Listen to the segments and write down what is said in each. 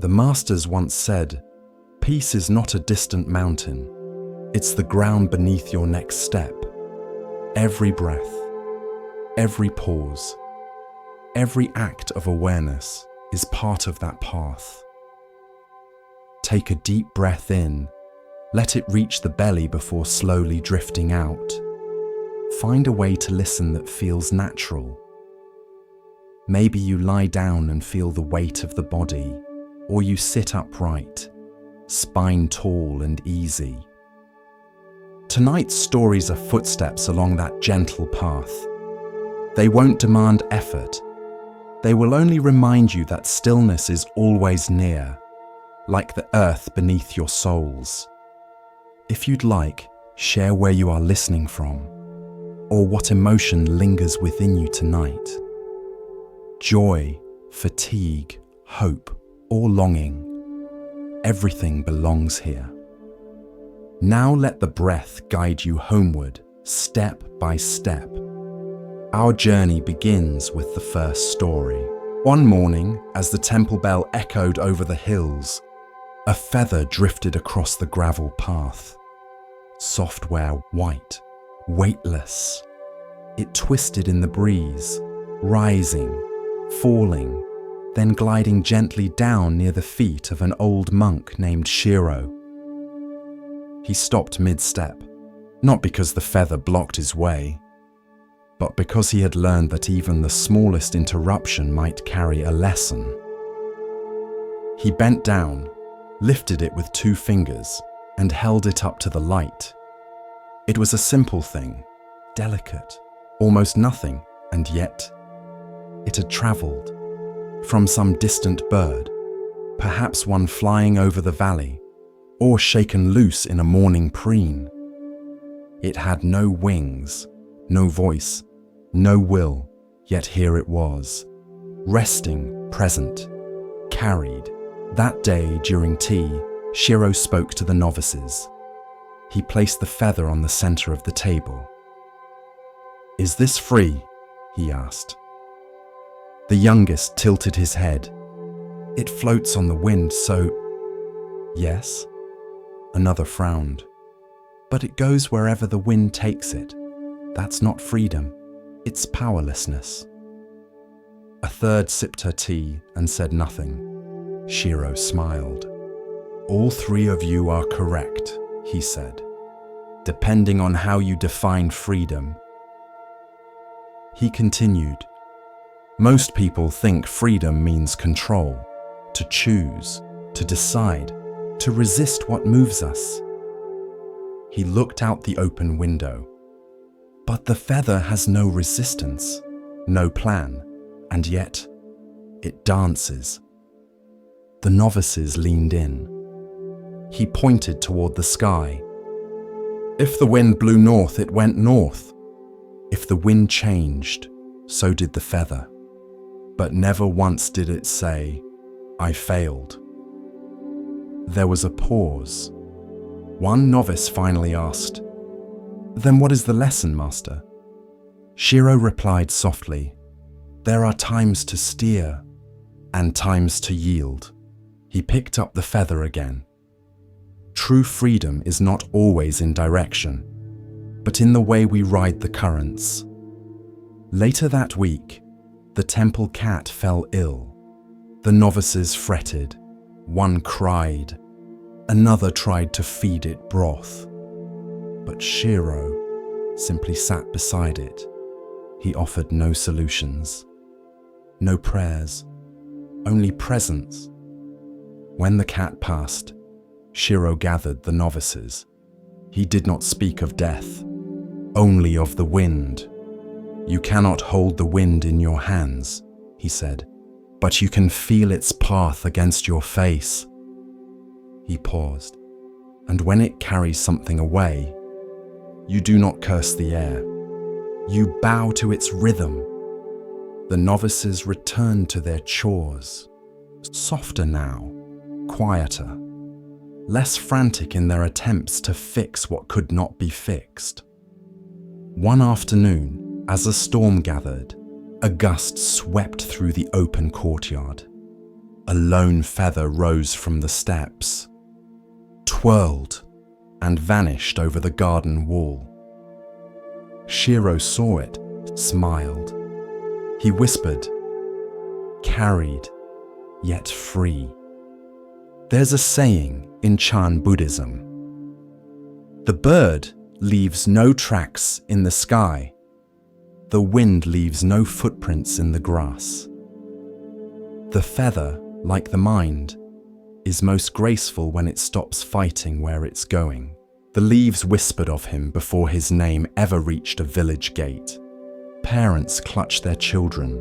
The masters once said, "Peace is not a distant mountain. It's the ground beneath your next step. Every breath, every pause, every act of awareness is part of that path." Take a deep breath in. Let it reach the belly before slowly drifting out. Find a way to listen that feels natural. Maybe you lie down and feel the weight of the body, or you sit upright, spine tall and easy. Tonight's stories are footsteps along that gentle path. They won't demand effort. They will only remind you that stillness is always near, like the earth beneath your soles. If you'd like, share where you are listening from, or what emotion lingers within you tonight. Joy, fatigue, hope, or longing. Everything belongs here. Now let the breath guide you homeward, step by step. Our journey begins with the first story. One morning, as the temple bell echoed over the hills, a feather drifted across the gravel path. Software white, weightless. It twisted in the breeze, rising, falling, then gliding gently down near the feet of an old monk named Shiro. He stopped mid-step, not because the feather blocked his way, but because he had learned that even the smallest interruption might carry a lesson. He bent down, lifted it with 2 fingers, and held it up to the light. It was a simple thing, delicate, almost nothing, and yet it had travelled from some distant bird, perhaps one flying over the valley, or shaken loose in a morning preen. It had no wings, no voice, no will, yet here it was, resting, present, carried. That day during tea, Shiro spoke to the novices. He placed the feather on the center of the table. "Is this free?" he asked. The youngest tilted his head. "It floats on the wind, so..." "Yes?" Another frowned. "But it goes wherever the wind takes it. That's not freedom, it's powerlessness." A third sipped her tea and said nothing. Shiro smiled. "All 3 of you are correct," he said, "depending on how you define freedom." He continued, "Most people think freedom means control, to choose, to decide, to resist what moves us." He looked out the open window. "But the feather has no resistance, no plan, and yet it dances." The novices leaned in. He pointed toward the sky. "If the wind blew north, it went north. If the wind changed, so did the feather. But never once did it say, 'I failed.'" There was a pause. One novice finally asked, "Then what is the lesson, Master?" Shiro replied softly, "There are times to steer and times to yield." He picked up the feather again. True freedom is not always in direction, but in the way we ride the currents. Later that week, the temple cat fell ill. The novices fretted. One cried. Another tried to feed it broth. But Shiro simply sat beside it. He offered no solutions, no prayers, only presence. When the cat passed, Shiro gathered the novices. He did not speak of death, only of the wind. "You cannot hold the wind in your hands," he said, "but you can feel its path against your face." He paused. "And when it carries something away, you do not curse the air. You bow to its rhythm." The novices returned to their chores, softer now, quieter, less frantic in their attempts to fix what could not be fixed. One afternoon, as a storm gathered, a gust swept through the open courtyard. a lone feather rose from the steps, twirled, and vanished over the garden wall. Shiro saw it, smiled. He whispered, "Carried, yet free." There's a saying in Chan Buddhism: the bird leaves no tracks in the sky. The wind leaves no footprints in the grass. The feather, like the mind, is most graceful when it stops fighting where it's going. The leaves whispered of him before his name ever reached a village gate. Parents clutched their children.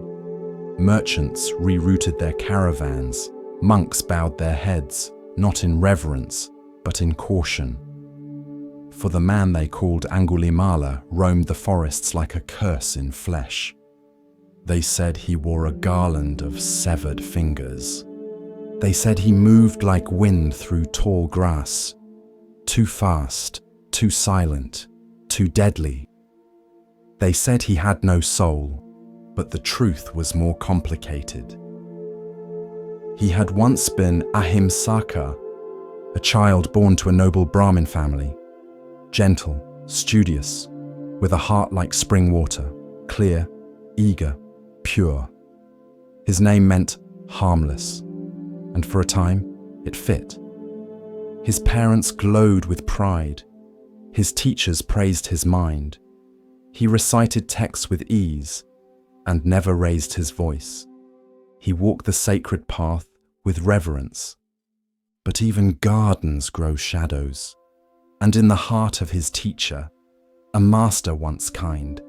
Merchants rerouted their caravans. Monks bowed their heads, not in reverence, but in caution. For the man they called Angulimala roamed the forests like a curse in flesh. They said he wore a garland of severed fingers. They said he moved like wind through tall grass, too fast, too silent, too deadly. They said he had no soul, but the truth was more complicated. He had once been Ahimsaka, a child born to a noble Brahmin family, gentle, studious, with a heart like spring water, clear, eager, pure. His name meant harmless, and for a time, it fit. His parents glowed with pride. His teachers praised his mind. He recited texts with ease and never raised his voice. He walked the sacred path with reverence. But even gardens grow shadows, and in the heart of his teacher, a master once kind,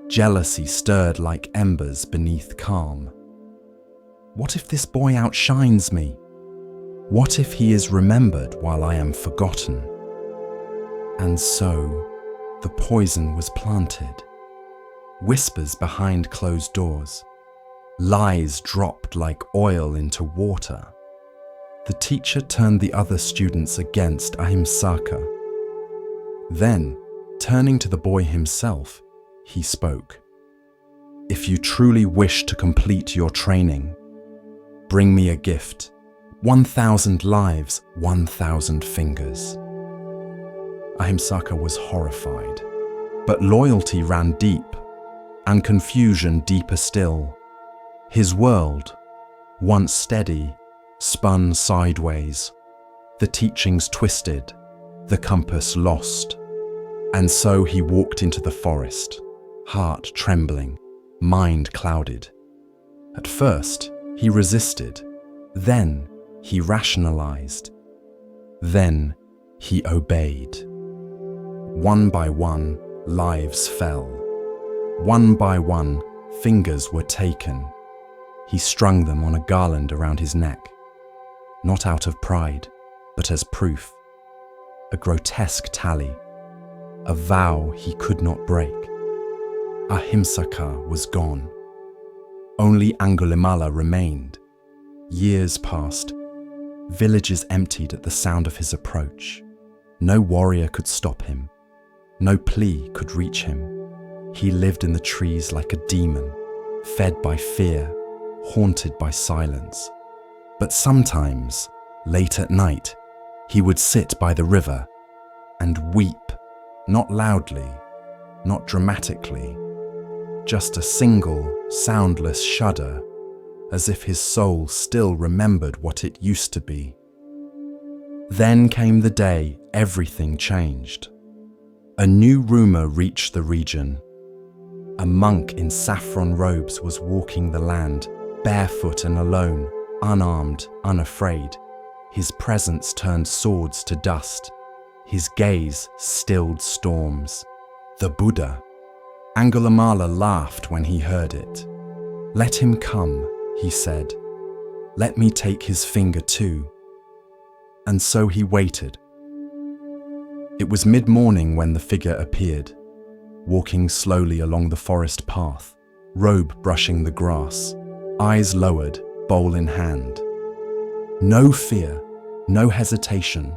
jealousy stirred like embers beneath calm. What if this boy outshines me? What if he is remembered while I am forgotten? And so, the poison was planted. Whispers behind closed doors. Lies dropped like oil into water. The teacher turned the other students against Ahimsaka. Then, turning to the boy himself, he spoke. "If you truly wish to complete your training, bring me a gift. 1,000 lives, 1,000 fingers." Ahimsaka was horrified, but loyalty ran deep, and confusion deeper still. His world, once steady, spun sideways. The teachings twisted, the compass lost. And so he walked into the forest, heart trembling, mind clouded. At first, he resisted. Then, he rationalized. Then, he obeyed. One by one, lives fell. One by one, fingers were taken. He strung them on a garland around his neck, not out of pride, but as proof. A grotesque tally, a vow he could not break. Ahimsaka was gone. Only Angulimala remained. Years passed. Villages emptied at the sound of his approach. No warrior could stop him. No plea could reach him. He lived in the trees like a demon, fed by fear, haunted by silence. But sometimes, late at night, he would sit by the river and weep, not loudly, not dramatically, just a single, soundless shudder, as if his soul still remembered what it used to be. Then came the day everything changed. A new rumor reached the region. A monk in saffron robes was walking the land, barefoot and alone, unarmed, unafraid. His presence turned swords to dust. His gaze stilled storms. The Buddha. Angulimala laughed when he heard it. "Let him come," he said. "Let me take his finger too." And so he waited. It was mid-morning when the figure appeared, walking slowly along the forest path, robe brushing the grass, eyes lowered, bowl in hand. No fear, no hesitation.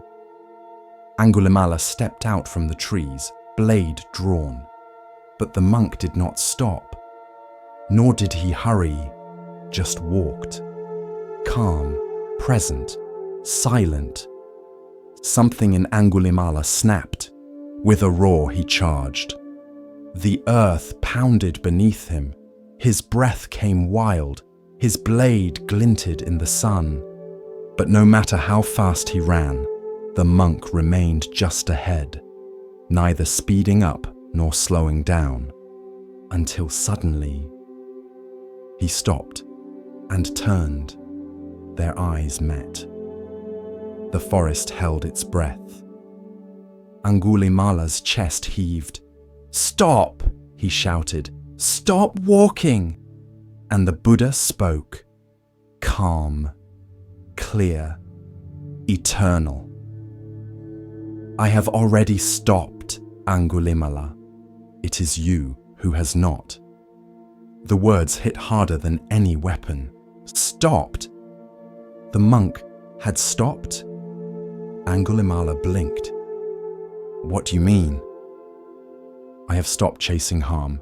Angulimala stepped out from the trees, blade drawn. But the monk did not stop, nor did he hurry, just walked. Calm, present, silent. Something in Angulimala snapped. With a roar, he charged. The earth pounded beneath him. His breath came wild. His blade glinted in the sun. But no matter how fast he ran, the monk remained just ahead, neither speeding up nor slowing down, until suddenly he stopped and turned. Their eyes met. The forest held its breath. Angulimala's chest heaved. "Stop!" he shouted. "Stop walking!" And the Buddha spoke, calm, clear, eternal. "I have already stopped, Angulimala. It is you who has not." The words hit harder than any weapon. Stopped? The monk had stopped? Angulimala blinked. "What do you mean?" "I have stopped chasing harm,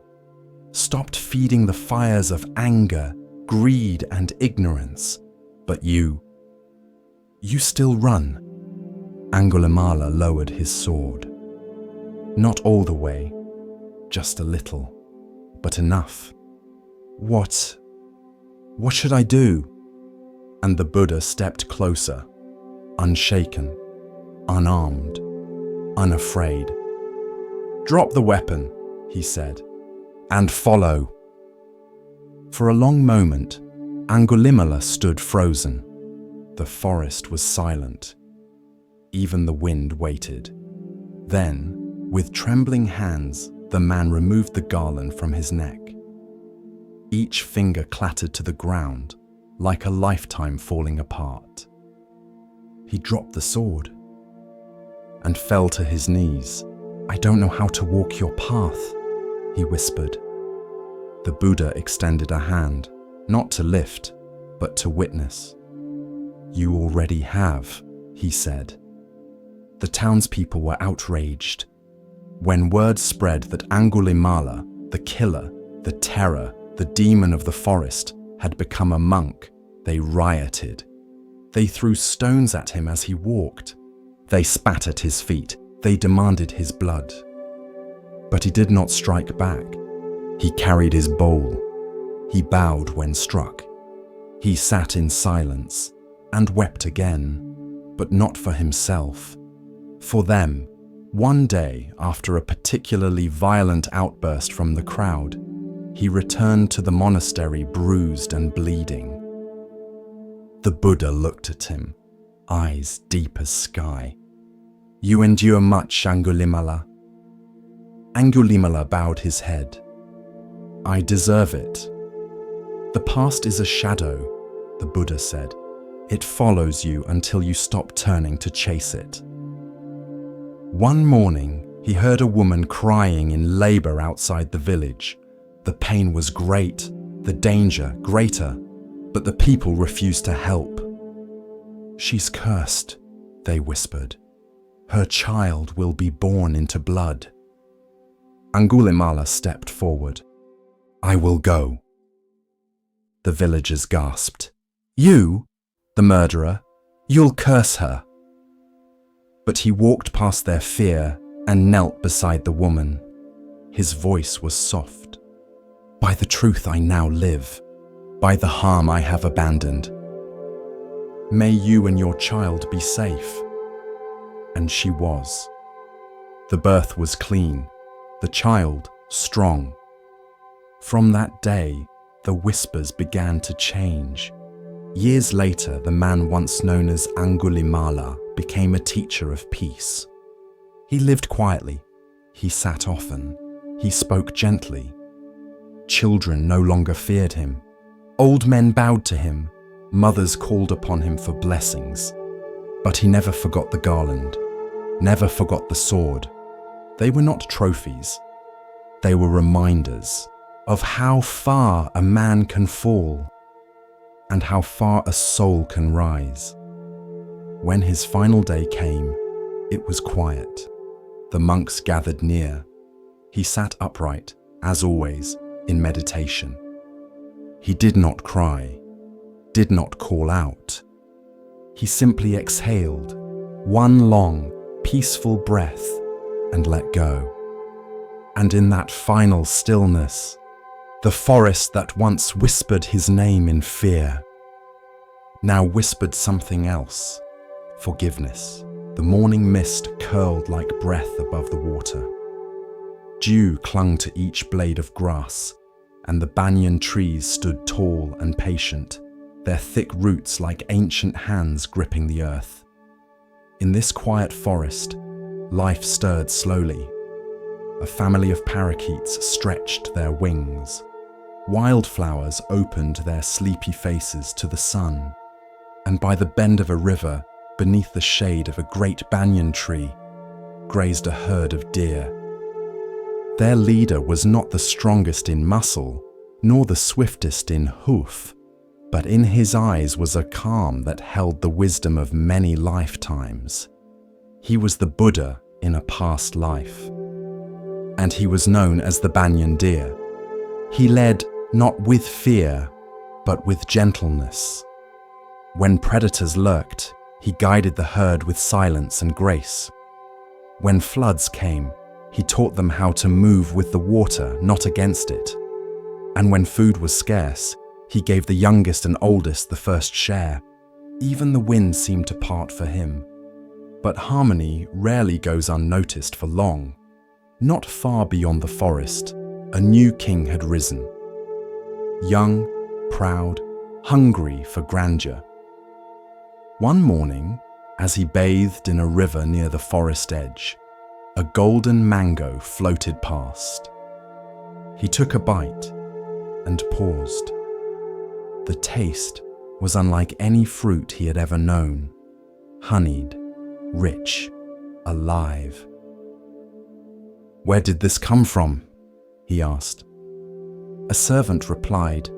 stopped feeding the fires of anger, greed, and ignorance. But you still run." Angulimala lowered his sword. "Not all the way, just a little, but enough." What should I do?" And the Buddha stepped closer, unshaken, unarmed, unafraid. "Drop the weapon," he said, "and follow." For a long moment, Angulimala stood frozen. The forest was silent. Even the wind waited. Then, with trembling hands, the man removed the garland from his neck. Each finger clattered to the ground, like a lifetime falling apart. He dropped the sword and fell to his knees. "I don't know how to walk your path," he whispered. The Buddha extended a hand, not to lift, but to witness. "You already have," he said. The townspeople were outraged. When word spread that Angulimala, the killer, the terror, the demon of the forest, had become a monk, they rioted. They threw stones at him as he walked. They spat at his feet. They demanded his blood. But he did not strike back. He carried his bowl. He bowed when struck. He sat in silence and wept again, but not for himself. For them, one day after a particularly violent outburst from the crowd, he returned to the monastery bruised and bleeding. The Buddha looked at him, eyes deep as sky. "You endure much, Angulimala." Angulimala bowed his head. "I deserve it." "The past is a shadow," the Buddha said. "It follows you until you stop turning to chase it." One morning, he heard a woman crying in labor outside the village. The pain was great, the danger greater, but the people refused to help. "She's cursed," they whispered. "Her child will be born into blood." Angulimala stepped forward. "I will go." The villagers gasped. "You, the murderer, you'll curse her." But he walked past their fear and knelt beside the woman. His voice was soft. "By the truth I now live, by the harm I have abandoned. May you and your child be safe." And she was. The birth was clean, the child strong. From that day, the whispers began to change. Years later, the man once known as Angulimala became a teacher of peace. He lived quietly, he sat often, he spoke gently. Children no longer feared him. Old men bowed to him. Mothers called upon him for blessings. But he never forgot the garland, never forgot the sword. They were not trophies. They were reminders of how far a man can fall and how far a soul can rise. When his final day came, it was quiet. The monks gathered near. He sat upright, as always, in meditation. He did not cry, did not call out. He simply exhaled, one long, peaceful breath, and let go. And in that final stillness, the forest that once whispered his name in fear, now whispered something else, forgiveness. The morning mist curled like breath above the water. Dew clung to each blade of grass, and the banyan trees stood tall and patient, their thick roots like ancient hands gripping the earth. In this quiet forest, life stirred slowly. A family of parakeets stretched their wings. Wildflowers opened their sleepy faces to the sun, and by the bend of a river, beneath the shade of a great banyan tree, grazed a herd of deer. Their leader was not the strongest in muscle, nor the swiftest in hoof, but in his eyes was a calm that held the wisdom of many lifetimes. He was the Buddha in a past life, and he was known as the banyan deer. He led not with fear, but with gentleness. When predators lurked, he guided the herd with silence and grace. When floods came, he taught them how to move with the water, not against it. And when food was scarce, he gave the youngest and oldest the first share. Even the wind seemed to part for him. But harmony rarely goes unnoticed for long. Not far beyond the forest, a new king had risen. Young, proud, hungry for grandeur. One morning, as he bathed in a river near the forest edge, a golden mango floated past. He took a bite and paused. The taste was unlike any fruit he had ever known, honeyed, rich, alive. "Where did this come from?" he asked. A servant replied,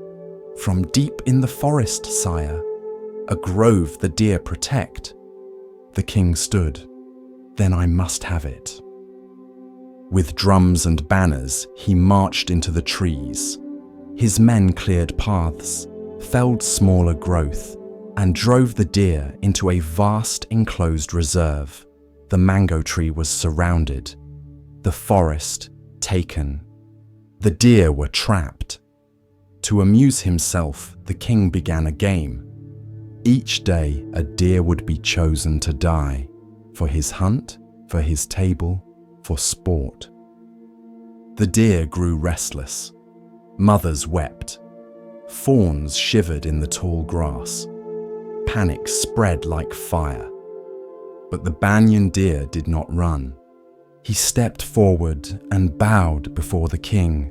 "From deep in the forest, sire, a grove the deer protect." The king stood. "Then I must have it." With drums and banners, he marched into the trees. His men cleared paths, felled smaller growth, and drove the deer into a vast enclosed reserve. The mango tree was surrounded, the forest taken. The deer were trapped. To amuse himself, the king began a game. Each day, a deer would be chosen to die, for his hunt, for his table, for sport. The deer grew restless. Mothers wept. Fawns shivered in the tall grass. Panic spread like fire. But the banyan deer did not run. He stepped forward and bowed before the king.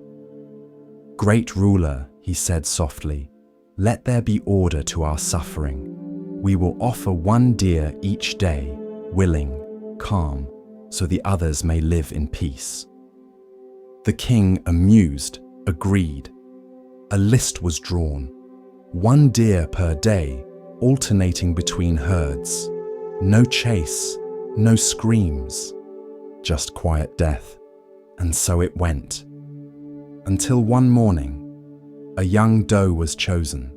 "Great ruler," he said softly, "let there be order to our suffering. We will offer one deer each day, willing, calm, so the others may live in peace." The king, amused, agreed. A list was drawn. One deer per day, alternating between herds. No chase, no screams, just quiet death. And so it went. Until one morning, a young doe was chosen.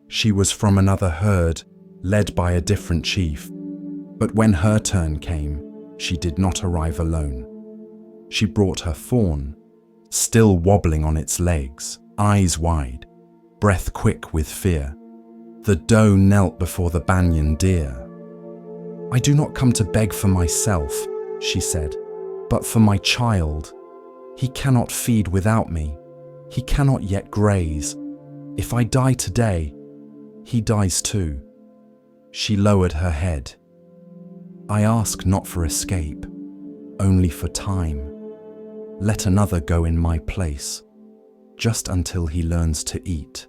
She was from another herd, led by a different chief. But when her turn came, she did not arrive alone. She brought her fawn, still wobbling on its legs, eyes wide, breath quick with fear. The doe knelt before the banyan deer. "I do not come to beg for myself," she said, "but for my child. He cannot feed without me. He cannot yet graze. If I die today, he dies too." She lowered her head. "I ask not for escape, only for time. Let another go in my place, just until he learns to eat."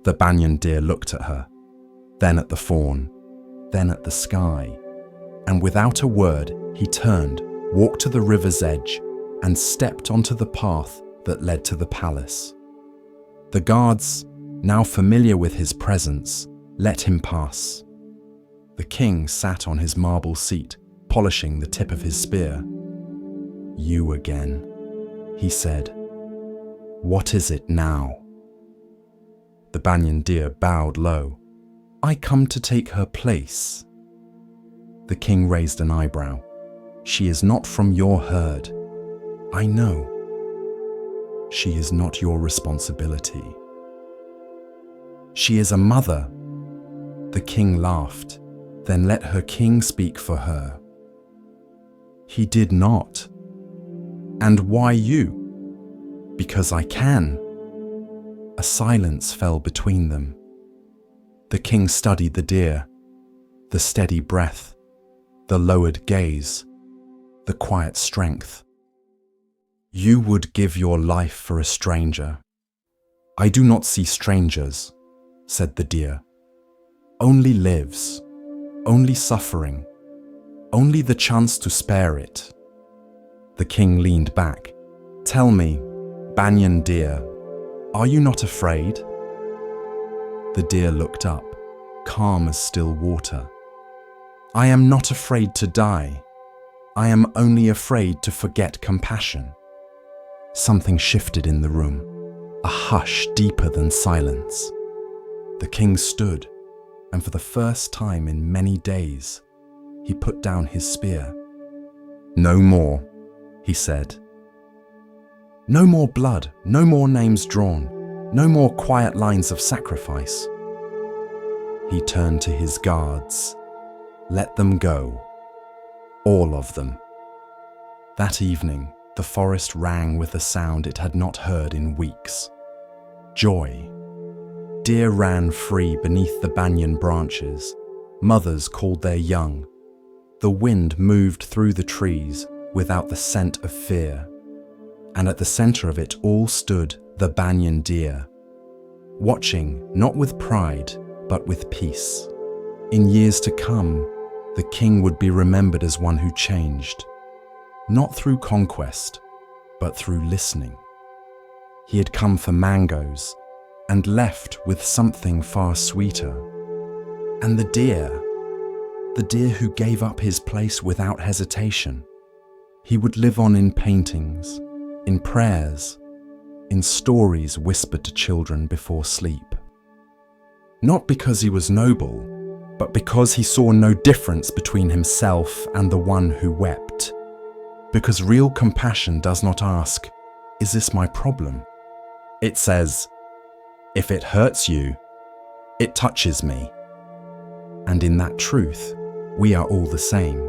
The banyan deer looked at her, then at the fawn, then at the sky, and without a word, he turned, walked to the river's edge, and stepped onto the path that led to the palace. The guards, now familiar with his presence, let him pass. The king sat on his marble seat, polishing the tip of his spear. "You again," he said. "What is it now?" The banyan deer bowed low. I come to take her place?" The king raised an eyebrow. "She is not from your herd." "I know. She is not your responsibility." "She is a mother." The king laughed. "Then let her king speak for her." "He did not." "And why you?" "Because I can." A silence fell between them. The king studied the deer, the steady breath, the lowered gaze, the quiet strength. "You would give your life for a stranger." "I do not see strangers," said the deer. "Only lives, only suffering, only the chance to spare it." The king leaned back. "Tell me, banyan deer, are you not afraid?" The deer looked up, calm as still water. "I am not afraid to die. I am only afraid to forget compassion." Something shifted in the room, a hush deeper than silence. The king stood, and for the first time in many days, he put down his spear. "No more," he said. "No more blood, no more names drawn, no more quiet lines of sacrifice." He turned to his guards. "Let them go. All of them." That evening, the forest rang with a sound it had not heard in weeks. Joy. Deer ran free beneath the banyan branches. Mothers called their young. The wind moved through the trees without the scent of fear. And at the center of it all stood the banyan deer, watching not with pride, but with peace. In years to come, the king would be remembered as one who changed, not through conquest, but through listening. He had come for mangoes and left with something far sweeter. And the deer who gave up his place without hesitation, he would live on in paintings, in prayers, in stories whispered to children before sleep. Not because he was noble, but because he saw no difference between himself and the one who wept. Because real compassion does not ask, "Is this my problem?" It says, "If it hurts you, it touches me." And in that truth, we are all the same.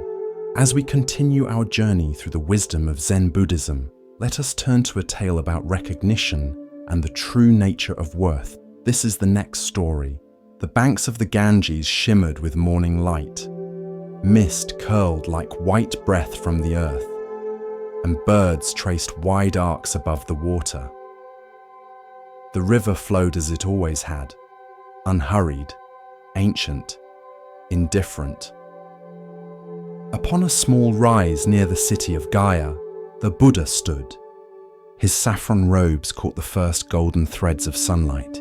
As we continue our journey through the wisdom of Zen Buddhism, let us turn to a tale about recognition and the true nature of worth. This is the next story. The banks of the Ganges shimmered with morning light. Mist curled like white breath from the earth, and birds traced wide arcs above the water. The river flowed as it always had, unhurried, ancient, indifferent. Upon a small rise near the city of Gaya, the Buddha stood. His saffron robes caught the first golden threads of sunlight,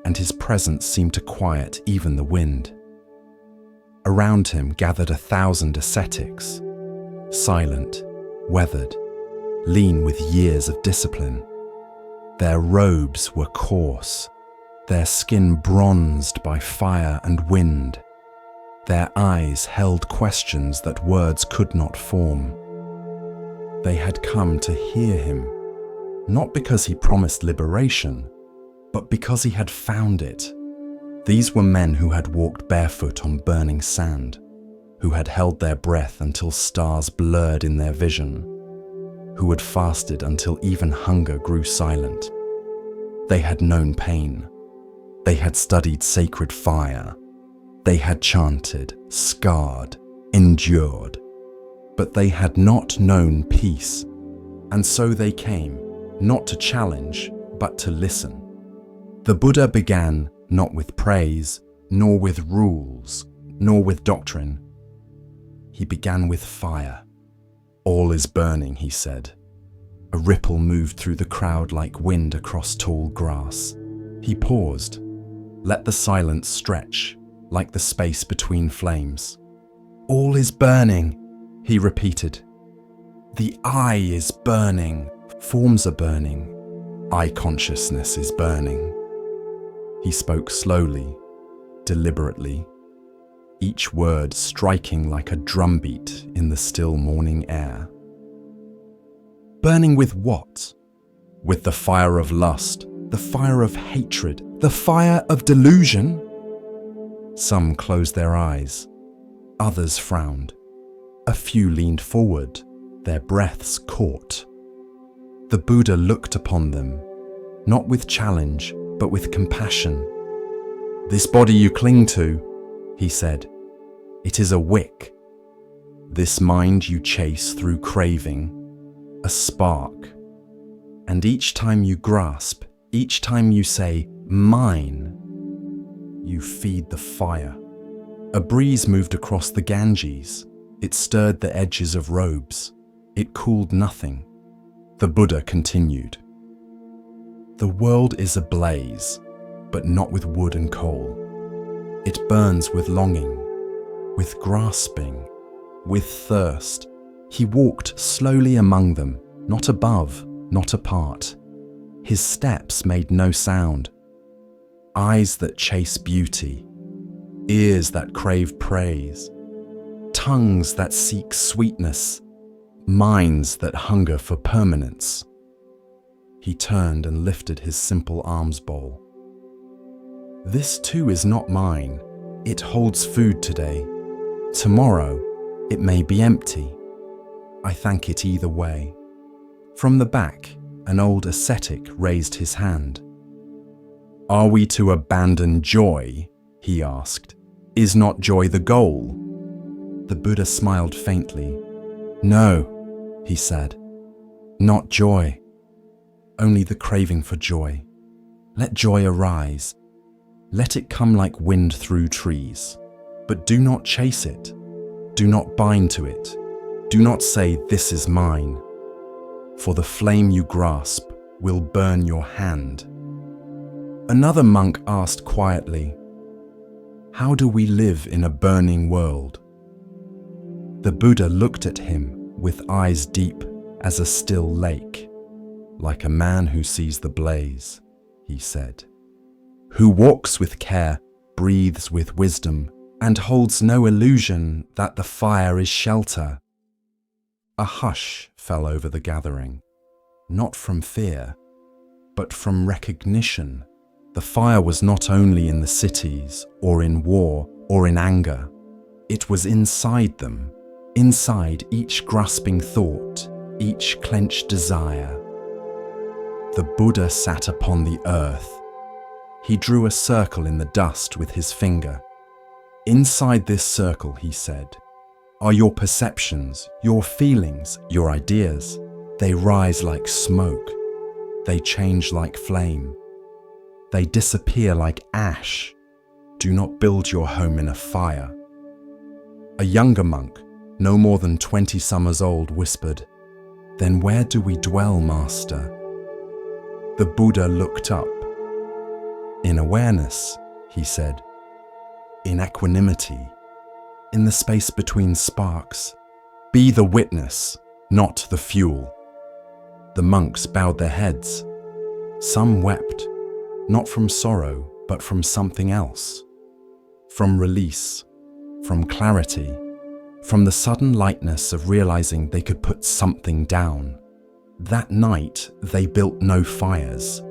and his presence seemed to quiet even the wind. Around him gathered 1,000 ascetics, silent, weathered, lean with years of discipline. Their robes were coarse, their skin bronzed by fire and wind. Their eyes held questions that words could not form. They had come to hear him, not because he promised liberation, but because he had found it. These were men who had walked barefoot on burning sand, who had held their breath until stars blurred in their vision, who had fasted until even hunger grew silent. They had known pain. They had studied sacred fire. They had chanted, scarred, endured. But they had not known peace. And so they came, not to challenge, but to listen. The Buddha began not with praise, nor with rules, nor with doctrine. He began with fire. "All is burning," he said. A ripple moved through the crowd like wind across tall grass. He paused, let the silence stretch, like the space between flames. "All is burning," he repeated. "The I is burning. Forms are burning. I consciousness is burning." He spoke slowly, deliberately, each word striking like a drumbeat in the still morning air. Burning with what? With the fire of lust, the fire of hatred, the fire of delusion? Some closed their eyes, others frowned. A few leaned forward, their breaths caught. The Buddha looked upon them, not with challenge, but with compassion. "This body you cling to," he said, "it is a wick. This mind you chase through craving, a spark. And each time you grasp, each time you say, 'mine,' you feed the fire." A breeze moved across the Ganges. It stirred the edges of robes. It cooled nothing. The Buddha continued. "The world is ablaze, but not with wood and coal. It burns with longing, with grasping, with thirst." He walked slowly among them, not above, not apart. His steps made no sound. Eyes that chase beauty, ears that crave praise, tongues that seek sweetness, minds that hunger for permanence. He turned and lifted his simple alms bowl. "This too is not mine. It holds food today. Tomorrow, it may be empty. I thank it either way." From the back, an old ascetic raised his hand. "Are we to abandon joy?" he asked. "Is not joy the goal?" The Buddha smiled faintly. "No," he said, "not joy. Only the craving for joy. Let joy arise. Let it come like wind through trees. But do not chase it. Do not bind to it. Do not say, 'This is mine.' For the flame you grasp will burn your hand." Another monk asked quietly, "How do we live in a burning world?" The Buddha looked at him with eyes deep as a still lake. "Like a man who sees the blaze," he said, "who walks with care, breathes with wisdom, and holds no illusion that the fire is shelter." A hush fell over the gathering, not from fear, but from recognition. The fire was not only in the cities, or in war, or in anger. It was inside them, inside each grasping thought, each clenched desire. The Buddha sat upon the earth. He drew a circle in the dust with his finger. "Inside this circle," he said, "are your perceptions, your feelings, your ideas. They rise like smoke. They change like flame. They disappear like ash. Do not build your home in a fire." A younger monk, no more than 20 summers old, whispered, "Then where do we dwell, Master?" The Buddha looked up. "In awareness," he said, "in equanimity, in the space between sparks. Be the witness, not the fuel." The monks bowed their heads. Some wept, not from sorrow, but from something else. From release, from clarity, from the sudden lightness of realizing they could put something down. That night, they built no fires.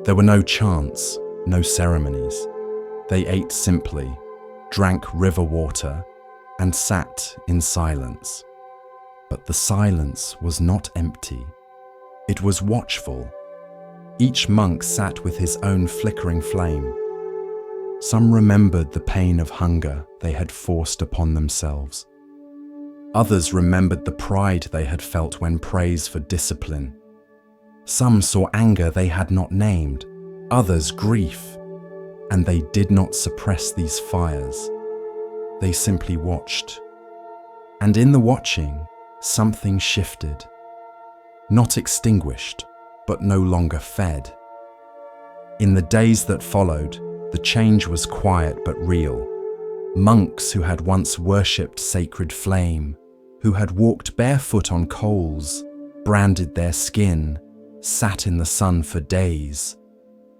There were no chants, no ceremonies. They ate simply, drank river water, and sat in silence. But the silence was not empty. It was watchful. Each monk sat with his own flickering flame. Some remembered the pain of hunger they had forced upon themselves. Others remembered the pride they had felt when praised for discipline. Some saw anger they had not named, others grief, and they did not suppress these fires. They simply watched. And in the watching, something shifted. Not extinguished, but no longer fed. In the days that followed, the change was quiet but real. Monks who had once worshipped sacred flame, who had walked barefoot on coals, branded their skin, sat in the sun for days,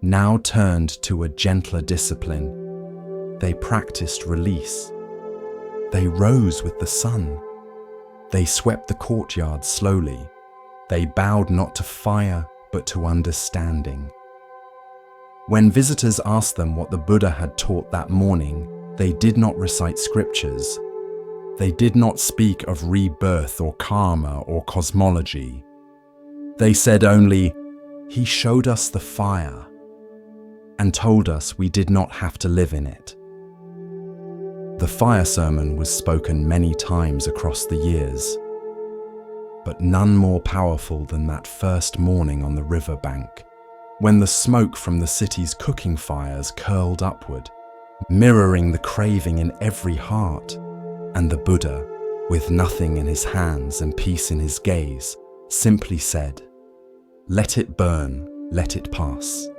now turned to a gentler discipline. They practiced release. They rose with the sun. They swept the courtyard slowly. They bowed not to fire, but to understanding. When visitors asked them what the Buddha had taught that morning, they did not recite scriptures. They did not speak of rebirth or karma or cosmology. They said only, "He showed us the fire and told us we did not have to live in it." The fire sermon was spoken many times across the years, but none more powerful than that first morning on the riverbank, when the smoke from the city's cooking fires curled upward, mirroring the craving in every heart, and the Buddha, with nothing in his hands and peace in his gaze, simply said, "Let it burn, let it pass,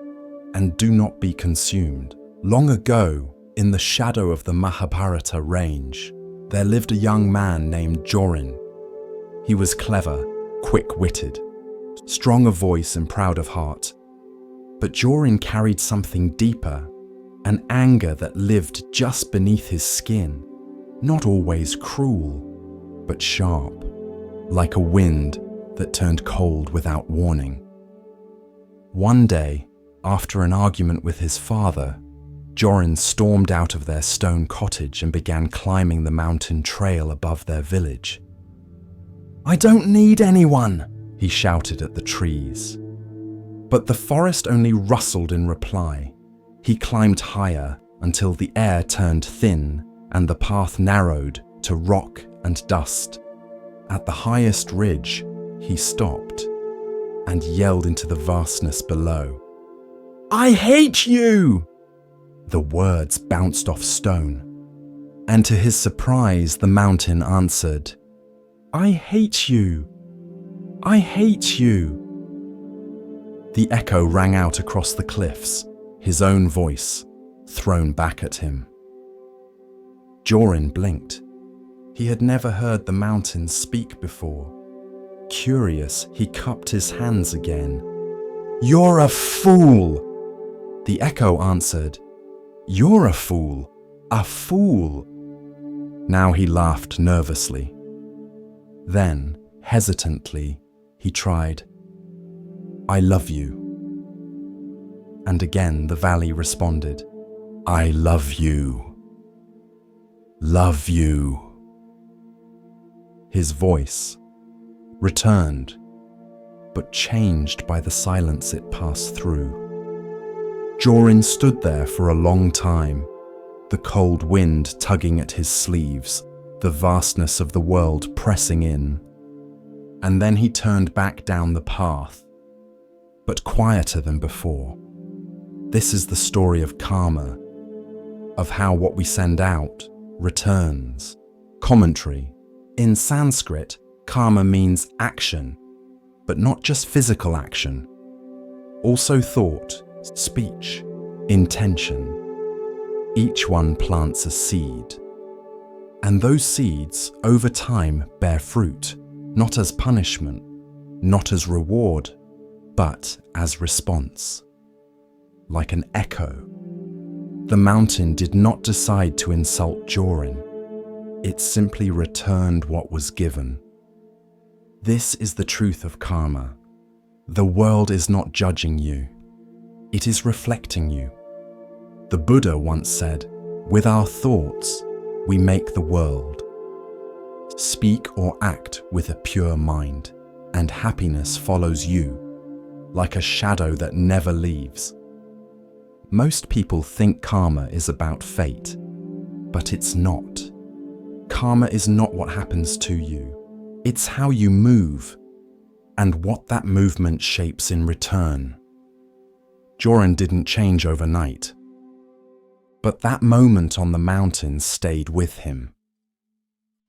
and do not be consumed." Long ago, in the shadow of the Mahabharata range, there lived a young man named Jorin. He was clever, quick-witted, strong of voice and proud of heart. But Jorin carried something deeper, an anger that lived just beneath his skin, not always cruel, but sharp, like a wind that turned cold without warning. One day, after an argument with his father, Jorin stormed out of their stone cottage and began climbing the mountain trail above their village. "I don't need anyone," he shouted at the trees. But the forest only rustled in reply. He climbed higher until the air turned thin and the path narrowed to rock and dust. At the highest ridge, he stopped and yelled into the vastness below, "I hate you!" The words bounced off stone, and to his surprise, the mountain answered, "I hate you! I hate you!" The echo rang out across the cliffs, his own voice thrown back at him. Jorin blinked. He had never heard the mountain speak before. Curious, he cupped his hands again. "You're a fool!" The echo answered, "You're a fool, a fool." Now he laughed nervously. Then, hesitantly, he tried, "I love you." And again the valley responded, "I love you. Love you." His voice returned, but changed by the silence it passed through. Jorin stood there for a long time, the cold wind tugging at his sleeves, the vastness of the world pressing in. And then he turned back down the path, but quieter than before. This is the story of karma, of how what we send out returns. Commentary. In Sanskrit, karma means action, but not just physical action. Also thought, speech, intention. Each one plants a seed. And those seeds, over time, bear fruit, not as punishment, not as reward, but as response. Like an echo. The mountain did not decide to insult Jorin. It simply returned what was given. This is the truth of karma. The world is not judging you. It is reflecting you. The Buddha once said, "With our thoughts, we make the world." Speak or act with a pure mind, and happiness follows you, like a shadow that never leaves. Most people think karma is about fate, but it's not. Karma is not what happens to you. It's how you move, and what that movement shapes in return. Jorin didn't change overnight, but that moment on the mountain stayed with him.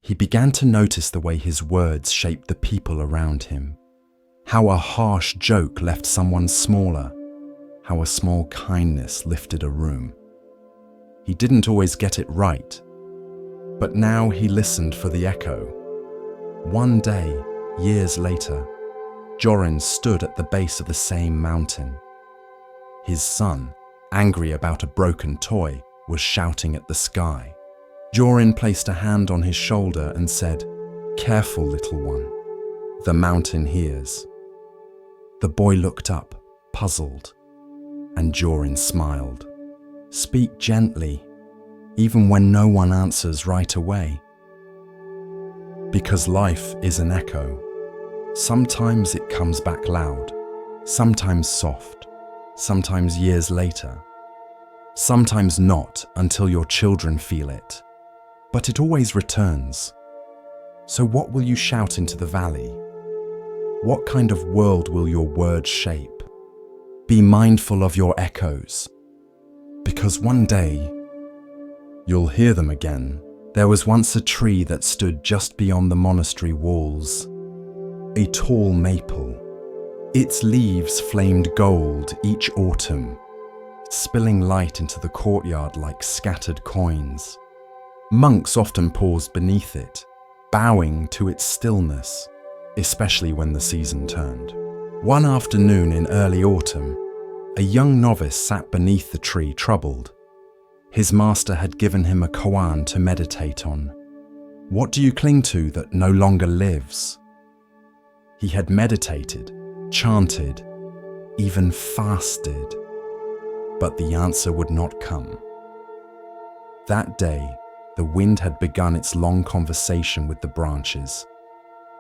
He began to notice the way his words shaped the people around him, how a harsh joke left someone smaller, how a small kindness lifted a room. He didn't always get it right, but now he listened for the echo. One day, years later, Jorin stood at the base of the same mountain. His son, angry about a broken toy, was shouting at the sky. Jorin placed a hand on his shoulder and said, "Careful, little one. The mountain hears." The boy looked up, puzzled, and Jorin smiled. "Speak gently, even when no one answers right away. Because life is an echo. Sometimes it comes back loud, sometimes soft, sometimes years later, sometimes not until your children feel it. But it always returns. So what will you shout into the valley? What kind of world will your words shape? Be mindful of your echoes, because one day you'll hear them again. There was once a tree that stood just beyond the monastery walls, a tall maple. Its leaves flamed gold each autumn, spilling light into the courtyard like scattered coins. Monks often paused beneath it, bowing to its stillness, especially when the season turned. One afternoon in early autumn, a young novice sat beneath the tree, troubled. His master had given him a koan to meditate on. What do you cling to that no longer lives? He had meditated, chanted, even fasted, but the answer would not come. That day, the wind had begun its long conversation with the branches.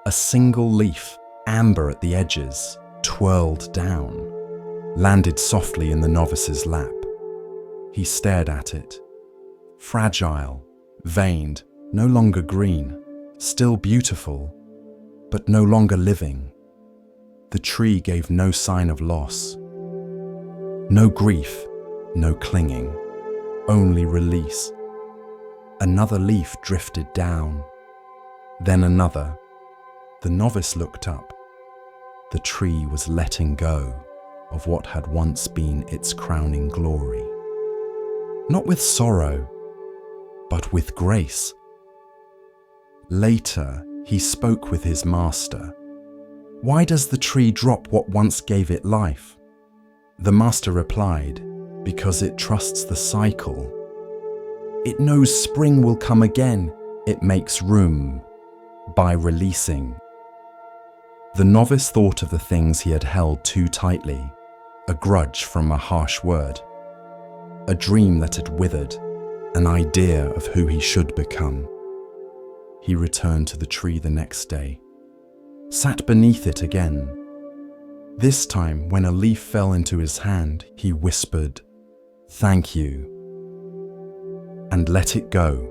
A single leaf, amber at the edges, twirled down, landed softly in the novice's lap. He stared at it. Fragile, veined, no longer green, still beautiful, but no longer living. The tree gave no sign of loss. No grief, no clinging, only release. Another leaf drifted down, then another. The novice looked up. The tree was letting go of what had once been its crowning glory. Not with sorrow, but with grace. Later, he spoke with his master. "Why does the tree drop what once gave it life?" The master replied, "Because it trusts the cycle. It knows spring will come again. It makes room by releasing." The novice thought of the things he had held too tightly, a grudge from a harsh word, a dream that had withered, an idea of who he should become. He returned to the tree the next day, sat beneath it again. This time, when a leaf fell into his hand, he whispered, "Thank you," and let it go.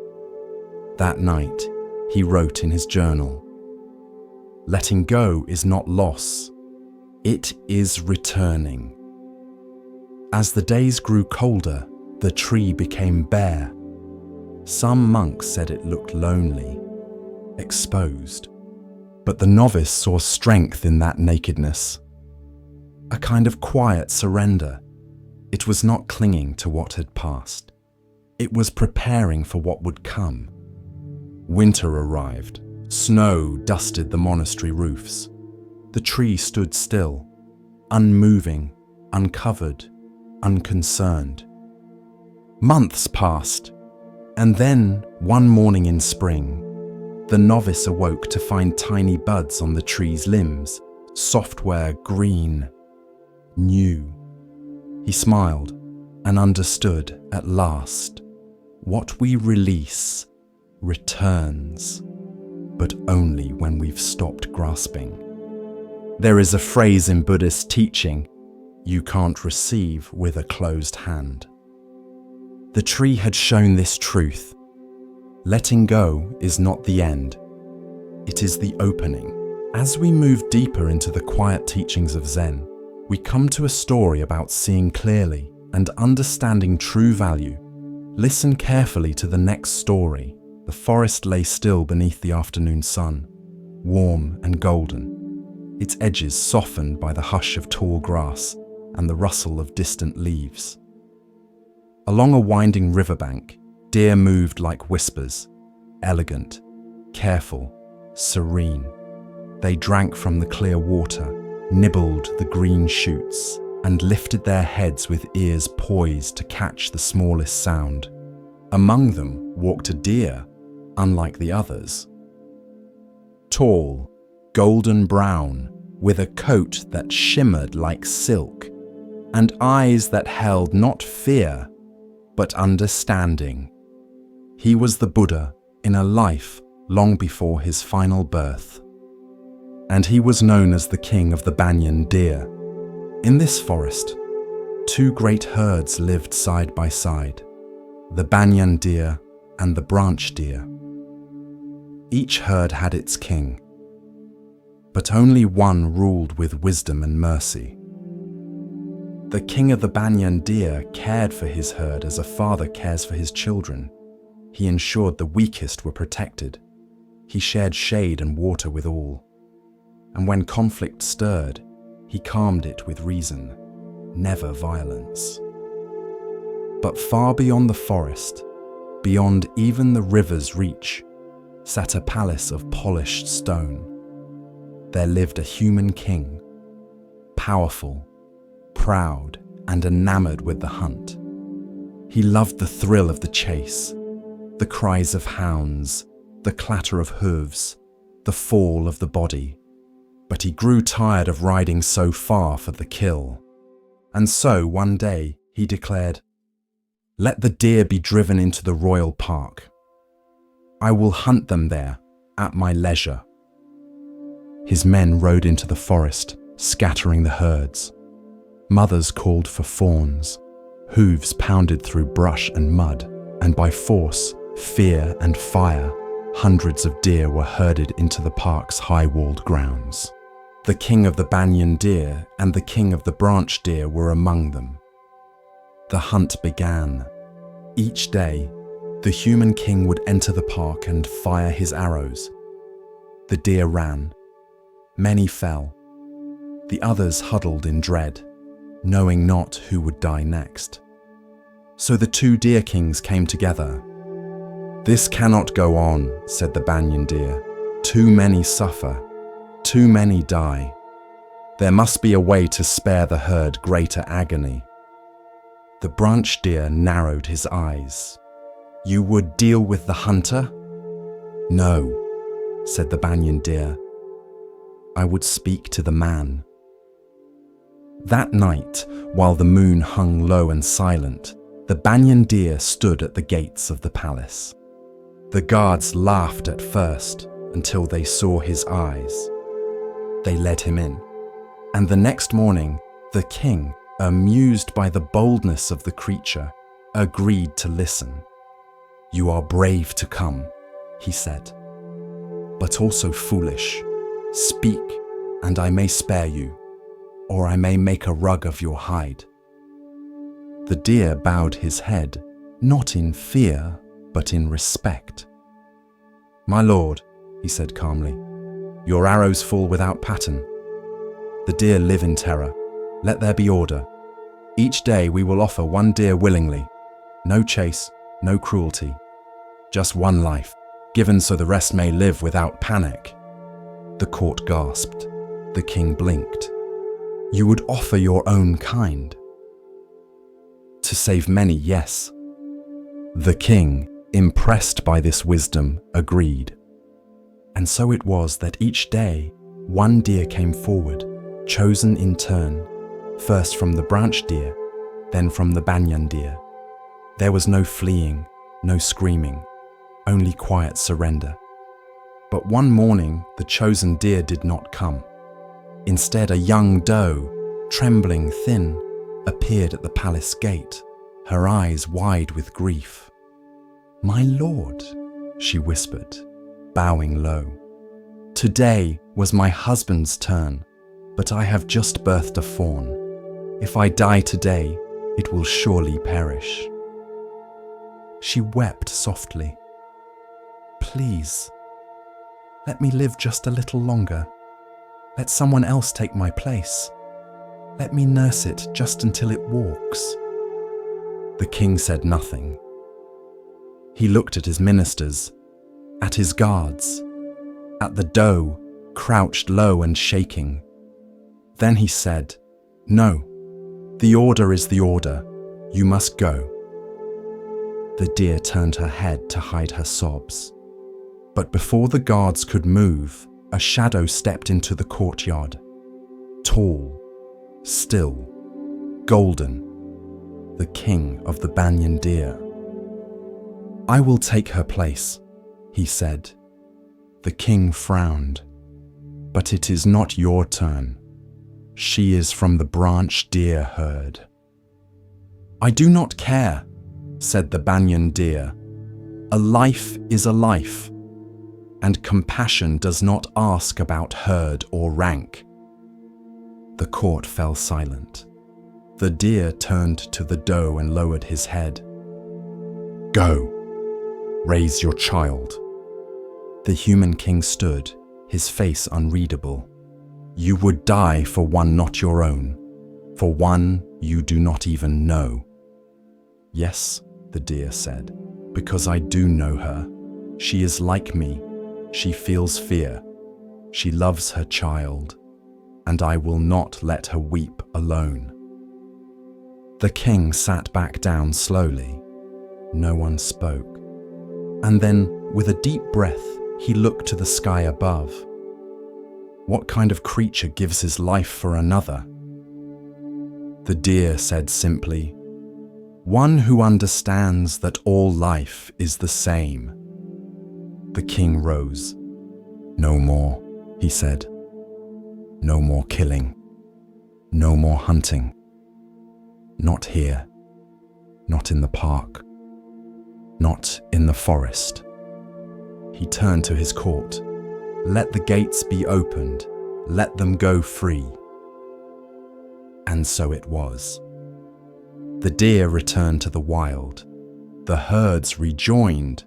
That night, he wrote in his journal, "Letting go is not loss, it is returning." As the days grew colder, the tree became bare. Some monks said it looked lonely, exposed, but the novice saw strength in that nakedness, a kind of quiet surrender. It was not clinging to what had passed. It was preparing for what would come. Winter arrived. Snow dusted the monastery roofs. The tree stood still, unmoving, uncovered, unconcerned. Months passed, and then, one morning in spring, the novice awoke to find tiny buds on the tree's limbs, software green, new. He smiled and understood at last. What we release returns, but only when we've stopped grasping. There is a phrase in Buddhist teaching, "You can't receive with a closed hand." The tree had shown this truth. Letting go is not the end. It is the opening. As we move deeper into the quiet teachings of Zen, we come to a story about seeing clearly and understanding true value. Listen carefully to the next story. The forest lay still beneath the afternoon sun, warm and golden, its edges softened by the hush of tall grass and the rustle of distant leaves. Along a winding riverbank, deer moved like whispers, elegant, careful, serene. They drank from the clear water, nibbled the green shoots, and lifted their heads with ears poised to catch the smallest sound. Among them walked a deer, unlike the others. Tall, golden brown, with a coat that shimmered like silk, and eyes that held not fear, but understanding. He was the Buddha in a life long before his final birth. And he was known as the king of the banyan deer. In this forest, two great herds lived side by side, the banyan deer and the branch deer. Each herd had its king, but only one ruled with wisdom and mercy. The king of the banyan deer cared for his herd as a father cares for his children. He ensured the weakest were protected. He shared shade and water with all. And when conflict stirred, he calmed it with reason, never violence. But far beyond the forest, beyond even the river's reach, sat a palace of polished stone. There lived a human king, powerful, proud, and enamored with the hunt. He loved the thrill of the chase, the cries of hounds, the clatter of hooves, the fall of the body. But he grew tired of riding so far for the kill. And so one day he declared, "Let the deer be driven into the royal park. I will hunt them there at my leisure." His men rode into the forest, scattering the herds. Mothers called for fawns. Hooves pounded through brush and mud, and by force, fear, and fire, hundreds of deer were herded into the park's high-walled grounds. The king of the banyan deer and the king of the branch deer were among them. The hunt began. Each day, the human king would enter the park and fire his arrows. The deer ran. Many fell. The others huddled in dread, knowing not who would die next. So the two deer kings came together. "This cannot go on," said the banyan deer. "Too many suffer. Too many die. There must be a way to spare the herd greater agony." The branch deer narrowed his eyes. "You would deal with the hunter?" "No," said the banyan deer. "I would speak to the man." That night, while the moon hung low and silent, the banyan deer stood at the gates of the palace. The guards laughed at first until they saw his eyes. They led him in, and the next morning, the king, amused by the boldness of the creature, agreed to listen. "You are brave to come," he said, "but also foolish. Speak, and I may spare you, or I may make a rug of your hide." The deer bowed his head, not in fear, but in respect. "My lord," he said calmly, "your arrows fall without pattern. The deer live in terror. Let there be order. Each day we will offer one deer willingly. No chase, no cruelty. Just one life, given so the rest may live without panic." The court gasped. The king blinked. "You would offer your own kind?" "To save many, yes." The king, impressed by this wisdom, agreed. And so it was that each day, one deer came forward, chosen in turn, first from the branch deer, then from the banyan deer. There was no fleeing, no screaming, only quiet surrender. But one morning, the chosen deer did not come. Instead, a young doe, trembling thin, appeared at the palace gate, her eyes wide with grief. "My lord," she whispered, bowing low. "Today was my husband's turn, but I have just birthed a fawn. If I die today, it will surely perish." She wept softly. "Please, let me live just a little longer. Let someone else take my place. Let me nurse it just until it walks." The king said nothing. He looked at his ministers, at his guards, at the doe, crouched low and shaking. Then he said, "No, the order is the order. You must go." The deer turned her head to hide her sobs. But before the guards could move, a shadow stepped into the courtyard. Tall, still, golden, the king of the banyan deer. "I will take her place," he said. The king frowned. "But it is not your turn. She is from the branch deer herd." "I do not care," said the banyan deer. "A life is a life, and compassion does not ask about herd or rank." The court fell silent. The deer turned to the doe and lowered his head. "Go, raise your child." The human king stood, his face unreadable. "You would die for one not your own, for one you do not even know." "Yes," the deer said, "because I do know her. She is like me. She feels fear. She loves her child, and I will not let her weep alone." The king sat back down slowly. No one spoke. And then, with a deep breath, he looked to the sky above. What kind of creature gives his life for another? The deer said simply, "One who understands that all life is the same." The king rose. "No more," he said. "No more killing. No more hunting. Not here. Not in the park. Not in the forest." He turned to his court. "Let the gates be opened. Let them go free." And so it was. The deer returned to the wild. The herds rejoined.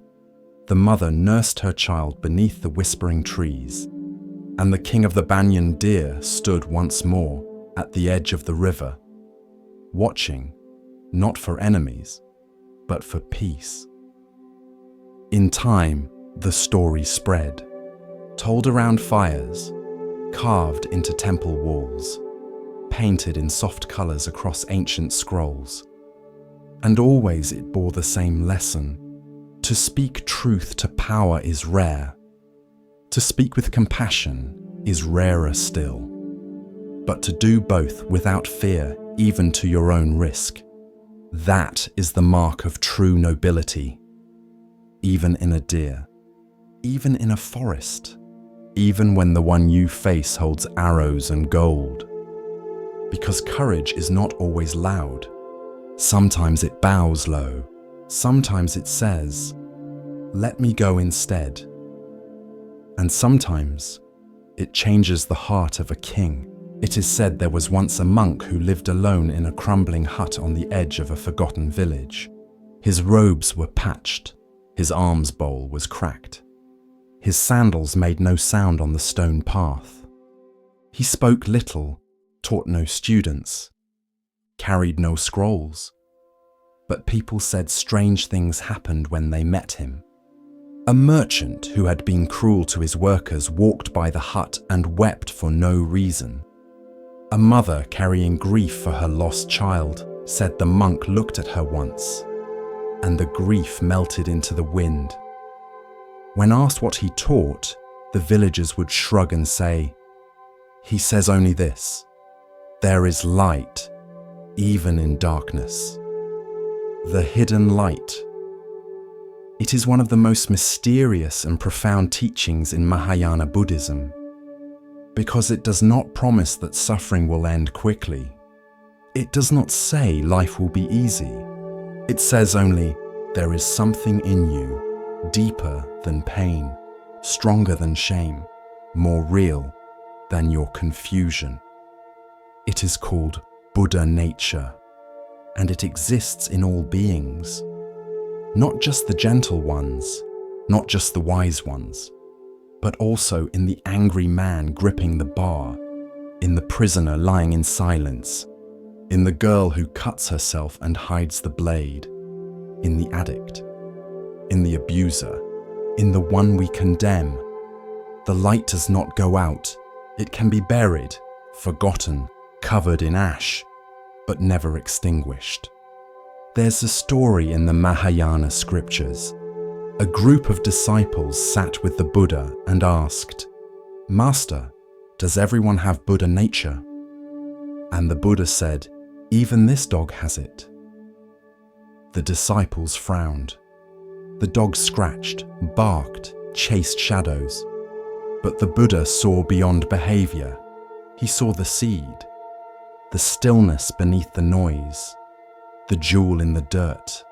The mother nursed her child beneath the whispering trees, and the king of the banyan deer stood once more at the edge of the river, watching, not for enemies, but for peace. In time, the story spread, told around fires, carved into temple walls, painted in soft colors across ancient scrolls. And always it bore the same lesson. To speak truth to power is rare. To speak with compassion is rarer still. But to do both without fear, even to your own risk, that is the mark of true nobility. Even in a deer, even in a forest, even when the one you face holds arrows and gold. Because courage is not always loud. Sometimes it bows low. Sometimes it says, "Let me go instead." And sometimes it changes the heart of a king. It is said there was once a monk who lived alone in a crumbling hut on the edge of a forgotten village. His robes were patched. His alms bowl was cracked. His sandals made no sound on the stone path. He spoke little, taught no students, carried no scrolls. But people said strange things happened when they met him. A merchant who had been cruel to his workers walked by the hut and wept for no reason. A mother carrying grief for her lost child said the monk looked at her once, and the grief melted into the wind. When asked what he taught, the villagers would shrug and say, "He says only this: there is light, even in darkness." The hidden light. It is one of the most mysterious and profound teachings in Mahayana Buddhism, because it does not promise that suffering will end quickly. It does not say life will be easy. It says only, there is something in you, deeper than pain, stronger than shame, more real than your confusion. It is called Buddha nature, and it exists in all beings. Not just the gentle ones, not just the wise ones, but also in the angry man gripping the bar, in the prisoner lying in silence, in the girl who cuts herself and hides the blade, in the addict, in the abuser, in the one we condemn. The light does not go out. It can be buried, forgotten, covered in ash, but never extinguished. There's a story in the Mahayana scriptures. A group of disciples sat with the Buddha and asked, "Master, does everyone have Buddha nature?" And the Buddha said, "Even this dog has it." The disciples frowned. The dog scratched, barked, chased shadows. But the Buddha saw beyond behavior. He saw the seed, the stillness beneath the noise, the jewel in the dirt.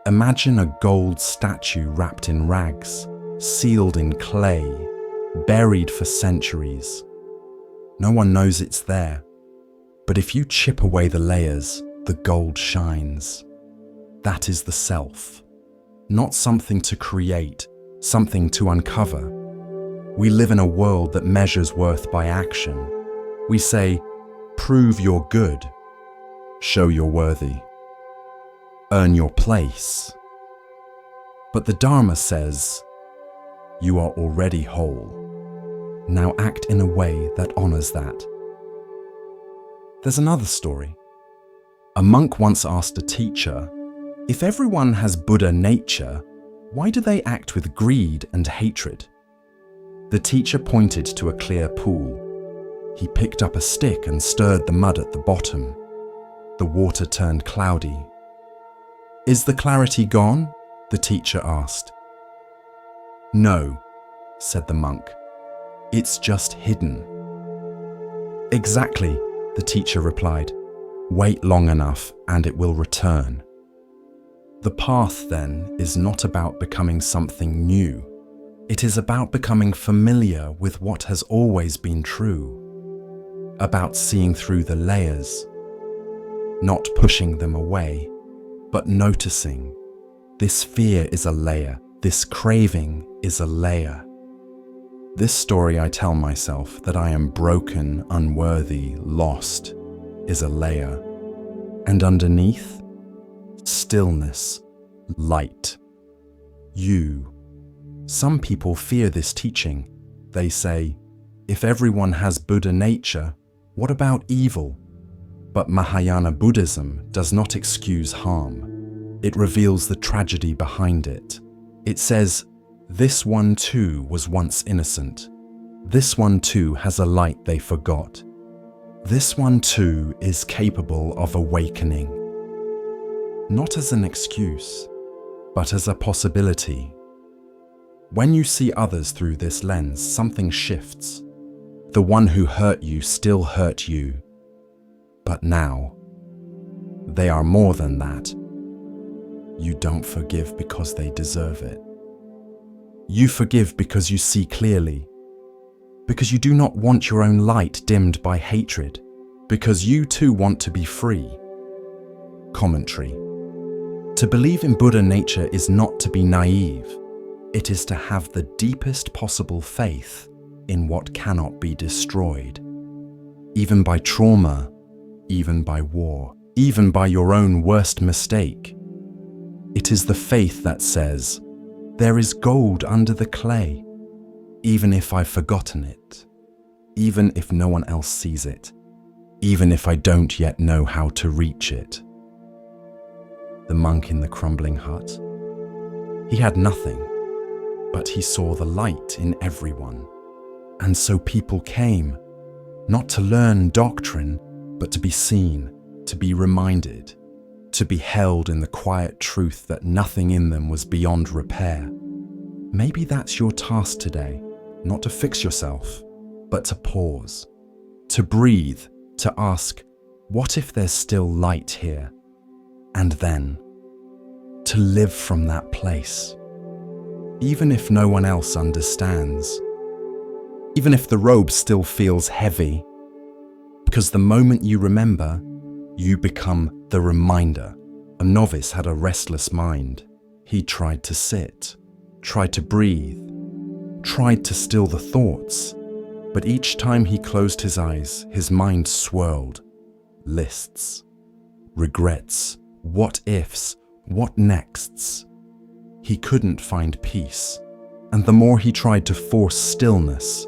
Imagine a gold statue wrapped in rags, sealed in clay, buried for centuries. No one knows it's there, but if you chip away the layers, the gold shines. That is the self, not something to create, something to uncover. We live in a world that measures worth by action. We say, prove you're good, show you're worthy, earn your place. But the Dharma says, you are already whole. Now act in a way that honors that. There's another story. A monk once asked a teacher, if everyone has Buddha nature, why do they act with greed and hatred? The teacher pointed to a clear pool. He picked up a stick and stirred the mud at the bottom. The water turned cloudy. Is the clarity gone? The teacher asked. No, said the monk. It's just hidden. Exactly, the teacher replied. Wait long enough and it will return. The path, then, is not about becoming something new. It is about becoming familiar with what has always been true. About seeing through the layers. Not pushing them away, but noticing. This fear is a layer. This craving is a layer. This story I tell myself that I am broken, unworthy, lost, is a layer. And underneath, stillness, light. You. Some people fear this teaching. They say, if everyone has Buddha nature, what about evil? But Mahayana Buddhism does not excuse harm. It reveals the tragedy behind it. It says, this one too was once innocent. This one too has a light they forgot. This one too is capable of awakening. Not as an excuse, but as a possibility. When you see others through this lens, something shifts. The one who hurt you still hurt you. But now, they are more than that. You don't forgive because they deserve it. You forgive because you see clearly. Because you do not want your own light dimmed by hatred. Because you too want to be free. Commentary. To believe in Buddha nature is not to be naive. It is to have the deepest possible faith in what cannot be destroyed. Even by trauma, even by war, even by your own worst mistake. It is the faith that says, there is gold under the clay, even if I've forgotten it, even if no one else sees it, even if I don't yet know how to reach it. The monk in the crumbling hut. He had nothing, but he saw the light in everyone. And so people came, not to learn doctrine, but to be seen, to be reminded, to be held in the quiet truth that nothing in them was beyond repair. Maybe that's your task today, not to fix yourself, but to pause, to breathe, to ask, what if there's still light here? And then, to live from that place. Even if no one else understands. Even if the robe still feels heavy. Because the moment you remember, you become the reminder. A novice had a restless mind. He tried to sit, tried to breathe, tried to still the thoughts. But each time he closed his eyes, his mind swirled. Lists, regrets, what ifs, what nexts. He couldn't find peace. And the more he tried to force stillness,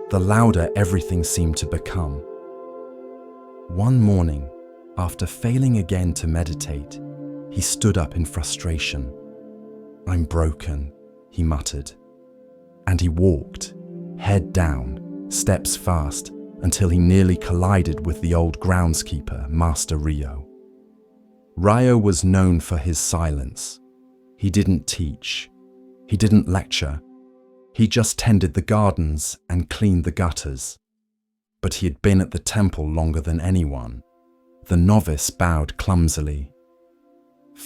the louder everything seemed to become. One morning, after failing again to meditate, He stood up in frustration. "I'm broken," he muttered. And he walked, head down, steps fast, until he nearly collided with the old groundskeeper, Master Rio. Rio was known for his silence. He didn't teach. He didn't lecture. He just tended the gardens and cleaned the gutters. But he had been at the temple longer than anyone. The novice bowed clumsily.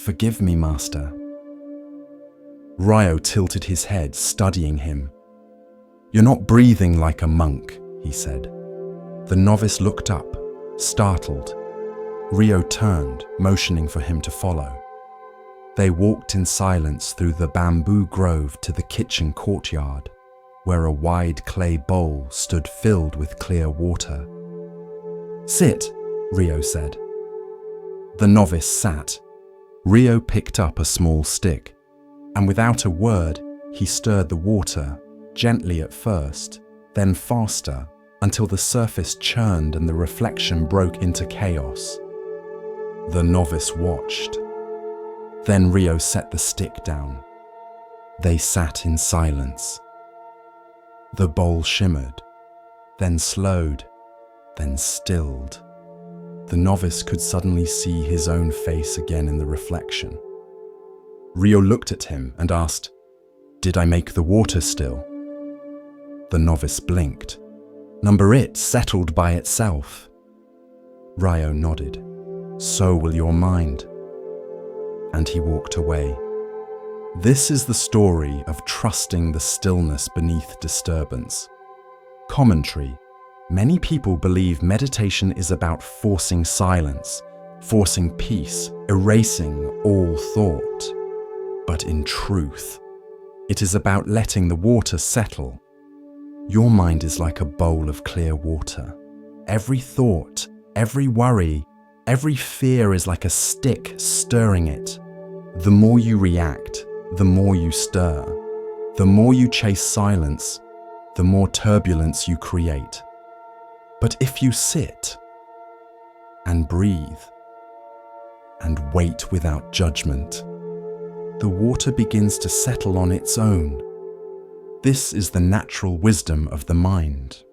"Forgive me, Master." Rio tilted his head, studying him. "You're not breathing like a monk," he said. The novice looked up, startled. Rio turned, motioning for him to follow. They walked in silence through the bamboo grove to the kitchen courtyard, where a wide clay bowl stood filled with clear water. "Sit," Rio said. The novice sat. Rio picked up a small stick, and without a word, he stirred the water, gently at first, then faster, until the surface churned and the reflection broke into chaos. The novice watched. Then Rio set the stick down. They sat in silence. The bowl shimmered, then slowed, then stilled. The novice could suddenly see his own face again in the reflection. Rio looked at him and asked, "Did I make the water still?" The novice blinked. "Number it settled by itself." Rio nodded. "So will your mind." And he walked away. This is the story of trusting the stillness beneath disturbance. Commentary. Many people believe meditation is about forcing silence, forcing peace, erasing all thought. But in truth, it is about letting the water settle. Your mind is like a bowl of clear water. Every thought, every worry, every fear is like a stick stirring it. The more you react, the more you stir. The more you chase silence, the more turbulence you create. But if you sit and breathe and wait without judgment, the water begins to settle on its own. This is the natural wisdom of the mind.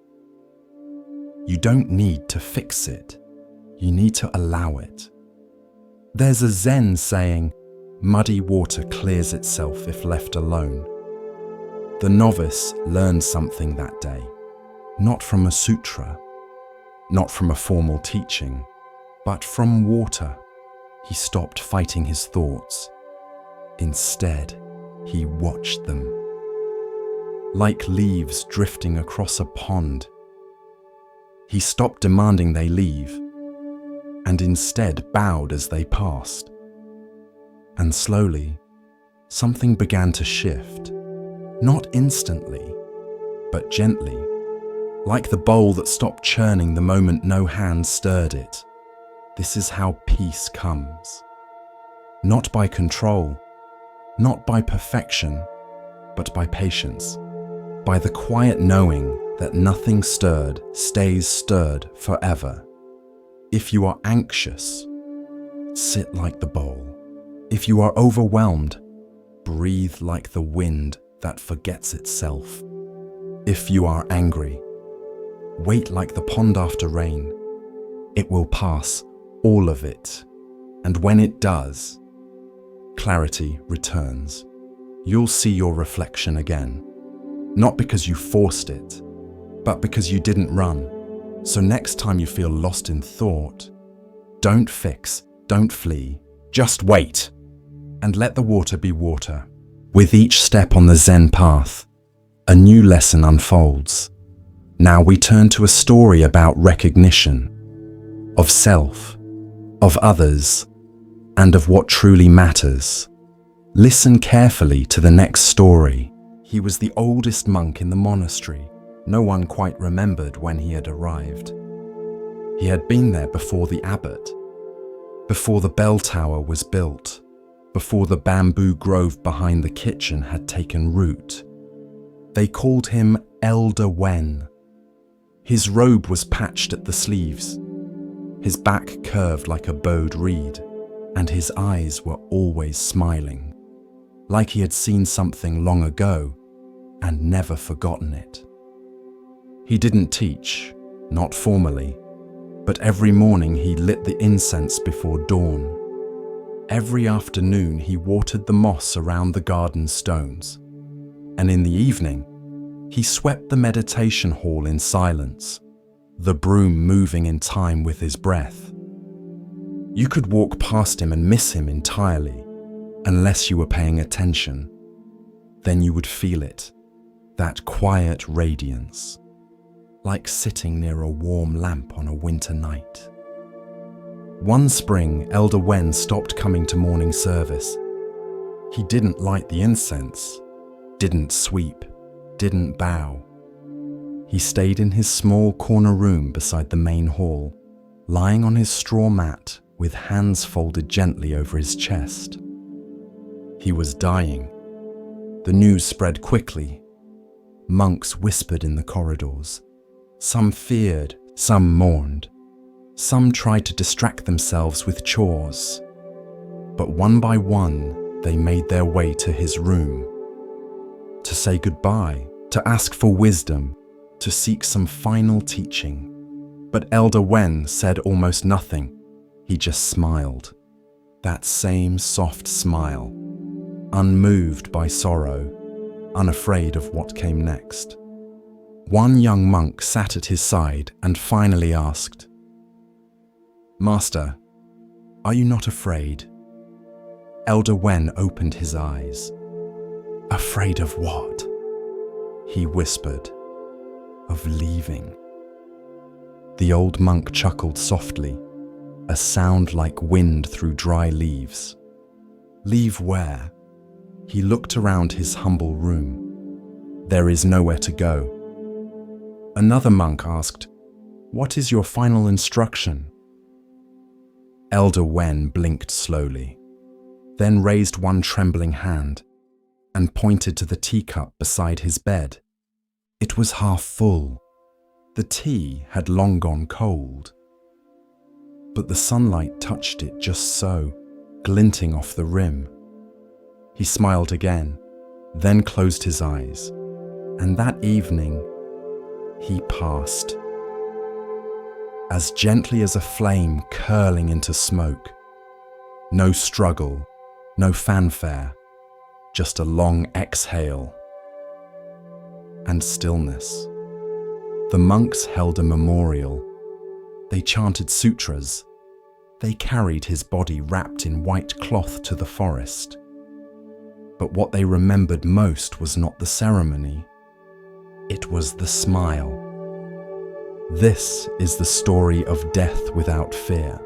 You don't need to fix it. You need to allow it. There's a Zen saying, "Muddy water clears itself if left alone." The novice learned something that day, not from a sutra, not from a formal teaching, but from water. He stopped fighting his thoughts. Instead, he watched them. Like leaves drifting across a pond. He stopped demanding they leave, and instead bowed as they passed. And slowly, something began to shift. Not instantly, but gently, like the bowl that stopped churning the moment no hand stirred it. This is how peace comes. Not by control, not by perfection, but by patience. By the quiet knowing that nothing stirred stays stirred forever. If you are anxious, sit like the bowl. If you are overwhelmed, breathe like the wind that forgets itself. If you are angry, wait like the pond after rain. It will pass, all of it. And when it does, clarity returns. You'll see your reflection again. Not because you forced it, but because you didn't run. So next time you feel lost in thought, don't fix, don't flee, just wait. And let the water be water. With each step on the Zen path, a new lesson unfolds. Now we turn to a story about recognition, of self, of others, and of what truly matters. Listen carefully to the next story. He was the oldest monk in the monastery. No one quite remembered when he had arrived. He had been there before the abbot, before the bell tower was built, before the bamboo grove behind the kitchen had taken root. They called him Elder Wen. His robe was patched at the sleeves, his back curved like a bowed reed. and his eyes were always smiling, like he had seen something long ago and never forgotten it. He didn't teach, not formally, but every morning he lit the incense before dawn. Every afternoon he watered the moss around the garden stones, and in the evening he swept the meditation hall in silence, the broom moving in time with his breath. You could walk past him and miss him entirely, unless you were paying attention. Then you would feel it, that quiet radiance, like sitting near a warm lamp on a winter night. One spring, Elder Wen stopped coming to morning service. He didn't light the incense, didn't sweep, didn't bow. He stayed in his small corner room beside the main hall, lying on his straw mat with hands folded gently over his chest. He was dying. The news spread quickly. Monks whispered in the corridors. Some feared, some mourned. Some tried to distract themselves with chores. But one by one, they made their way to his room. To say goodbye, to ask for wisdom, to seek some final teaching. But Elder Wen said almost nothing. He just smiled. That same soft smile, unmoved by sorrow, unafraid of what came next. One young monk sat at his side and finally asked, "Master, are you not afraid?" Elder Wen opened his eyes. "Afraid of what?" he whispered. "Of leaving." The old monk chuckled softly, a sound like wind through dry leaves. "Leave where?" He looked around his humble room. "There is nowhere to go." Another monk asked, "What is your final instruction?" Elder Wen blinked slowly, then raised one trembling hand and pointed to the teacup beside his bed. It was half full. The tea had long gone cold. But the sunlight touched it just so, glinting off the rim. He smiled again, then closed his eyes, and that evening, he passed. As gently as a flame curling into smoke. No struggle, no fanfare, just a long exhale. And stillness. The monks held a memorial. They chanted sutras. They carried his body wrapped in white cloth to the forest. But what they remembered most was not the ceremony. It was the smile. This is the story of death without fear.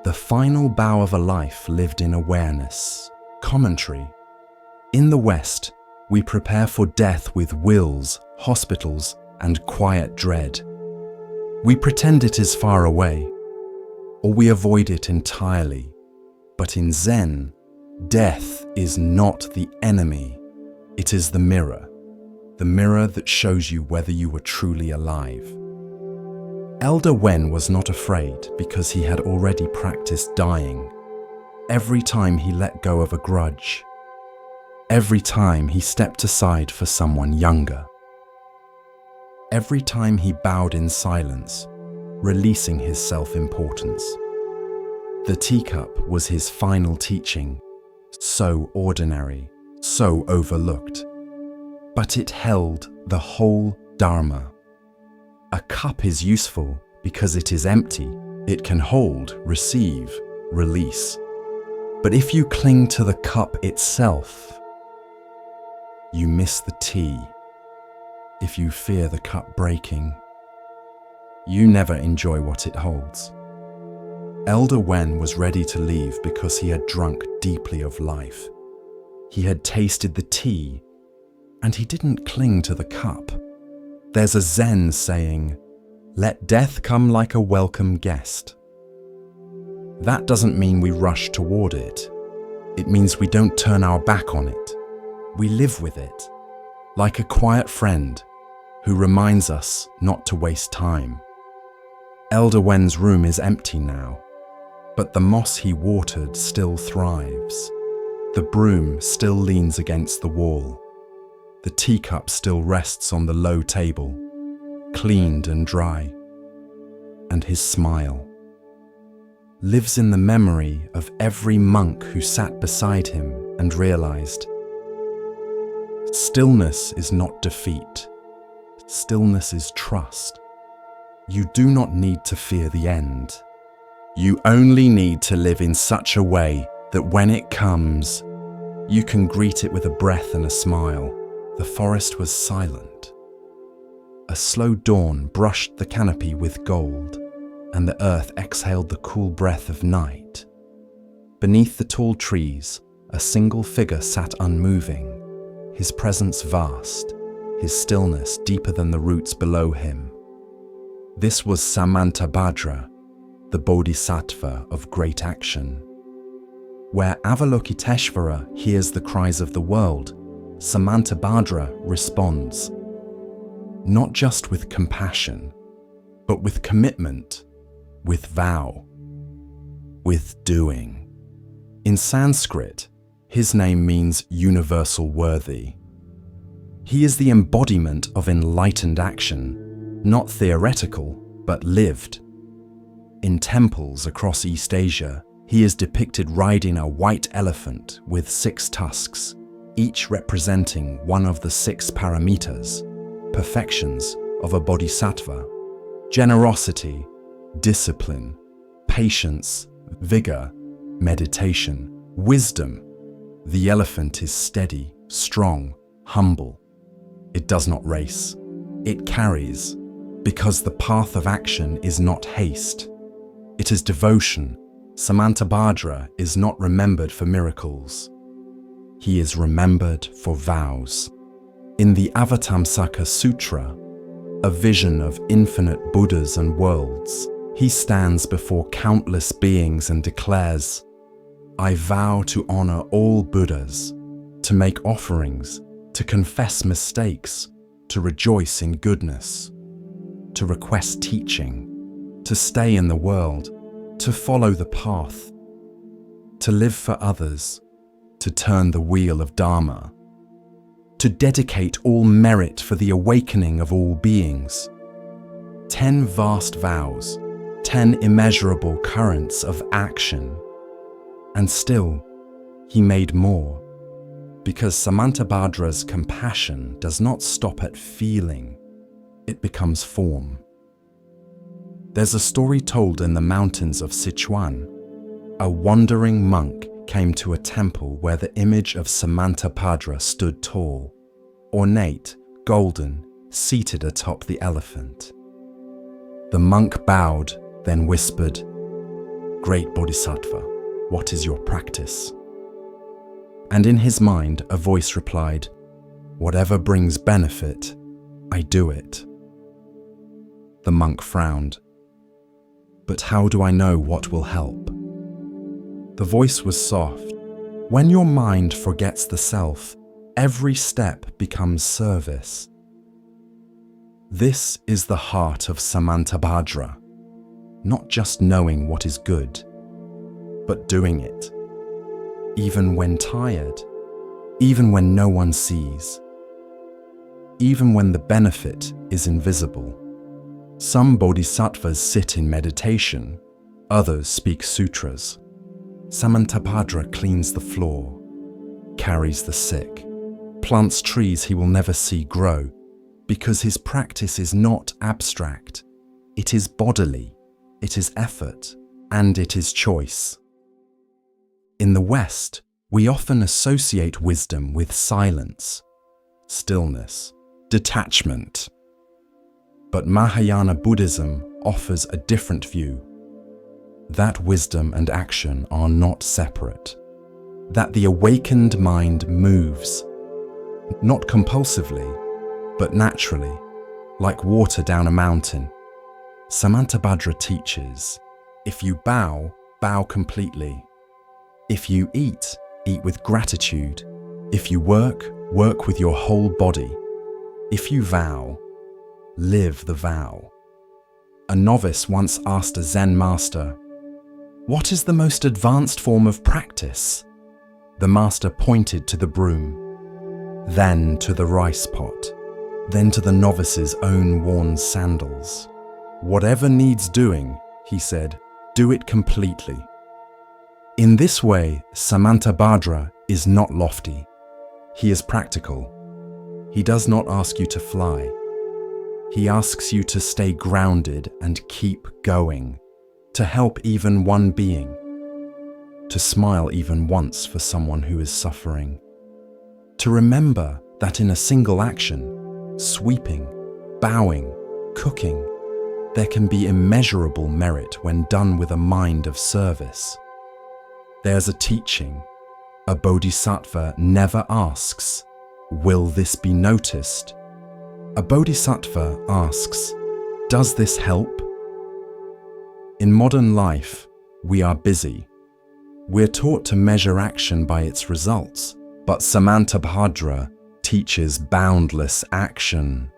The final bow of a life lived in awareness. Commentary. In the West, we prepare for death with wills, hospitals, and quiet dread. We pretend it is far away, or we avoid it entirely. But in Zen, death is not the enemy. It is the mirror that shows you whether you were truly alive. Elder Wen was not afraid because he had already practiced dying. Every time he let go of a grudge, every time he stepped aside for someone younger, every time he bowed in silence, releasing his self-importance. The teacup was his final teaching, so ordinary, so overlooked. But it held the whole Dharma. A cup is useful because it is empty. It can hold, receive, release. But if you cling to the cup itself, you miss the tea. If you fear the cup breaking, you never enjoy what it holds. Elder Wen was ready to leave because he had drunk deeply of life. He had tasted the tea, and he didn't cling to the cup. There's a Zen saying, "Let death come like a welcome guest." That doesn't mean we rush toward it. It means we don't turn our back on it. We live with it, like a quiet friend who reminds us not to waste time. Elder Wen's room is empty now. But the moss he watered still thrives. The broom still leans against the wall. The teacup still rests on the low table, cleaned and dry. And his smile lives in the memory of every monk who sat beside him and realized, stillness is not defeat. Stillness is trust. You do not need to fear the end. You only need to live in such a way that when it comes, you can greet it with a breath and a smile. The forest was silent. A slow dawn brushed the canopy with gold, and the earth exhaled the cool breath of night. Beneath the tall trees, a single figure sat unmoving, his presence vast, his stillness deeper than the roots below him. This was Samantabhadra, the Bodhisattva of great action. Where Avalokiteshvara hears the cries of the world, Samantabhadra responds, not just with compassion, but with commitment, with vow, with doing. In Sanskrit, his name means universal worthy. He is the embodiment of enlightened action, not theoretical, but lived. In temples across East Asia, he is depicted riding a white elephant with 6 tusks, each representing one of the 6 paramitas, perfections of a bodhisattva: generosity, discipline, patience, vigor, meditation, wisdom. The elephant is steady, strong, humble. It does not race. It carries, because the path of action is not haste. It is devotion. Samantabhadra is not remembered for miracles. He is remembered for vows. In the Avatamsaka Sutra, a vision of infinite Buddhas and worlds, he stands before countless beings and declares, I vow to honor all Buddhas, to make offerings, to confess mistakes, to rejoice in goodness, to request teaching, to stay in the world, to follow the path, to live for others, to turn the wheel of Dharma, to dedicate all merit for the awakening of all beings. 10 vast vows, 10 immeasurable currents of action. And still, he made more, because Samantabhadra's compassion does not stop at feeling, it becomes form. There's a story told in the mountains of Sichuan. A wandering monk came to a temple where the image of Samantabhadra stood tall, ornate, golden, seated atop the elephant. The monk bowed, then whispered, Great Bodhisattva, what is your practice? And in his mind, a voice replied, Whatever brings benefit, I do it. The monk frowned. But how do I know what will help? The voice was soft. When your mind forgets the self, every step becomes service. This is the heart of Samantabhadra, not just knowing what is good, but doing it, even when tired, even when no one sees, even when the benefit is invisible. Some bodhisattvas sit in meditation, others speak sutras. Samantabhadra cleans the floor, carries the sick, plants trees he will never see grow, because his practice is not abstract. It is bodily, it is effort, and it is choice. In the West, we often associate wisdom with silence, stillness, detachment. But Mahayana Buddhism offers a different view. That wisdom and action are not separate. That the awakened mind moves, not compulsively, but naturally, like water down a mountain. Samantabhadra teaches, if you bow, bow completely. If you eat, eat with gratitude. If you work, work with your whole body. If you vow, live the vow. A novice once asked a Zen master, What is the most advanced form of practice? The master pointed to the broom, then to the rice pot, then to the novice's own worn sandals. Whatever needs doing, he said, do it completely. In this way, Samantabhadra is not lofty. He is practical. He does not ask you to fly. He asks you to stay grounded and keep going, to help even one being, to smile even once for someone who is suffering, to remember that in a single action, sweeping, bowing, cooking, there can be immeasurable merit when done with a mind of service. There's a teaching. A bodhisattva never asks, will this be noticed? A bodhisattva asks, does this help? In modern life, we are busy. We're taught to measure action by its results, but Samantabhadra teaches boundless action,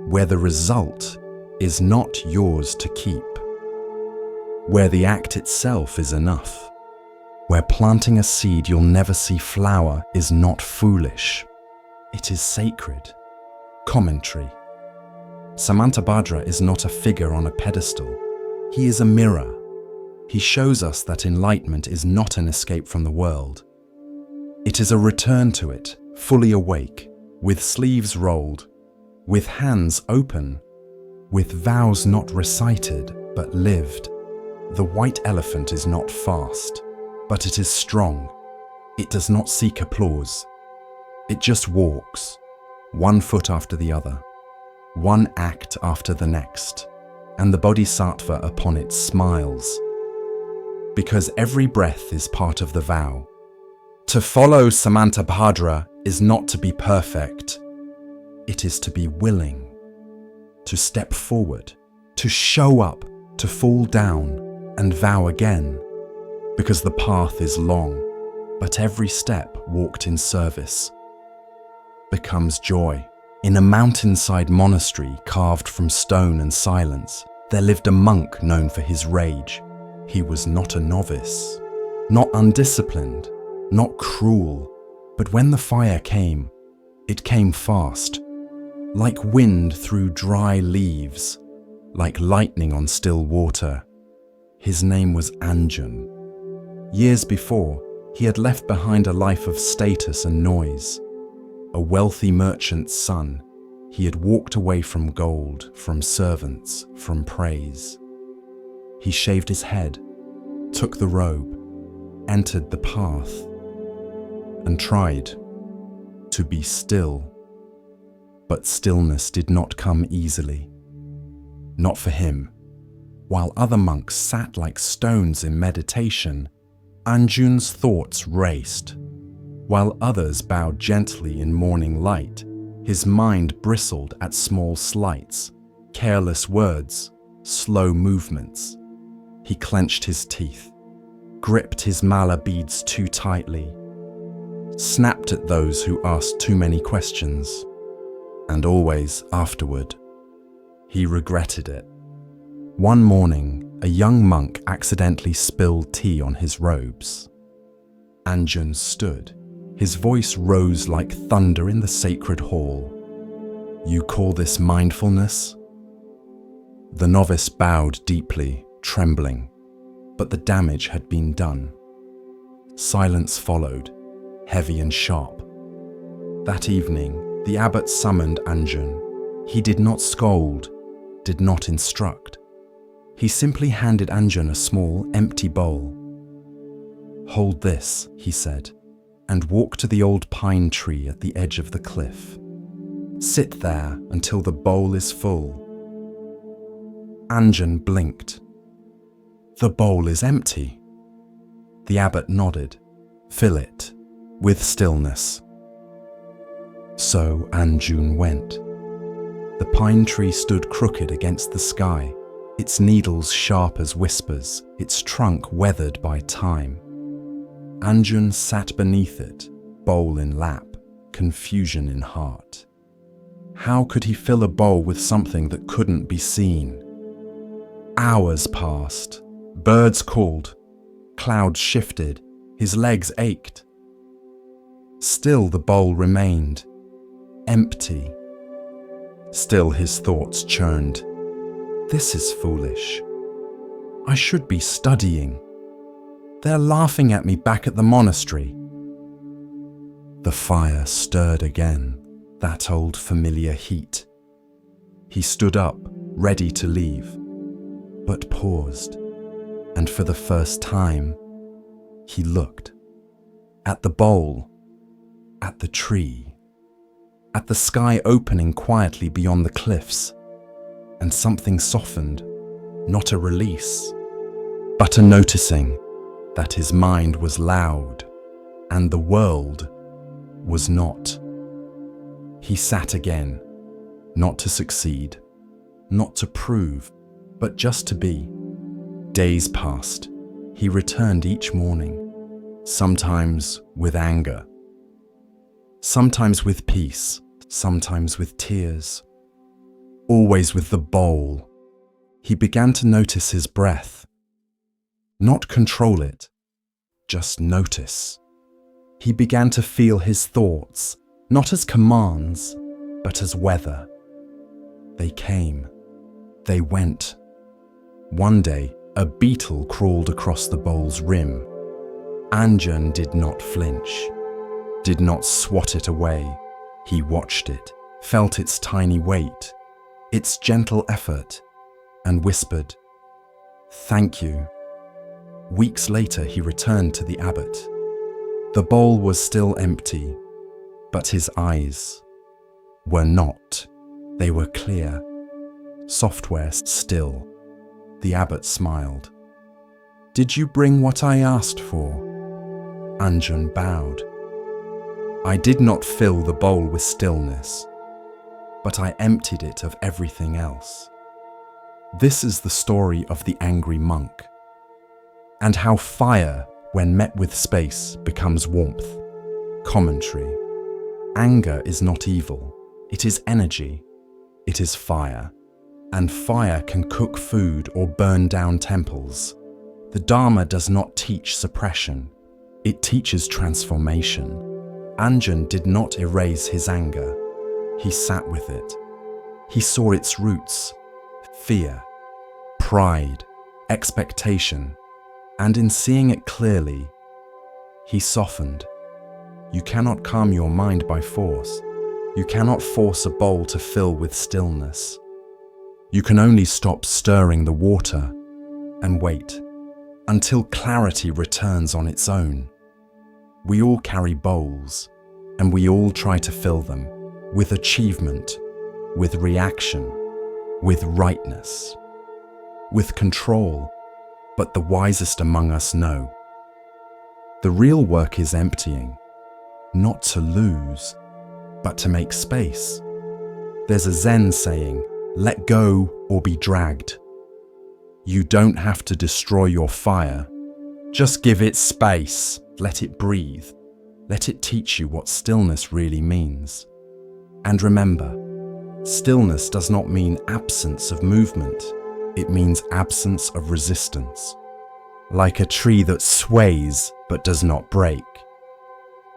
where the result is not yours to keep, where the act itself is enough, where planting a seed you'll never see flower is not foolish, it is sacred. Commentary. Samantabhadra is not a figure on a pedestal. He is a mirror. He shows us that enlightenment is not an escape from the world. It is a return to it, fully awake, with sleeves rolled, with hands open, with vows not recited but lived. The white elephant is not fast, but it is strong. It does not seek applause. It just walks, one foot after the other, one act after the next, and the bodhisattva upon it smiles. Because every breath is part of the vow. To follow Samantabhadra is not to be perfect. It is to be willing, to step forward, to show up, to fall down and vow again. Because the path is long, but every step walked in service becomes joy. In a mountainside monastery carved from stone and silence, there lived a monk known for his rage. He was not a novice, not undisciplined, not cruel, but when the fire came, it came fast, like wind through dry leaves, like lightning on still water. His name was Anjan. Years before, he had left behind a life of status and noise. A wealthy merchant's son, he had walked away from gold, from servants, from praise. He shaved his head, took the robe, entered the path, and tried to be still. But stillness did not come easily. Not for him. While other monks sat like stones in meditation, Anjan's thoughts raced. While others bowed gently in morning light, his mind bristled at small slights, careless words, slow movements. He clenched his teeth, gripped his mala beads too tightly, snapped at those who asked too many questions, and always afterward, he regretted it. One morning, a young monk accidentally spilled tea on his robes. Anjan stood. His voice rose like thunder in the sacred hall. You call this mindfulness? The novice bowed deeply, trembling, but the damage had been done. Silence followed, heavy and sharp. That evening, the abbot summoned Anjan. He did not scold, did not instruct. He simply handed Anjan a small, empty bowl. Hold this, he said, and walk to the old pine tree at the edge of the cliff. Sit there until the bowl is full. Anjan blinked. The bowl is empty. The abbot nodded. Fill it with stillness. So Anjan went. The pine tree stood crooked against the sky, its needles sharp as whispers, its trunk weathered by time. Anjan sat beneath it, bowl in lap, confusion in heart. How could he fill a bowl with something that couldn't be seen? Hours passed. Birds called, clouds shifted, his legs ached. Still the bowl remained, empty. Still his thoughts churned. This is foolish. I should be studying. They're laughing at me back at the monastery. The fire stirred again, that old familiar heat. He stood up, ready to leave, but paused, and for the first time, he looked at the bowl, at the tree, at the sky opening quietly beyond the cliffs, and something softened, not a release, but a noticing that his mind was loud and the world was not. He sat again, not to succeed, not to prove, but just to be. Days passed. He returned each morning, sometimes with anger, sometimes with peace, sometimes with tears, always with the bowl. He began to notice his breath, not control it, just notice. He began to feel his thoughts, not as commands, but as weather. They came, they went. One day, a beetle crawled across the bowl's rim. Anjan did not flinch, did not swat it away. He watched it, felt its tiny weight, its gentle effort, and whispered, "Thank you." Weeks later, he returned to the abbot. The bowl was still empty, but his eyes were not. They were clear, software still. The abbot smiled. "Did you bring what I asked for?" Anjan bowed. "I did not fill the bowl with stillness, but I emptied it of everything else." This is the story of the angry monk, and how fire, when met with space, becomes warmth. Commentary. Anger is not evil. It is energy. It is fire. And fire can cook food or burn down temples. The Dharma does not teach suppression. It teaches transformation. Anjan did not erase his anger. He sat with it. He saw its roots: fear, pride, expectation. And in seeing it clearly, he softened. You cannot calm your mind by force. You cannot force a bowl to fill with stillness. You can only stop stirring the water and wait until clarity returns on its own. We all carry bowls, and we all try to fill them with achievement, with reaction, with rightness, with control. But the wisest among us know the real work is emptying, not to lose, but to make space. There's a Zen saying, "Let go or be dragged." You don't have to destroy your fire. Just give it space. Let it breathe. Let it teach you what stillness really means. And remember, stillness does not mean absence of movement. It means absence of resistance. Like a tree that sways but does not break.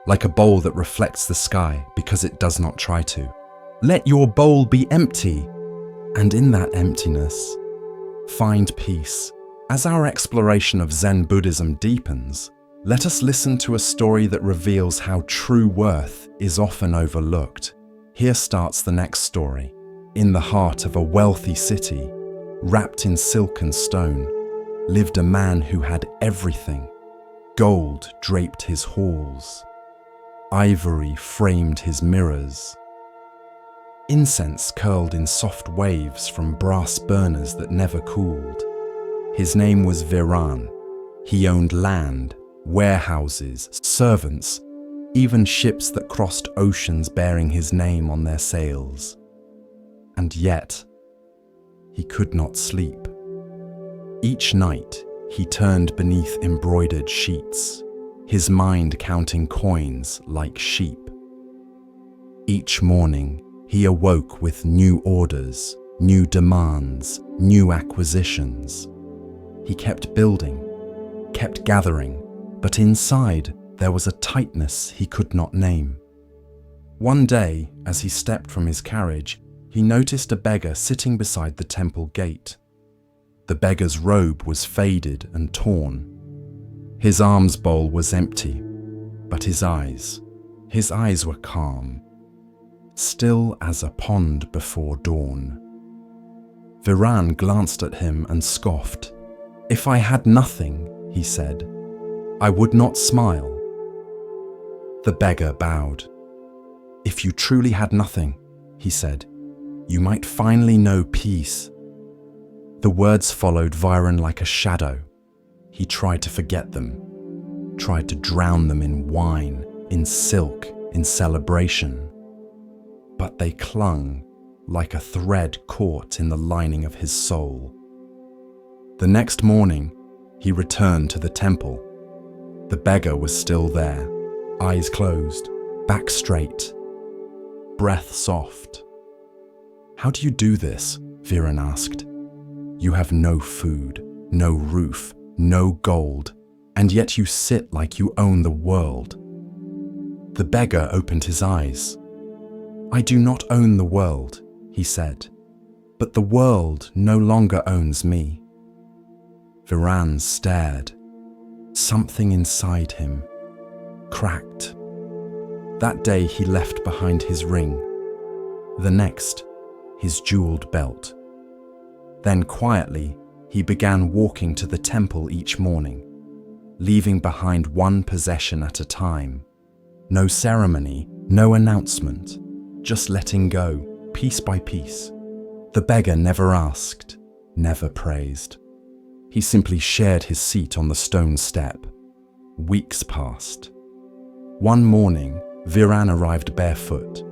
Like a bowl that reflects the sky because it does not try to. Let your bowl be empty, and in that emptiness, find peace. As our exploration of Zen Buddhism deepens, let us listen to a story that reveals how true worth is often overlooked. Here starts the next story. In the heart of a wealthy city, wrapped in silk and stone, lived a man who had everything. Gold draped his halls. Ivory framed his mirrors. Incense curled in soft waves from brass burners that never cooled. His name was Viran. He owned land, warehouses, servants, even ships that crossed oceans bearing his name on their sails. And yet, he could not sleep. Each night, he turned beneath embroidered sheets, his mind counting coins like sheep. Each morning, he awoke with new orders, new demands, new acquisitions. He kept building, kept gathering, but inside there was a tightness he could not name. One day, as he stepped from his carriage, he noticed a beggar sitting beside the temple gate. The beggar's robe was faded and torn. His alms bowl was empty, but his eyes were calm, still as a pond before dawn. Viran glanced at him and scoffed. "If I had nothing," he said, "I would not smile." The beggar bowed. "If you truly had nothing," he said, "you might finally know peace." The words followed Viran like a shadow. He tried to forget them, tried to drown them in wine, in silk, in celebration. But they clung like a thread caught in the lining of his soul. The next morning, he returned to the temple. The beggar was still there, eyes closed, back straight, breath soft. "How do you do this?" Viran asked. "You have no food, no roof, no gold, and yet you sit like you own the world." The beggar opened his eyes. "I do not own the world," he said, "but the world no longer owns me." Viran stared. Something inside him cracked. That day he left behind his ring. The next, his jeweled belt. Then quietly, he began walking to the temple each morning, leaving behind one possession at a time. No ceremony, no announcement, just letting go, piece by piece. The beggar never asked, never praised. He simply shared his seat on the stone step. Weeks passed. One morning, Viran arrived barefoot.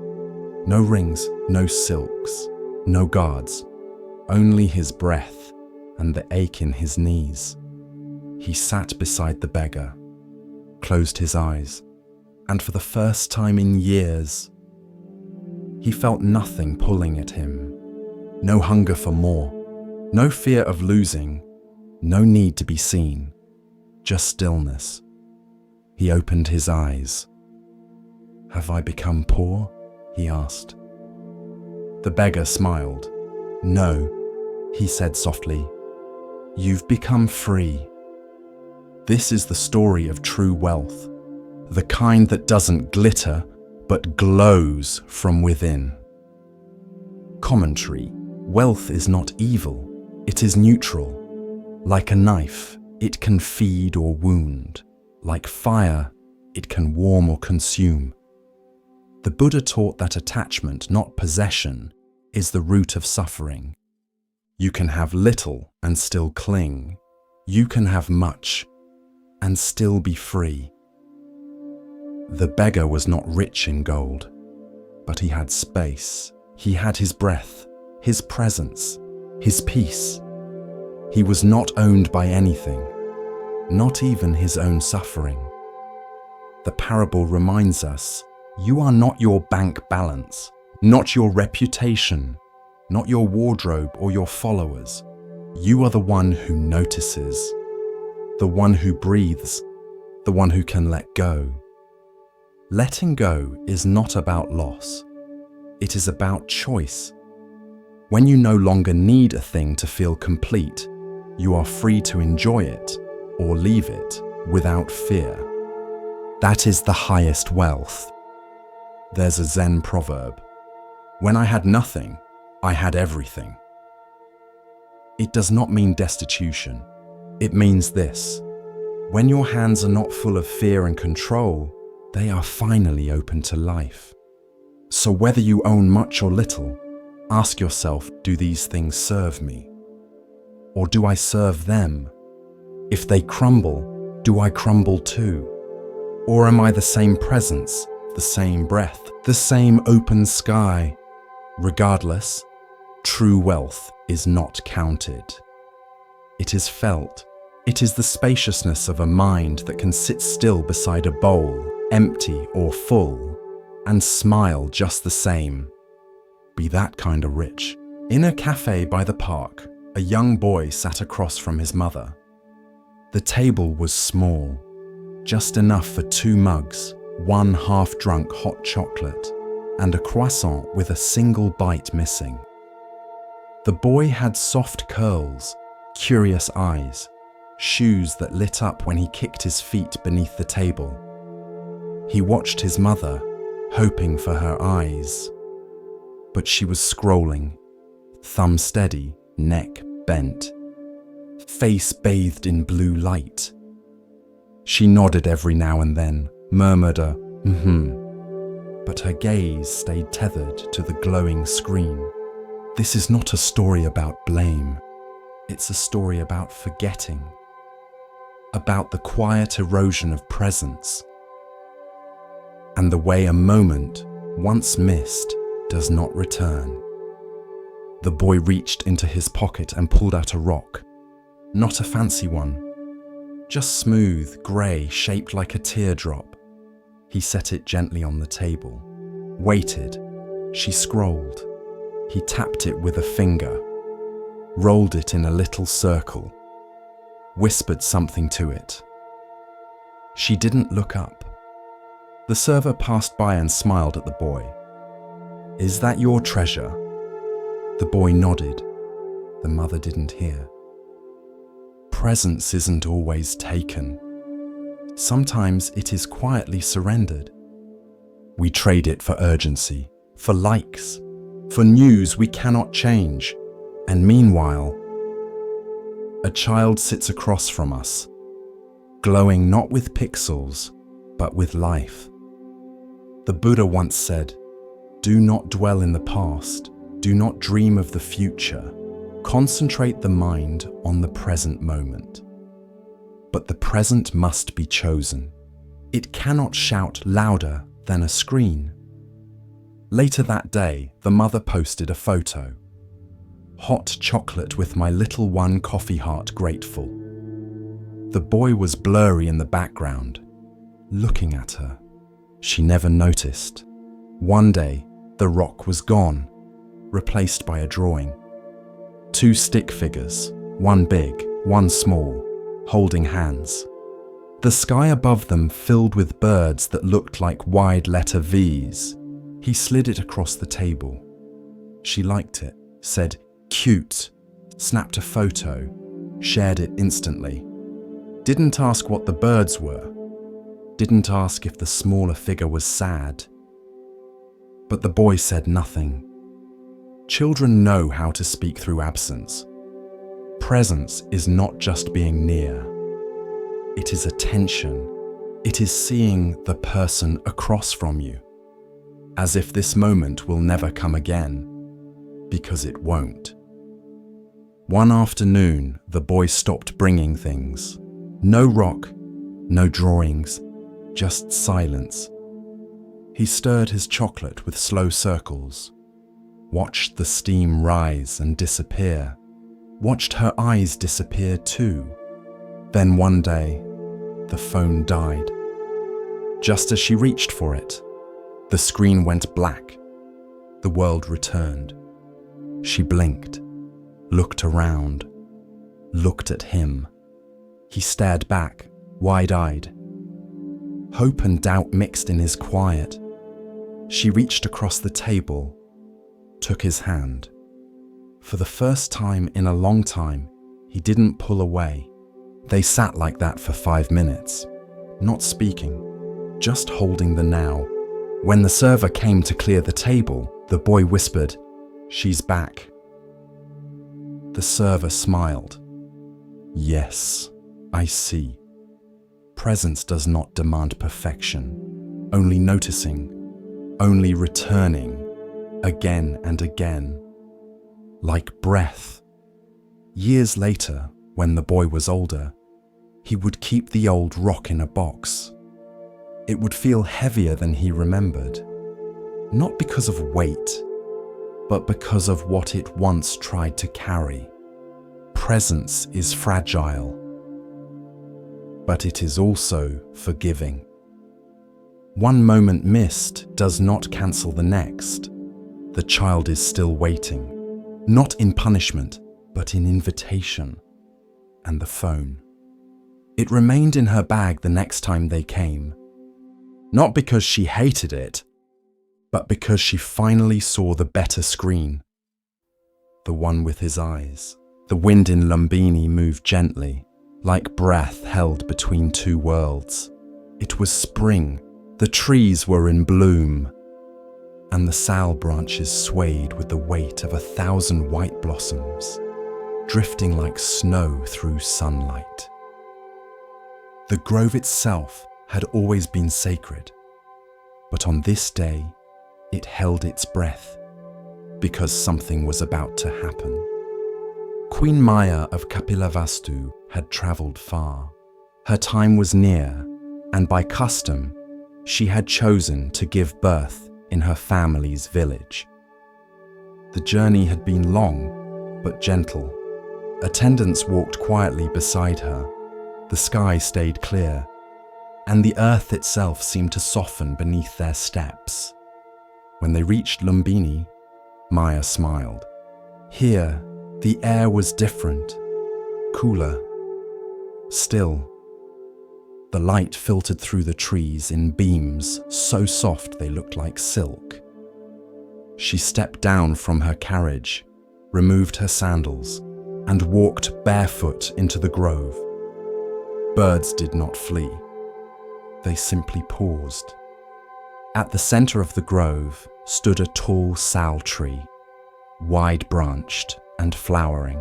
No rings, no silks, no guards, only his breath and the ache in his knees. He sat beside the beggar, closed his eyes, and for the first time in years, he felt nothing pulling at him. No hunger for more, no fear of losing, no need to be seen, just stillness. He opened his eyes. "Have I become poor?" he asked. The beggar smiled. "No," he said softly. "You've become free." This is the story of true wealth, the kind that doesn't glitter, but glows from within. Commentary: wealth is not evil, it is neutral. Like a knife, it can feed or wound. Like fire, it can warm or consume. The Buddha taught that attachment, not possession, is the root of suffering. You can have little and still cling. You can have much and still be free. The beggar was not rich in gold, but he had space. He had his breath, his presence, his peace. He was not owned by anything, not even his own suffering. The parable reminds us, you are not your bank balance, not your reputation, not your wardrobe or your followers. You are the one who notices, the one who breathes, the one who can let go. Letting go is not about loss. It is about choice. When you no longer need a thing to feel complete, you are free to enjoy it or leave it without fear. That is the highest wealth. There's a Zen proverb, "When I had nothing, I had everything." It does not mean destitution. It means this: when your hands are not full of fear and control, they are finally open to life. So whether you own much or little, ask yourself, do these things serve me? Or do I serve them? If they crumble, do I crumble too? Or am I the same presence, the same breath, the same open sky? Regardless, true wealth is not counted. It is felt. It is the spaciousness of a mind that can sit still beside a bowl, empty or full, and smile just the same. Be that kind of rich. In a cafe by the park, a young boy sat across from his mother. The table was small, just enough for 2 mugs, 1 half-drunk hot chocolate, and a croissant with a single bite missing. The boy had soft curls, curious eyes, shoes that lit up when he kicked his feet beneath the table. He watched his mother, hoping for her eyes. But she was scrolling, thumb steady, neck bent, face bathed in blue light. She nodded every now and then, murmured a but her gaze stayed tethered to the glowing screen. This is not a story about blame. It's a story about forgetting, about the quiet erosion of presence, and the way a moment, once missed, does not return. The boy reached into his pocket and pulled out a rock. Not a fancy one, just smooth, grey, shaped like a teardrop. He set it gently on the table, waited. She scrolled. He tapped it with a finger, rolled it in a little circle, whispered something to it. She didn't look up. The server passed by and smiled at the boy. "Is that your treasure?" The boy nodded. The mother didn't hear. Presence isn't always taken. Sometimes it is quietly surrendered. We trade it for urgency, for likes, for news we cannot change. And meanwhile, a child sits across from us, glowing not with pixels, but with life. The Buddha once said, "Do not dwell in the past, do not dream of the future, concentrate the mind on the present moment." But the present must be chosen. It cannot shout louder than a screen. Later that day, the mother posted a photo. "Hot chocolate with my little one, coffee heart grateful." The boy was blurry in the background, looking at her. She never noticed. One day, the rock was gone, replaced by a drawing. 2 stick figures, one big, one small, holding hands. The sky above them filled with birds that looked like wide letter V's. He slid it across the table. She liked it, said, "Cute," snapped a photo, shared it instantly. Didn't ask what the birds were. Didn't ask if the smaller figure was sad. But the boy said nothing. Children know how to speak through absence. Presence is not just being near. It is attention. It is seeing the person across from you, as if this moment will never come again, because it won't. One afternoon, the boy stopped bringing things. No rock, no drawings, just silence. He stirred his chocolate with slow circles, watched the steam rise and disappear, watched her eyes disappear too. Then one day, the phone died. Just as she reached for it, the screen went black. The world returned. She blinked, looked around, looked at him. He stared back, wide-eyed. Hope and doubt mixed in his quiet. She reached across the table, took his hand. For the first time in a long time, he didn't pull away. They sat like that for 5 minutes, not speaking, just holding the now. When the server came to clear the table, the boy whispered, "She's back." The server smiled. "Yes, I see." Presence does not demand perfection, only noticing, only returning, again and again, like breath. Years later, when the boy was older, he would keep the old rock in a box. It would feel heavier than he remembered, not because of weight, but because of what it once tried to carry. Presence is fragile, but it is also forgiving. One moment missed does not cancel the next. The child is still waiting, not in punishment, but in invitation. And the phone. It remained in her bag the next time they came. Not because she hated it, but because she finally saw the better screen. The one with his eyes. The wind in Lumbini moved gently, like breath held between two worlds. It was spring. The trees were in bloom, and the sal branches swayed with the weight of 1,000 white blossoms, drifting like snow through sunlight. The grove itself had always been sacred, but on this day, it held its breath, because something was about to happen. Queen Maya of Kapilavastu had travelled far. Her time was near, and by custom, she had chosen to give birth in her family's village. The journey had been long, but gentle. Attendants walked quietly beside her. The sky stayed clear, and the earth itself seemed to soften beneath their steps. When they reached Lumbini, Maya smiled. Here, the air was different, cooler, still. The light filtered through the trees in beams so soft they looked like silk. She stepped down from her carriage, removed her sandals, and walked barefoot into the grove. Birds did not flee. They simply paused. At the center of the grove stood a tall sal tree, wide-branched and flowering.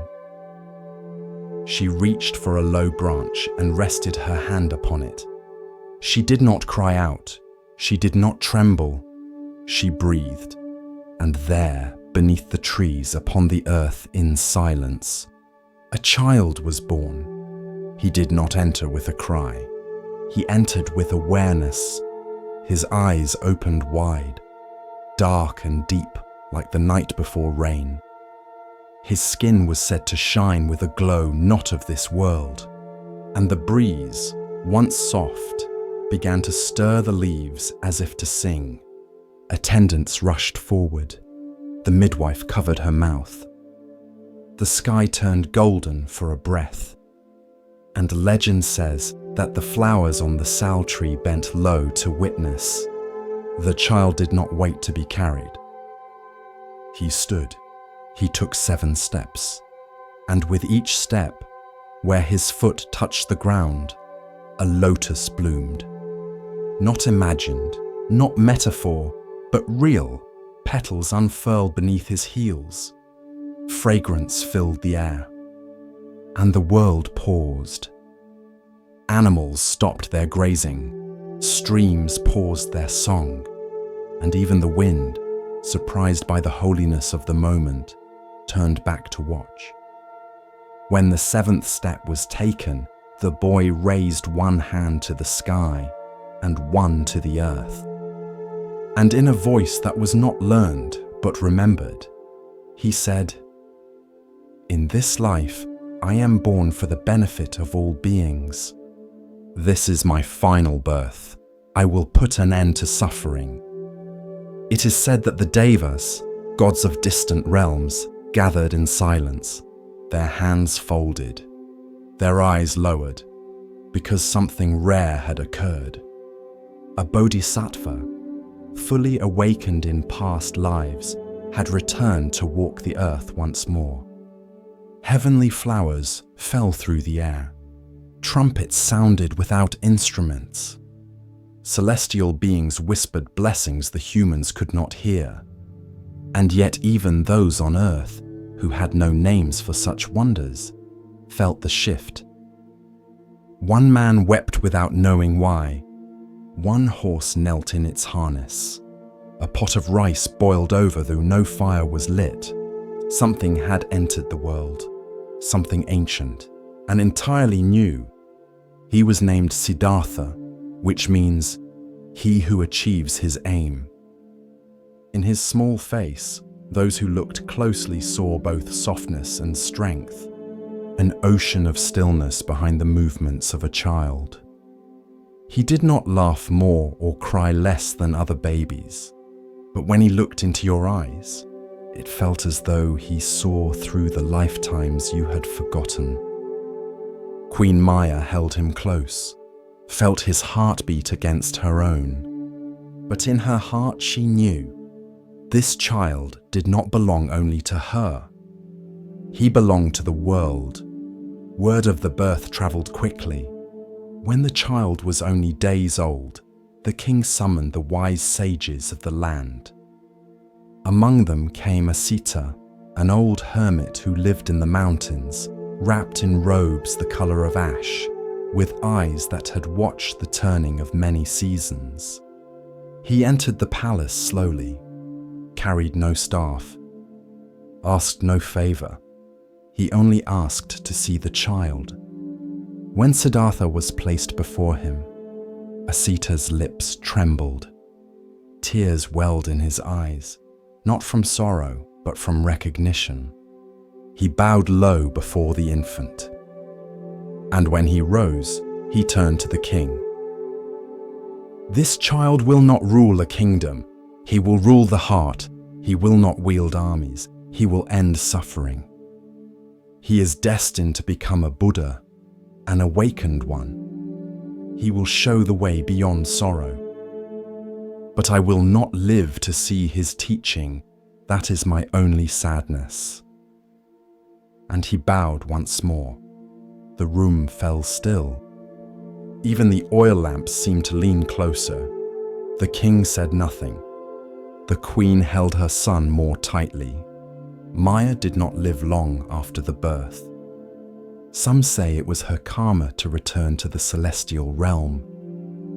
She reached for a low branch and rested her hand upon it. She did not cry out. She did not tremble. She breathed. And there, beneath the trees upon the earth in silence, a child was born. He did not enter with a cry. He entered with awareness. His eyes opened wide, dark and deep like the night before rain. His skin was said to shine with a glow not of this world, and the breeze, once soft, began to stir the leaves as if to sing. Attendants rushed forward. The midwife covered her mouth. The sky turned golden for a breath, and legend says that the flowers on the sal tree bent low to witness. The child did not wait to be carried. He stood. He took 7 steps, and with each step, where his foot touched the ground, a lotus bloomed. Not imagined, not metaphor, but real. Petals unfurled beneath his heels. Fragrance filled the air, and the world paused. Animals stopped their grazing, streams paused their song, and even the wind, surprised by the holiness of the moment, turned back to watch. When the 7th step was taken, the boy raised one hand to the sky and one to the earth. And in a voice that was not learned but remembered, he said, "In this life, I am born for the benefit of all beings. This is my final birth. I will put an end to suffering." It is said that the Devas, gods of distant realms, gathered in silence, their hands folded, their eyes lowered, because something rare had occurred. A bodhisattva, fully awakened in past lives, had returned to walk the earth once more. Heavenly flowers fell through the air. Trumpets sounded without instruments. Celestial beings whispered blessings the humans could not hear. And yet even those on earth, who had no names for such wonders, felt the shift. One man wept without knowing why. One horse knelt in its harness. A pot of rice boiled over though no fire was lit. Something had entered the world, something ancient, and entirely new. He was named Siddhartha, which means he who achieves his aim. In his small face, those who looked closely saw both softness and strength, an ocean of stillness behind the movements of a child. He did not laugh more or cry less than other babies, but when he looked into your eyes, it felt as though he saw through the lifetimes you had forgotten. Queen Maya held him close, felt his heartbeat against her own. But in her heart she knew this child did not belong only to her. He belonged to the world. Word of the birth traveled quickly. When the child was only days old, the king summoned the wise sages of the land. Among them came Asita, an old hermit who lived in the mountains, wrapped in robes the color of ash, with eyes that had watched the turning of many seasons. He entered the palace slowly, carried no staff, asked no favor. He only asked to see the child. When Siddhartha was placed before him, Asita's lips trembled. Tears welled in his eyes, not from sorrow, but from recognition. He bowed low before the infant. And when he rose, he turned to the king. "This child will not rule a kingdom. He will rule the heart. He will not wield armies. He will end suffering. He is destined to become a Buddha, an awakened one. He will show the way beyond sorrow. But I will not live to see his teaching. That is my only sadness." And he bowed once more. The room fell still. Even the oil lamps seemed to lean closer. The king said nothing. The queen held her son more tightly. Maya did not live long after the birth. Some say it was her karma to return to the celestial realm,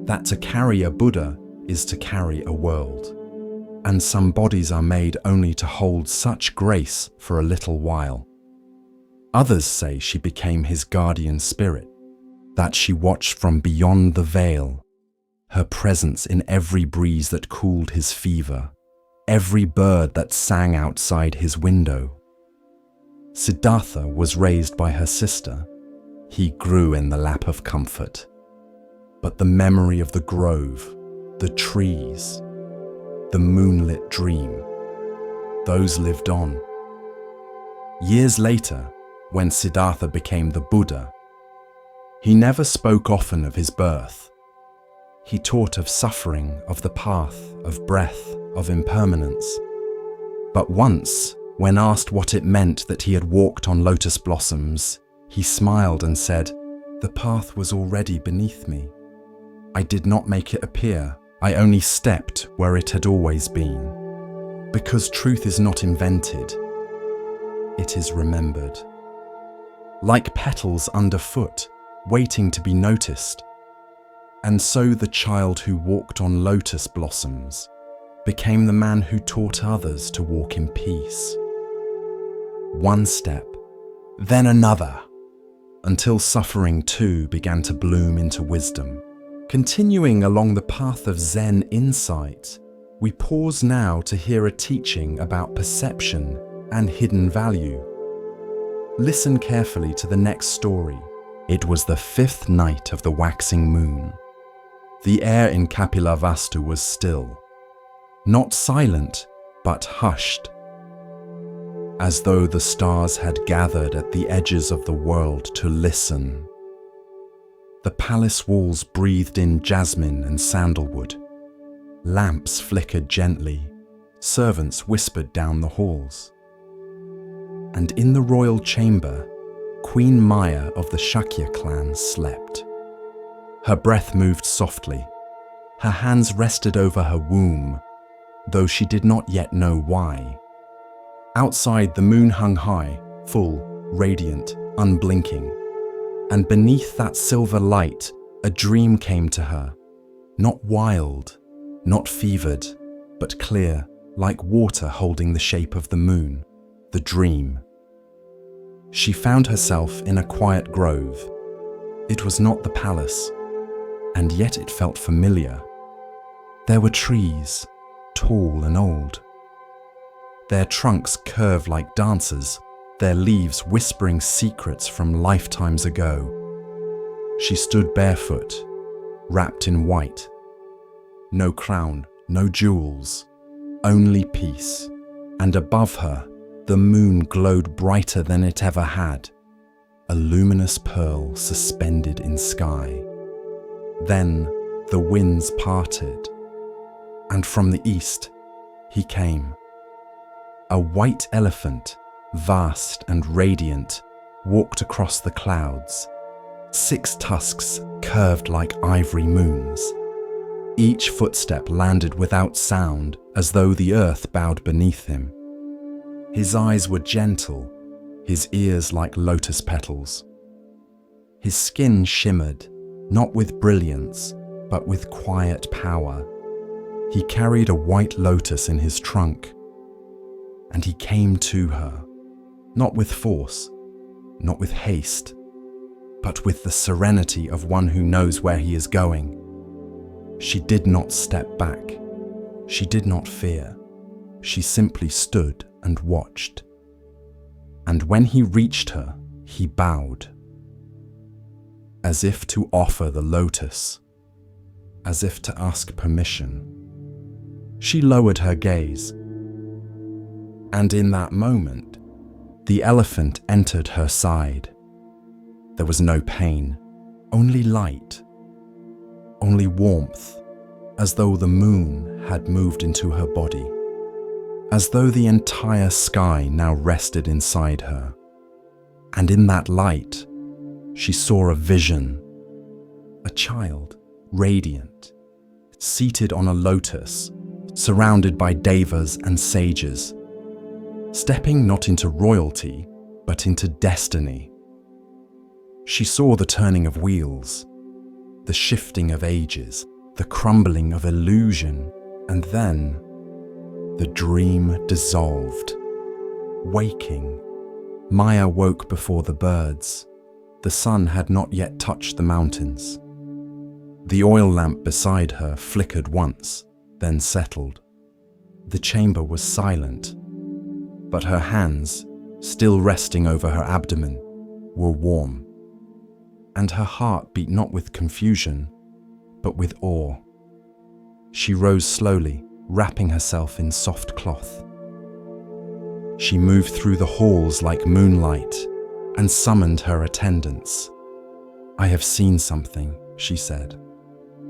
that to carry a Buddha is to carry a world. And some bodies are made only to hold such grace for a little while. Others say she became his guardian spirit, that she watched from beyond the veil, her presence in every breeze that cooled his fever, every bird that sang outside his window. Siddhartha was raised by her sister. He grew in the lap of comfort. But the memory of the grove, the trees, the moonlit dream, those lived on. Years later, when Siddhartha became the Buddha, he never spoke often of his birth. He taught of suffering, of the path, of breath, of impermanence. But once, when asked what it meant that he had walked on lotus blossoms, he smiled and said, "The path was already beneath me. I did not make it appear. I only stepped where it had always been. Because truth is not invented, it is remembered." Like petals underfoot, waiting to be noticed. And so the child who walked on lotus blossoms became the man who taught others to walk in peace. One step, then another, until suffering too began to bloom into wisdom. Continuing along the path of Zen insight, we pause now to hear a teaching about perception and hidden value. Listen carefully to the next story. It was the 5th night of the waxing moon. The air in Kapilavastu was still, not silent, but hushed, as though the stars had gathered at the edges of the world to listen. The palace walls breathed in jasmine and sandalwood. Lamps flickered gently. Servants whispered down the halls. And in the royal chamber, Queen Maya of the Shakya clan slept. Her breath moved softly. Her hands rested over her womb, though she did not yet know why. Outside, the moon hung high, full, radiant, unblinking. And beneath that silver light, a dream came to her. Not wild, not fevered, but clear, like water holding the shape of the moon. The dream. She found herself in a quiet grove. It was not the palace, and yet it felt familiar. There were trees, tall and old. Their trunks curved like dancers, their leaves whispering secrets from lifetimes ago. She stood barefoot, wrapped in white. No crown, no jewels, only peace. And above her, the moon glowed brighter than it ever had. a luminous pearl suspended in sky. Then the winds parted, and from the east he came. A white elephant, vast and radiant, walked across the clouds, 6 tusks curved like ivory moons. Each footstep landed without sound, as though the earth bowed beneath him. His eyes were gentle, his ears like lotus petals. His skin shimmered, not with brilliance, but with quiet power. He carried a white lotus in his trunk, and he came to her, not with force, not with haste, but with the serenity of one who knows where he is going. She did not step back. She did not fear. She simply stood and watched. And when he reached her, he bowed, as if to offer the lotus, as if to ask permission. She lowered her gaze, and in that moment, the elephant entered her side. There was no pain, only light, only warmth, as though the moon had moved into her body, as though the entire sky now rested inside her. And in that light, she saw a vision, a child, radiant, seated on a lotus, surrounded by devas and sages, stepping not into royalty, but into destiny. She saw the turning of wheels, the shifting of ages, the crumbling of illusion, and then the dream dissolved. Waking, Maya woke before the birds. The sun had not yet touched the mountains. The oil lamp beside her flickered once, then settled. The chamber was silent, but her hands, still resting over her abdomen, were warm, and her heart beat not with confusion, but with awe. She rose slowly, wrapping herself in soft cloth. She moved through the halls like moonlight and summoned her attendants. "I have seen something," she said.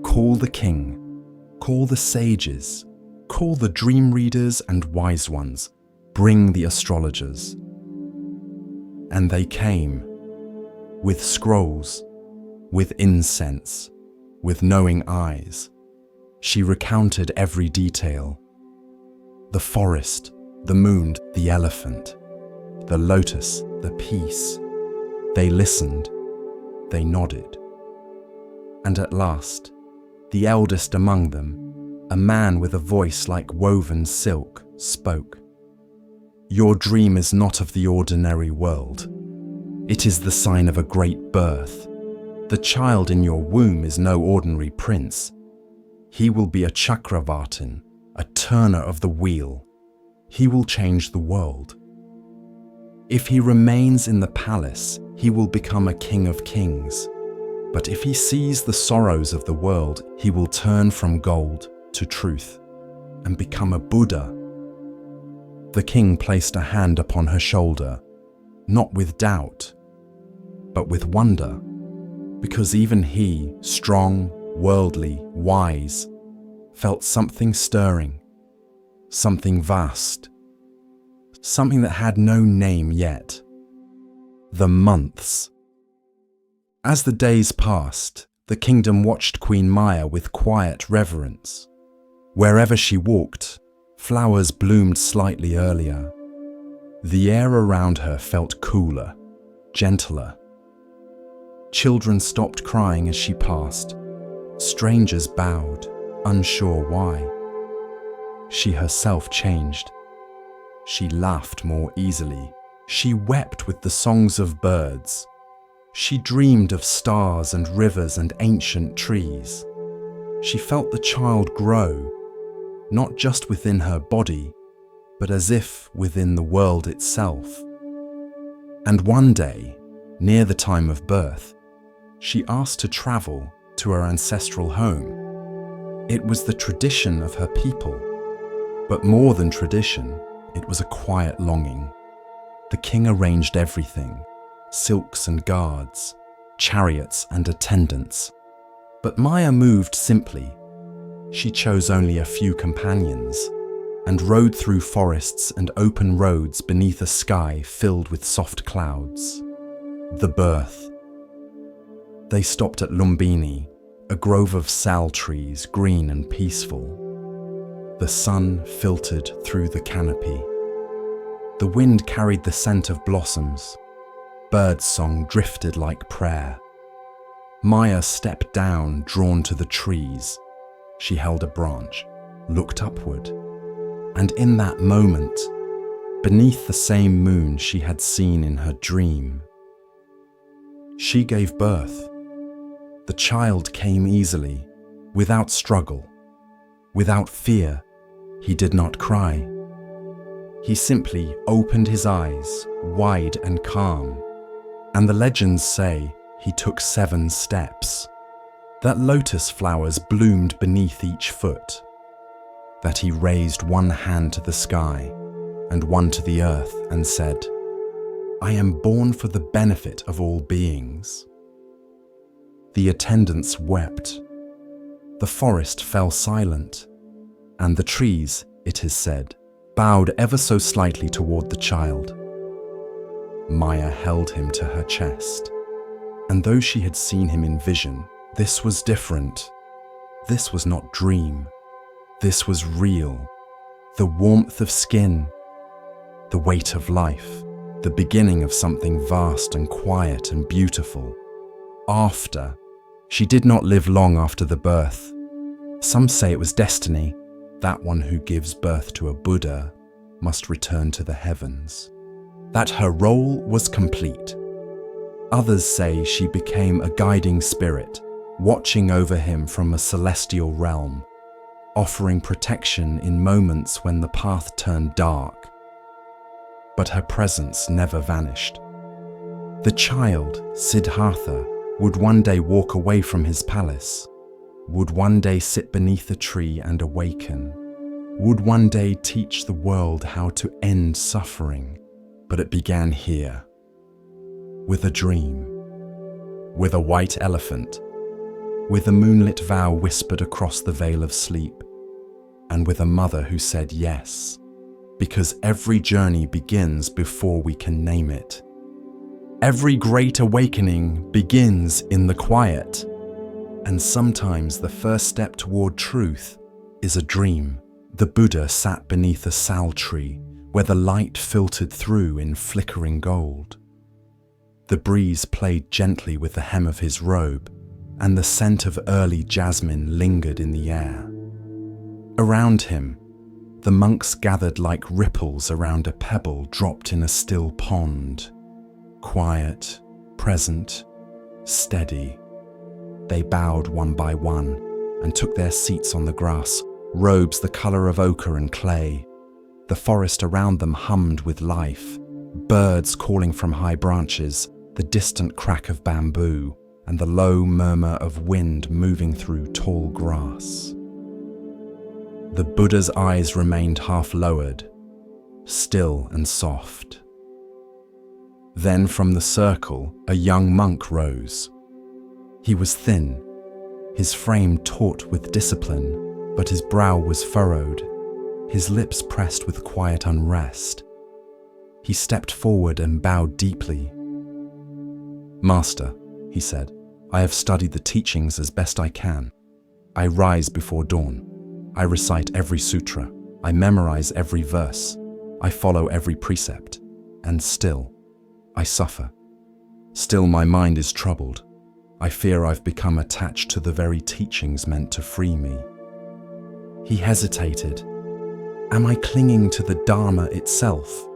"Call the king, call the sages, call the dream readers and wise ones, bring the astrologers." And they came, with scrolls, with incense, with knowing eyes. She recounted every detail: the forest, the moon, the elephant, the lotus, the peace. They listened, they nodded. And at last, the eldest among them, a man with a voice like woven silk, spoke. "Your dream is not of the ordinary world. It is the sign of a great birth. The child in your womb is no ordinary prince. He will be a Chakravartin, a turner of the wheel. He will change the world. If he remains in the palace, he will become a king of kings. But if he sees the sorrows of the world, he will turn from gold to truth and become a Buddha." The king placed a hand upon her shoulder, not with doubt, but with wonder, because even he, strong, worldly, wise, felt something stirring, something vast, something that had no name yet. The months. As the days passed, the kingdom watched Queen Maya with quiet reverence. Wherever she walked, flowers bloomed slightly earlier. The air around her felt cooler, gentler. Children stopped crying as she passed. Strangers bowed, unsure why. She herself changed. She laughed more easily. She wept with the songs of birds. She dreamed of stars and rivers and ancient trees. She felt the child grow, not just within her body, but as if within the world itself. And one day, near the time of birth, she asked to travel to her ancestral home. It was the tradition of her people, but more than tradition, it was a quiet longing. The king arranged everything, silks and guards, chariots and attendants. But Maya moved simply. She chose only a few companions and rode through forests and open roads beneath a sky filled with soft clouds. The birth. They stopped at Lumbini, a grove of sal trees, green and peaceful. The sun filtered through the canopy. The wind carried the scent of blossoms. Birdsong drifted like prayer. Maya stepped down, drawn to the trees. She held a branch, looked upward, and in that moment, beneath the same moon she had seen in her dream, she gave birth. The child came easily, without struggle, without fear. He did not cry. He simply opened his eyes, wide and calm, and the legends say he took 7 steps, that lotus flowers bloomed beneath each foot, that he raised one hand to the sky and one to the earth and said, "I am born for the benefit of all beings." The attendants wept. The forest fell silent, and the trees, it is said, bowed ever so slightly toward the child. Maya held him to her chest, and though she had seen him in vision, this was different. This was not dream. This was real. The warmth of skin, the weight of life, the beginning of something vast and quiet and beautiful. She did not live long after the birth. Some say it was destiny. That one who gives birth to a Buddha must return to the heavens. That her role was complete. Others say she became a guiding spirit, watching over him from a celestial realm, offering protection in moments when the path turned dark. But her presence never vanished. The child, Siddhartha, would one day walk away from his palace, would one day sit beneath a tree and awaken, would one day teach the world how to end suffering. But it began here, with a dream, with a white elephant, with a moonlit vow whispered across the veil of sleep, and with a mother who said yes, because every journey begins before we can name it. Every great awakening begins in the quiet, and sometimes the first step toward truth is a dream. The Buddha sat beneath a sal tree where the light filtered through in flickering gold. The breeze played gently with the hem of his robe, and the scent of early jasmine lingered in the air. Around him, the monks gathered like ripples around a pebble dropped in a still pond. Quiet, present, steady. They bowed one by one and took their seats on the grass, robes the color of ochre and clay. The forest around them hummed with life, birds calling from high branches, the distant crack of bamboo, and the low murmur of wind moving through tall grass. The Buddha's eyes remained half lowered, still and soft. Then from the circle, a young monk rose. He was thin, his frame taut with discipline, but his brow was furrowed, his lips pressed with quiet unrest. He stepped forward and bowed deeply. "Master," he said, "I have studied the teachings as best I can. I rise before dawn. I recite every sutra. I memorize every verse. I follow every precept. And still, I suffer. Still my mind is troubled. I fear I've become attached to the very teachings meant to free me." He hesitated. Am I clinging to the Dharma itself?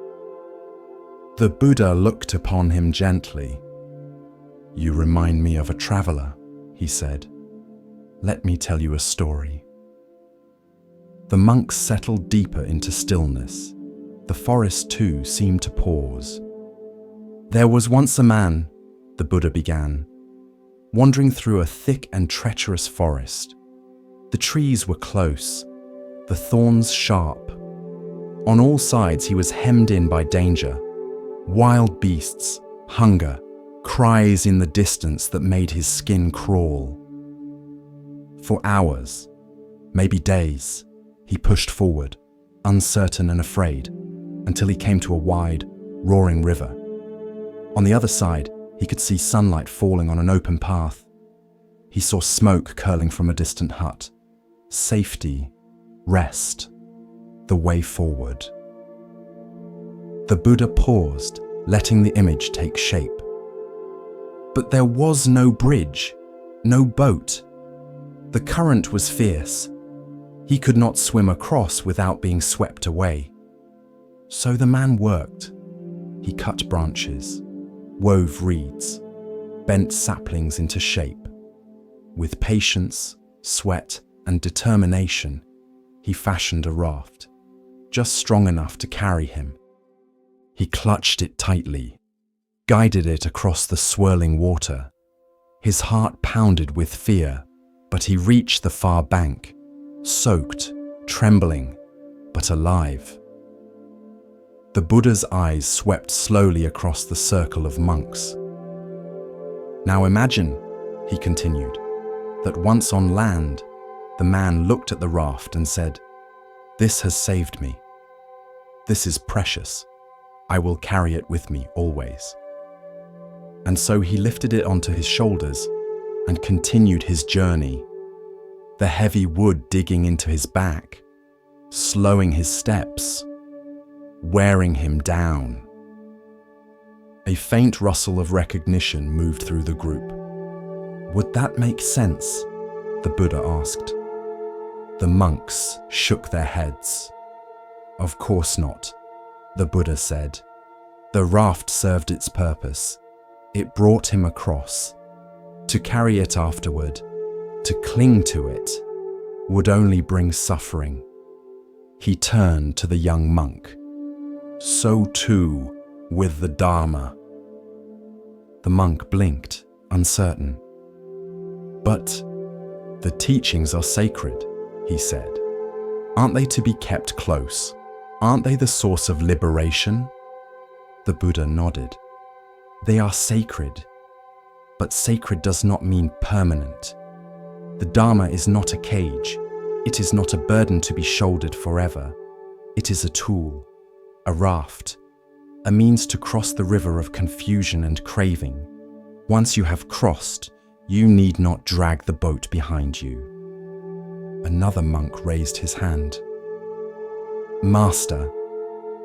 The Buddha looked upon him gently. "You remind me of a traveler," he said. "Let me tell you a story." The monks settled deeper into stillness. The forest too seemed to pause. "There was once a man," the Buddha began, "wandering through a thick and treacherous forest. The trees were close, the thorns sharp. On all sides he was hemmed in by danger, wild beasts, hunger, cries in the distance that made his skin crawl. For hours, maybe days, he pushed forward, uncertain and afraid, until he came to a wide, roaring river. On the other side, he could see sunlight falling on an open path. He saw smoke curling from a distant hut. Safety, rest, the way forward. The Buddha paused, letting the image take shape. But there was no bridge, no boat. The current was fierce. He could not swim across without being swept away. So the man worked. He cut branches, wove reeds, bent saplings into shape. With patience, sweat, and determination, he fashioned a raft, just strong enough to carry him. He clutched it tightly, guided it across the swirling water. His heart pounded with fear, but he reached the far bank, soaked, trembling, but alive. The Buddha's eyes swept slowly across the circle of monks. Now imagine, he continued, that once on land, the man looked at the raft and said, "This has saved me. This is precious. I will carry it with me always." And so he lifted it onto his shoulders and continued his journey, the heavy wood digging into his back, slowing his steps, wearing him down. A faint rustle of recognition moved through the group. "Would that make sense?" the Buddha asked. The monks shook their heads. "Of course not," the Buddha said. "The raft served its purpose. It brought him across. To carry it afterward, to cling to it, would only bring suffering." He turned to the young monk. "So too with the Dharma." The monk blinked, uncertain. "But the teachings are sacred," he said. "Aren't they to be kept close? Aren't they the source of liberation?" The Buddha nodded. "They are sacred, but sacred does not mean permanent. The Dharma is not a cage. It is not a burden to be shouldered forever. It is a tool, a raft, a means to cross the river of confusion and craving. Once you have crossed, you need not drag the boat behind you." Another monk raised his hand. "Master,"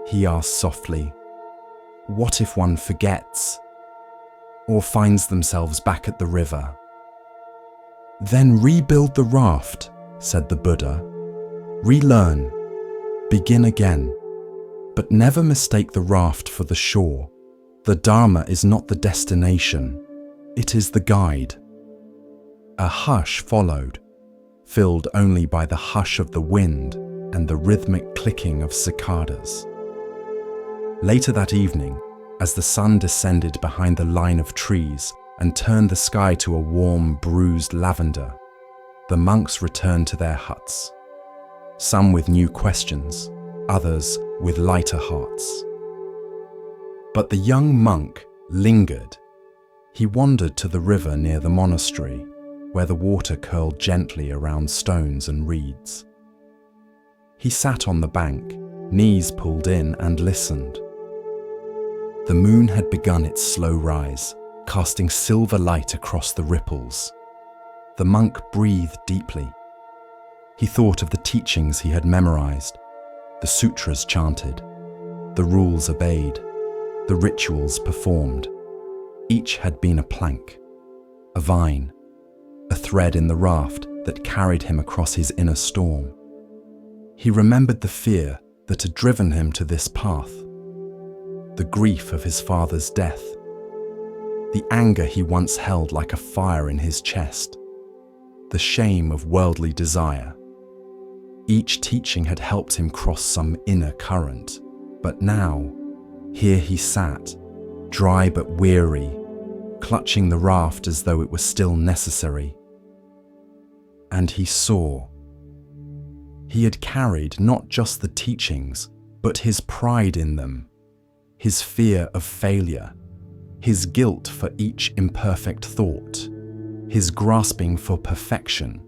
he asked softly, "what if one forgets or finds themselves back at the river?" "Then rebuild the raft," said the Buddha. "Relearn, begin again, but never mistake the raft for the shore. The Dharma is not the destination, it is the guide." A hush followed, filled only by the hush of the wind and the rhythmic clicking of cicadas. Later that evening, as the sun descended behind the line of trees and turned the sky to a warm, bruised lavender, the monks returned to their huts, some with new questions, others with lighter hearts. But the young monk lingered. He wandered to the river near the monastery, where the water curled gently around stones and reeds. He sat on the bank, knees pulled in, and listened. The moon had begun its slow rise, casting silver light across the ripples. The monk breathed deeply. He thought of the teachings he had memorized, the sutras chanted, the rules obeyed, the rituals performed. Each had been a plank, a vine, a thread in the raft that carried him across his inner storm. He remembered the fear that had driven him to this path, the grief of his father's death, the anger he once held like a fire in his chest, the shame of worldly desire. Each teaching had helped him cross some inner current, but now, here he sat, dry but weary, clutching the raft as though it were still necessary. And he saw. He had carried not just the teachings, but his pride in them, his fear of failure, his guilt for each imperfect thought, his grasping for perfection,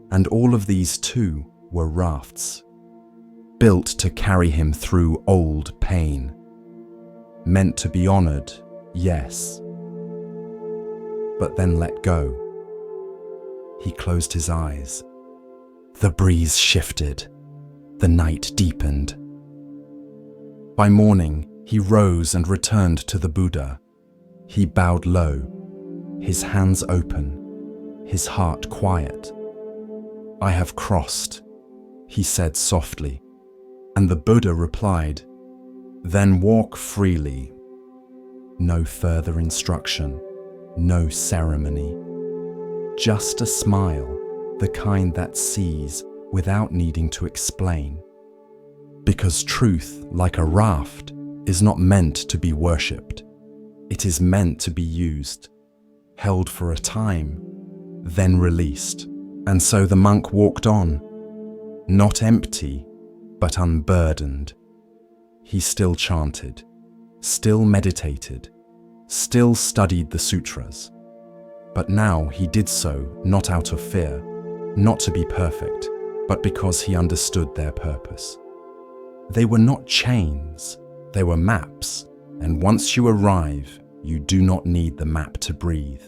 and all of these too were rafts, built to carry him through old pain, meant to be honored, yes, but then let go. He closed his eyes. The breeze shifted. The night deepened. By morning, he rose and returned to the Buddha. He bowed low, his hands open, his heart quiet. "I have crossed," he said softly, and the Buddha replied, "Then walk freely." No further instruction, no ceremony. Just a smile, the kind that sees without needing to explain. Because truth, like a raft, is not meant to be worshipped. It is meant to be used, held for a time, then released. And so the monk walked on, not empty, but unburdened. He still chanted, still meditated, still studied the sutras. But now he did so not out of fear, not to be perfect, but because he understood their purpose. They were not chains, they were maps, and once you arrive, you do not need the map to breathe.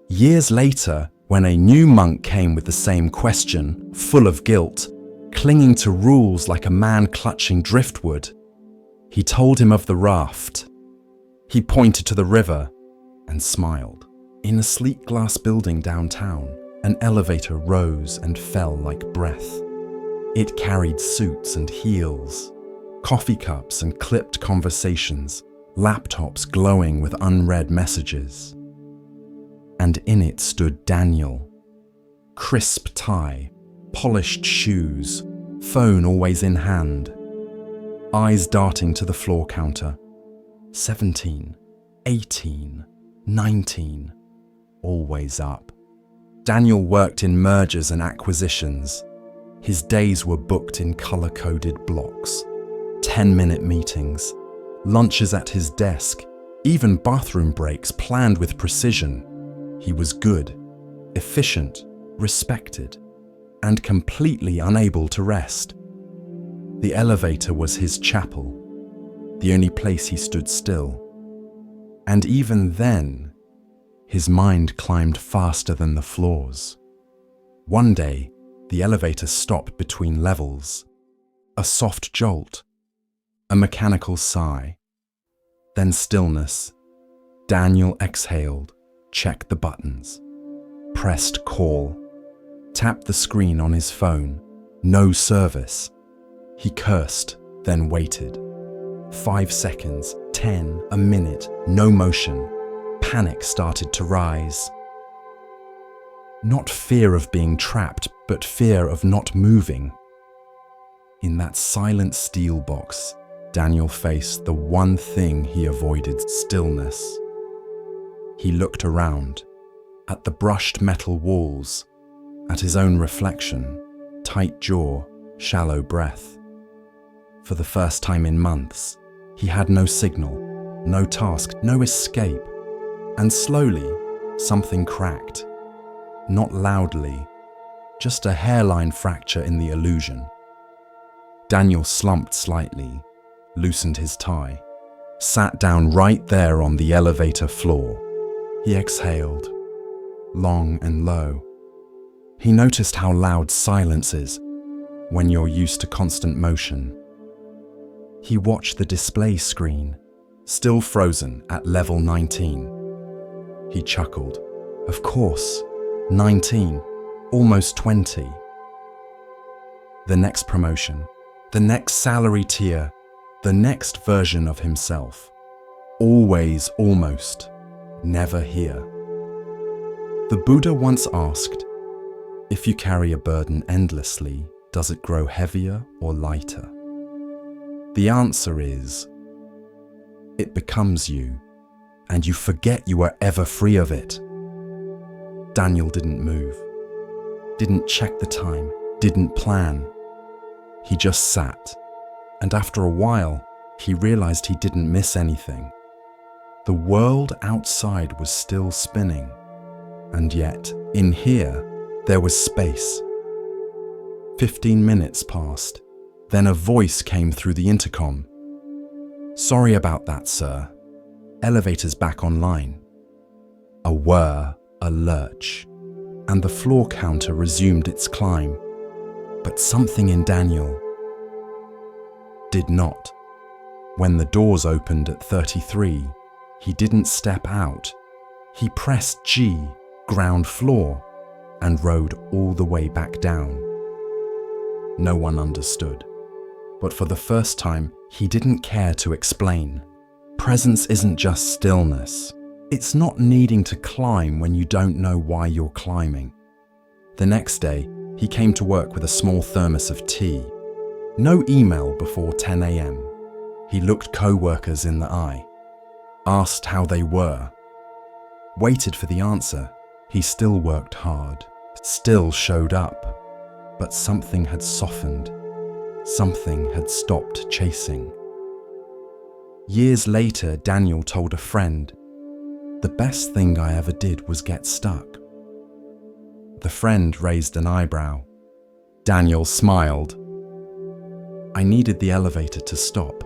Years later, when a new monk came with the same question, full of guilt, clinging to rules like a man clutching driftwood, he told him of the raft. He pointed to the river and smiled. In a sleek glass building downtown, an elevator rose and fell like breath. It carried suits and heels, coffee cups and clipped conversations, laptops glowing with unread messages. And in it stood Daniel. Crisp tie, polished shoes, phone always in hand. Eyes darting to the floor counter. 17, 18, 19, always up. Daniel worked in mergers and acquisitions. His days were booked in color-coded blocks, 10-minute meetings, lunches at his desk, even bathroom breaks planned with precision. He was good, efficient, respected, and completely unable to rest. The elevator was his chapel, the only place he stood still. And even then, his mind climbed faster than the floors. One day, the elevator stopped between levels. A soft jolt, a mechanical sigh, then stillness. Daniel exhaled, checked the buttons, pressed call, tapped the screen on his phone. No service. He cursed, then waited. 5 seconds, 10, a minute, no motion. Panic started to rise. Not fear of being trapped, but fear of not moving. In that silent steel box, Daniel faced the one thing he avoided: stillness. He looked around, at the brushed metal walls, at his own reflection, tight jaw, shallow breath. For the first time in months, he had no signal, no task, no escape. And slowly, something cracked. Not loudly, just a hairline fracture in the illusion. Daniel slumped slightly, loosened his tie, sat down right there on the elevator floor. He exhaled, long and low. He noticed how loud silence is when you're used to constant motion. He watched the display screen, still frozen at level 19. He chuckled. Of course, 19, almost 20. The next promotion, the next salary tier, the next version of himself. Always almost, never here. The Buddha once asked, if you carry a burden endlessly, does it grow heavier or lighter? The answer is, it becomes you, and you forget you are ever free of it. Daniel didn't move, didn't check the time, didn't plan. He just sat, and after a while, he realized he didn't miss anything. The world outside was still spinning, and yet, in here, there was space. 15 minutes passed. Then a voice came through the intercom. "Sorry about that, sir. Elevator's back online." A whir, a lurch, and the floor counter resumed its climb. But something in Daniel did not. When the doors opened at 33, he didn't step out. He pressed G, ground floor, and rode all the way back down. No one understood. But for the first time, he didn't care to explain. Presence isn't just stillness. It's not needing to climb when you don't know why you're climbing. The next day, he came to work with a small thermos of tea. No email before 10 a.m. He looked co-workers in the eye, asked how they were, waited for the answer. He still worked hard, still showed up, but something had softened. Something had stopped chasing. Years later, Daniel told a friend, "The best thing I ever did was get stuck." The friend raised an eyebrow. Daniel smiled. "I needed the elevator to stop,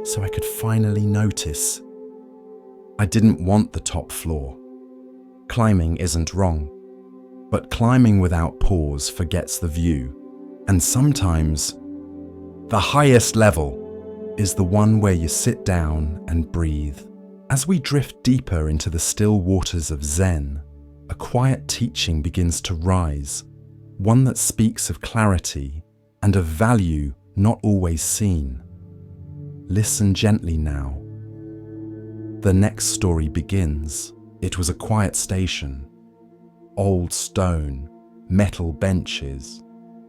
so I could finally notice. I didn't want the top floor. Climbing isn't wrong, but climbing without pause forgets the view, and sometimes the highest level is the one where you sit down and breathe." As we drift deeper into the still waters of Zen, a quiet teaching begins to rise, one that speaks of clarity and of value not always seen. Listen gently now. The next story begins. It was a quiet station. Old stone, metal benches,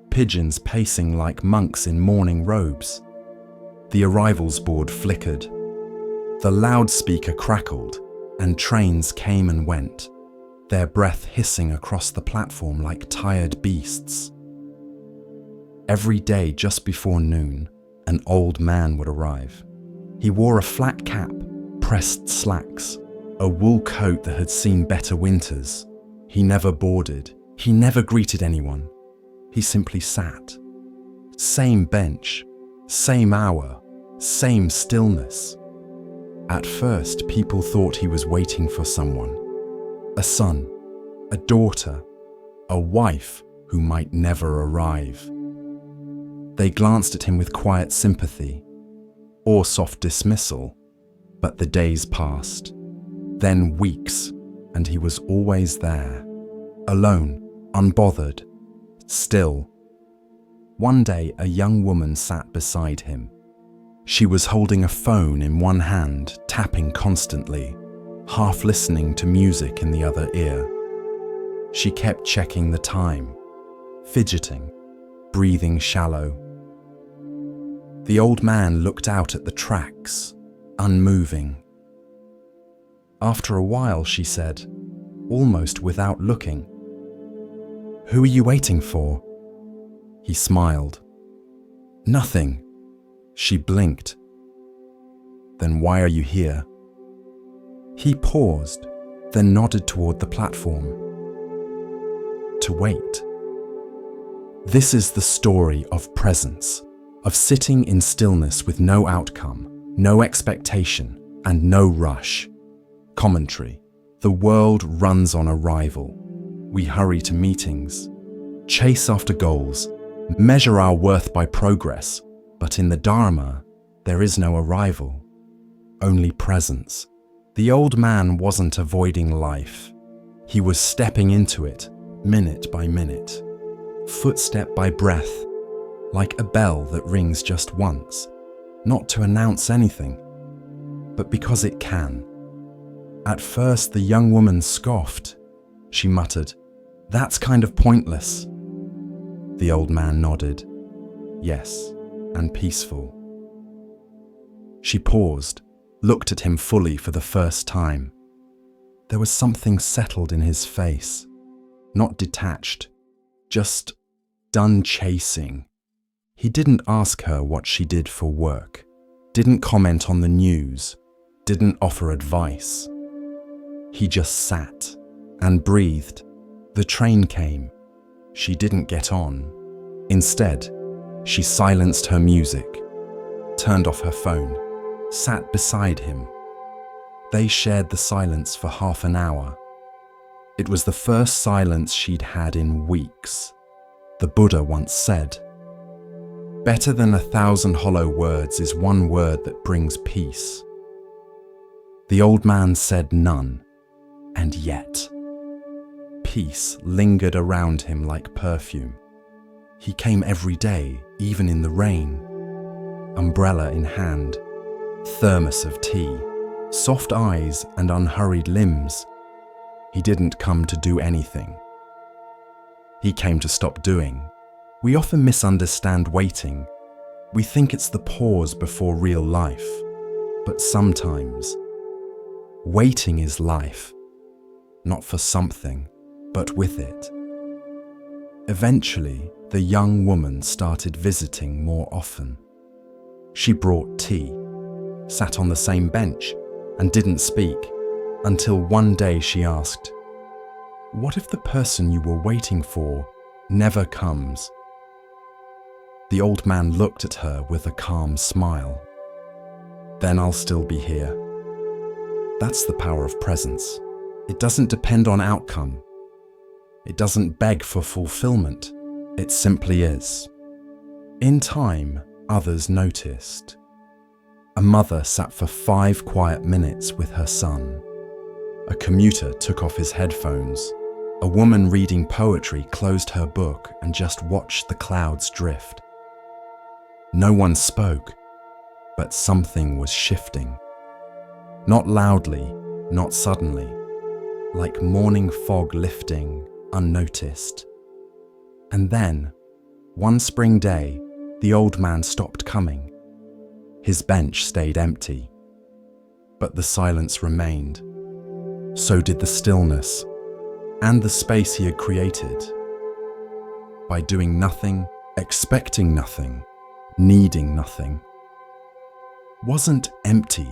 pigeons pacing like monks in mourning robes. The arrivals board flickered. The loudspeaker crackled, and trains came and went, their breath hissing across the platform like tired beasts. Every day just before noon, an old man would arrive. He wore a flat cap, pressed slacks, a wool coat that had seen better winters. He never boarded. He never greeted anyone. He simply sat. Same bench, same hour, same stillness. At first, people thought he was waiting for someone. A son, a daughter, a wife who might never arrive. They glanced at him with quiet sympathy or soft dismissal, but the days passed. Then weeks, and he was always there, alone, unbothered, still. One day, a young woman sat beside him. She was holding a phone in one hand, tapping constantly, half listening to music in the other ear. She kept checking the time, fidgeting, breathing shallow. The old man looked out at the tracks, unmoving. After a while, she said, almost without looking, "Who are you waiting for?" He smiled. "Nothing." She blinked. "Then why are you here?" He paused, then nodded toward the platform. To wait. This is the story of presence, of sitting in stillness with no outcome, no expectation, and no rush. Commentary. The world runs on arrival. We hurry to meetings, chase after goals, measure our worth by progress, but in the Dharma, there is no arrival, only presence. The old man wasn't avoiding life. He was stepping into it, minute by minute, footstep by breath, like a bell that rings just once, not to announce anything, but because it can. At first, the young woman scoffed. She muttered, "That's kind of pointless." The old man nodded. Yes, and peaceful. She paused, looked at him fully for the first time. There was something settled in his face, not detached, just done chasing. He didn't ask her what she did for work, didn't comment on the news, didn't offer advice. He just sat and breathed. The train came. She didn't get on. Instead, she silenced her music, turned off her phone, sat beside him. They shared the silence for half an hour. It was the first silence she'd had in weeks. The Buddha once said, "Better than 1,000 hollow words is one word that brings peace." The old man said none, and yet peace lingered around him like perfume. He came every day, even in the rain, umbrella in hand, thermos of tea, soft eyes and unhurried limbs. He didn't come to do anything. He came to stop doing. We often misunderstand waiting. We think it's the pause before real life. But sometimes, waiting is life, not for something, but with it. Eventually, the young woman started visiting more often. She brought tea, sat on the same bench, and didn't speak, until one day she asked, "What if the person you were waiting for never comes?" The old man looked at her with a calm smile. "Then I'll still be here." That's the power of presence. It doesn't depend on outcome. It doesn't beg for fulfillment. It simply is. In time, others noticed. A mother sat for 5 quiet minutes with her son. A commuter took off his headphones. A woman reading poetry closed her book and just watched the clouds drift. No one spoke, but something was shifting. Not loudly, not suddenly, like morning fog lifting, unnoticed. And then, one spring day, the old man stopped coming. His bench stayed empty, but the silence remained. So did the stillness, and the space he had created. By doing nothing, expecting nothing, needing nothing. Wasn't empty,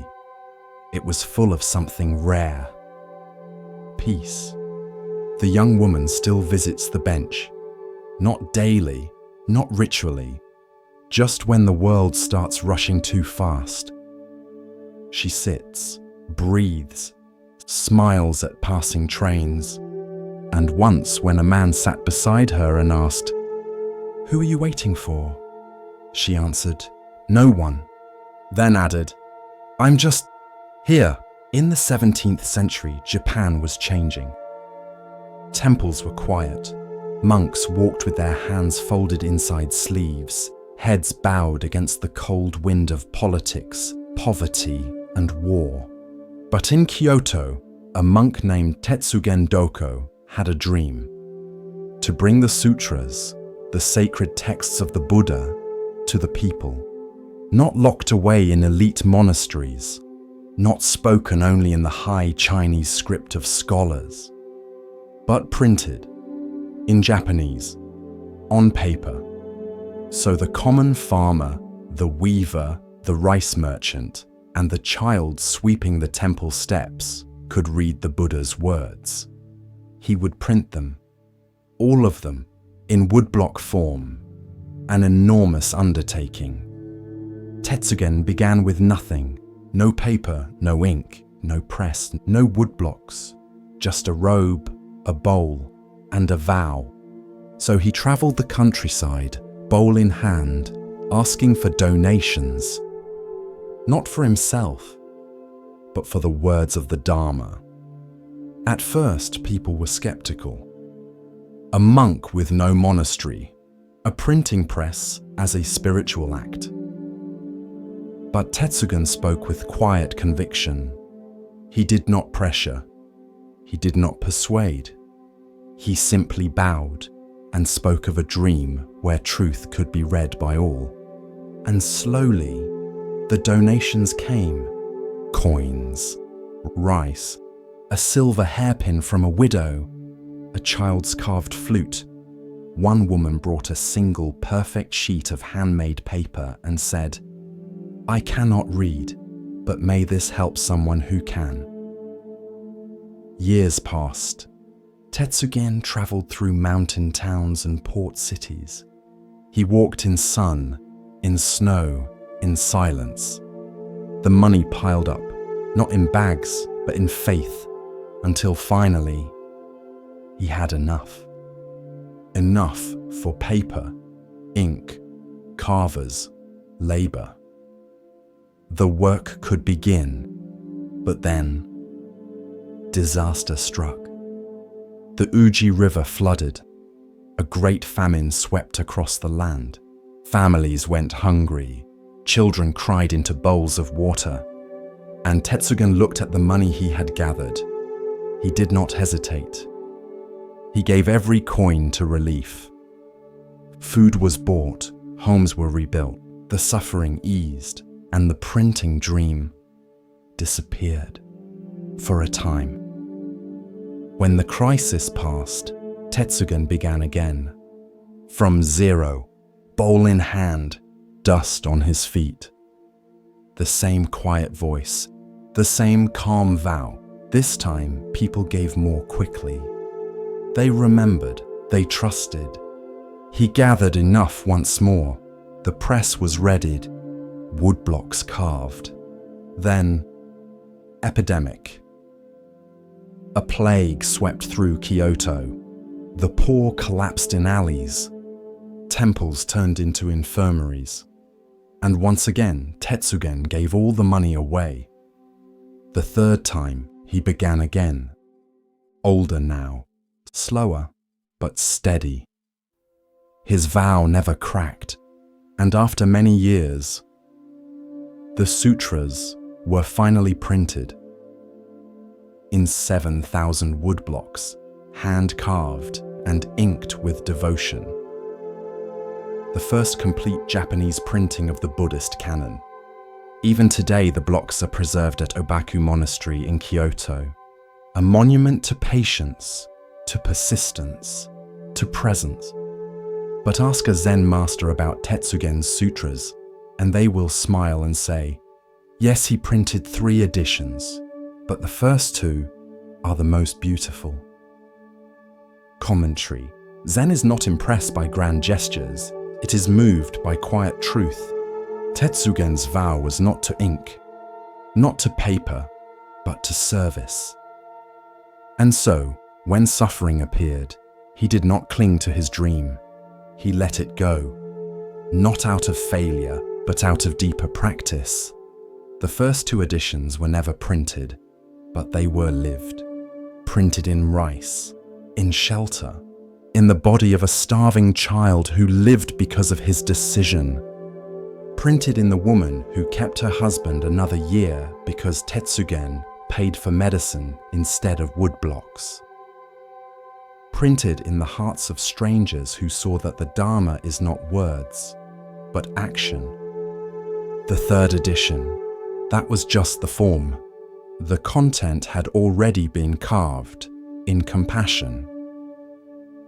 it was full of something rare. Peace. The young woman still visits the bench, not daily, not ritually, just when the world starts rushing too fast. She sits, breathes, smiles at passing trains, and once when a man sat beside her and asked, "Who are you waiting for?" she answered, "No one," then added, "I'm just here." In the 17th century, Japan was changing. Temples were quiet. Monks walked with their hands folded inside sleeves, heads bowed against the cold wind of politics, poverty, and war. But in Kyoto, a monk named Tetsugen Doko had a dream: to bring the sutras, the sacred texts of the Buddha, to the people, not locked away in elite monasteries, not spoken only in the high Chinese script of scholars, but printed, in Japanese, on paper, so the common farmer, the weaver, the rice merchant, and the child sweeping the temple steps could read the Buddha's words. He would print them, all of them, in woodblock form, an enormous undertaking. Tetsugen began with nothing, no paper, no ink, no press, no woodblocks, just a robe, a bowl, and a vow. So he traveled the countryside, bowl in hand, asking for donations, not for himself, but for the words of the Dharma. At first, people were skeptical. A monk with no monastery, a printing press as a spiritual act. But Tetsugen spoke with quiet conviction. He did not pressure. He did not persuade. He simply bowed and spoke of a dream where truth could be read by all. And slowly, the donations came. Coins, rice, a silver hairpin from a widow, a child's carved flute. One woman brought a single perfect sheet of handmade paper and said, "I cannot read, but may this help someone who can. Years passed. Tetsugen traveled through mountain towns and port cities. He walked in sun, in snow, in silence. The money piled up, not in bags, but in faith, until finally, he had enough. Enough for paper, ink, carvers, labor. The work could begin, but then disaster struck. The Uji River flooded. A great famine swept across the land. Families went hungry. Children cried into bowls of water. And Tetsugen looked at the money he had gathered. He did not hesitate. He gave every coin to relief. Food was bought, homes were rebuilt, the suffering eased, and the printing dream disappeared for a time. When the crisis passed, Tetsugen began again. From zero, bowl in hand, dust on his feet. The same quiet voice, the same calm vow. This time, people gave more quickly. They remembered, they trusted. He gathered enough once more. The press was readied, woodblocks carved. Then, epidemic. A plague swept through Kyoto. The poor collapsed in alleys. Temples turned into infirmaries. And once again, Tetsugen gave all the money away. The third time, he began again. Older now, slower, but steady. His vow never cracked, and after many years, the sutras were finally printed in 7,000 woodblocks, hand-carved and inked with devotion. The first complete Japanese printing of the Buddhist canon. Even today, the blocks are preserved at Obaku Monastery in Kyoto, a monument to patience, to persistence, to presence. But ask a Zen master about Tetsugen's sutras, and they will smile and say, yes, he printed 3 editions, but the first 2 are the most beautiful. Commentary. Zen is not impressed by grand gestures, it is moved by quiet truth. Tetsugen's vow was not to ink, not to paper, but to service. And so, when suffering appeared, he did not cling to his dream. He let it go, not out of failure, but out of deeper practice. The first 2 editions were never printed, but they were lived. Printed in rice, in shelter, in the body of a starving child who lived because of his decision. Printed in the woman who kept her husband another year because Tetsugen paid for medicine instead of woodblocks. Printed in the hearts of strangers who saw that the Dharma is not words, but action. The 3rd edition, that was just the form. The content had already been carved in compassion.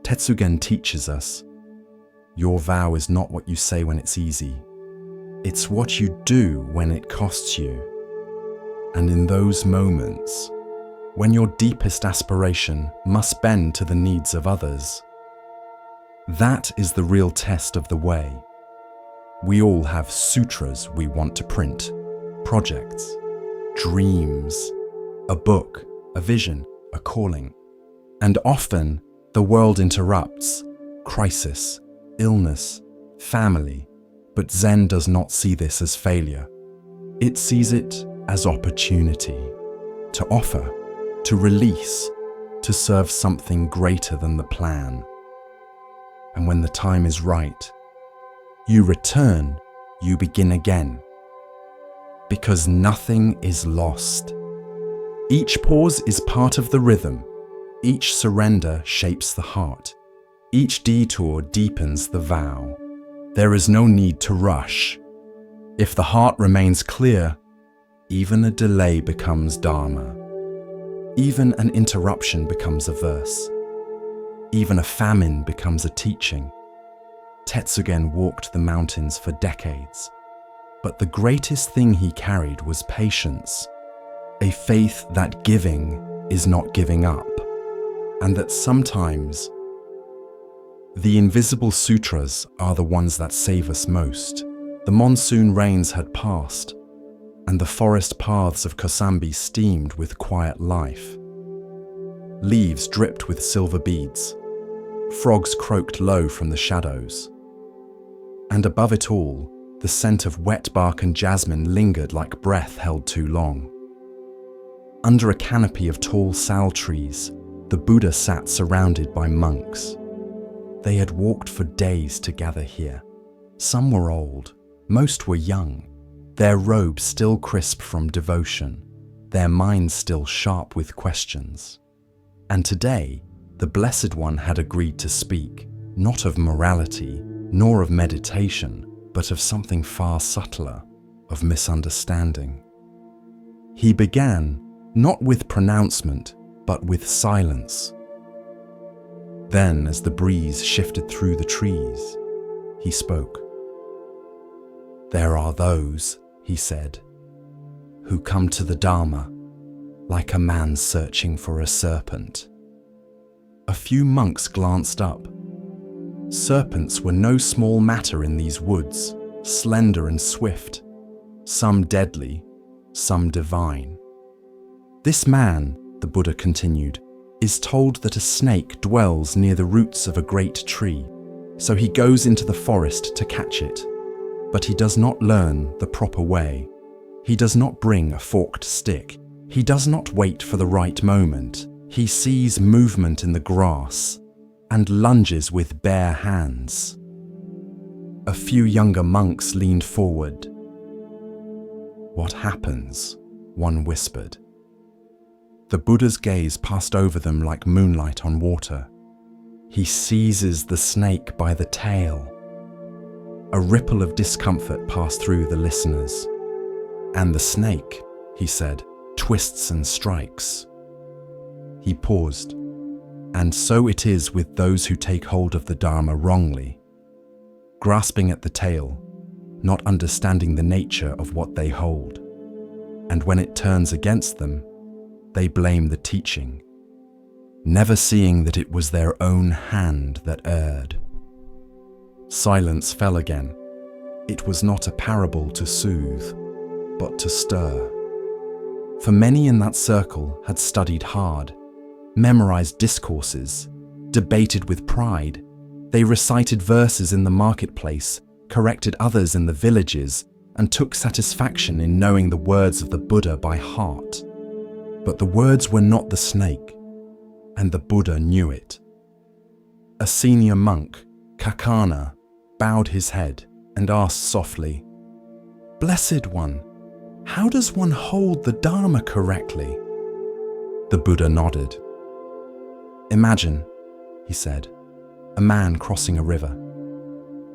Tetsugen teaches us, your vow is not what you say when it's easy. It's what you do when it costs you. And in those moments, when your deepest aspiration must bend to the needs of others, that is the real test of the way. We all have sutras we want to print, projects, dreams, a book, a vision, a calling. And often, the world interrupts, crisis, illness, family. But Zen does not see this as failure. It sees it as opportunity to offer, to release, to serve something greater than the plan. And when the time is right, you return, you begin again. Because nothing is lost. Each pause is part of the rhythm. Each surrender shapes the heart. Each detour deepens the vow. There is no need to rush. If the heart remains clear, even a delay becomes Dharma. Even an interruption becomes a verse. Even a famine becomes a teaching. Tetsugen walked the mountains for decades, But the greatest thing he carried was patience, a faith that giving is not giving up, and that sometimes the invisible sutras are the ones that save us most. The monsoon rains had passed, and the forest paths of Kosambi steamed with quiet life. Leaves dripped with silver beads. Frogs croaked low from the shadows. And above it all, the scent of wet bark and jasmine lingered like breath held too long. Under a canopy of tall sal trees, the Buddha sat surrounded by monks. They had walked for days to gather here. Some were old, most were young, their robes still crisp from devotion, their minds still sharp with questions. And today, the Blessed One had agreed to speak, not of morality, nor of meditation, but of something far subtler, of misunderstanding. He began, not with pronouncement, but with silence. Then, as the breeze shifted through the trees, he spoke. "There are those," he said, "who come to the Dharma like a man searching for a serpent." A few monks glanced up. Serpents were no small matter in these woods, slender and swift, some deadly, some divine. "This man," the Buddha continued, "is told that a snake dwells near the roots of a great tree, so he goes into the forest to catch it. But he does not learn the proper way. He does not bring a forked stick. He does not wait for the right moment. He sees movement in the grass and lunges with bare hands." A few younger monks leaned forward. "What happens?" one whispered. The Buddha's gaze passed over them like moonlight on water. "He seizes the snake by the tail." A ripple of discomfort passed through the listeners. "And the snake," he said, "twists and strikes." He paused. "And so it is with those who take hold of the Dharma wrongly, grasping at the tail, not understanding the nature of what they hold. And when it turns against them, they blame the teaching, never seeing that it was their own hand that erred." Silence fell again. It was not a parable to soothe, but to stir. For many in that circle had studied hard, memorized discourses, debated with pride. They recited verses in the marketplace, corrected others in the villages, and took satisfaction in knowing the words of the Buddha by heart. But the words were not the snake, and the Buddha knew it. A senior monk, Kakana, bowed his head and asked softly, "Blessed One, how does one hold the Dharma correctly?" The Buddha nodded. "Imagine," he said, "a man crossing a river.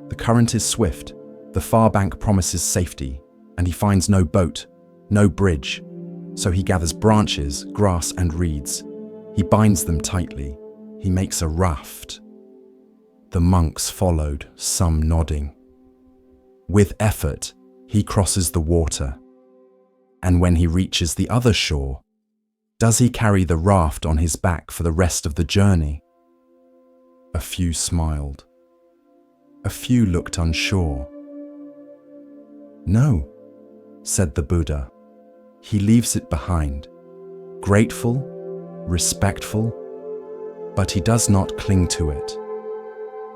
The current is swift, the far bank promises safety, and he finds no boat, no bridge, so he gathers branches, grass, and reeds. He binds them tightly. He makes a raft." The monks followed, some nodding. With effort, he crosses the water. And when he reaches the other shore, does he carry the raft on his back for the rest of the journey? A few smiled. A few looked unsure. "No," said the Buddha. "He leaves it behind, grateful, respectful, but he does not cling to it.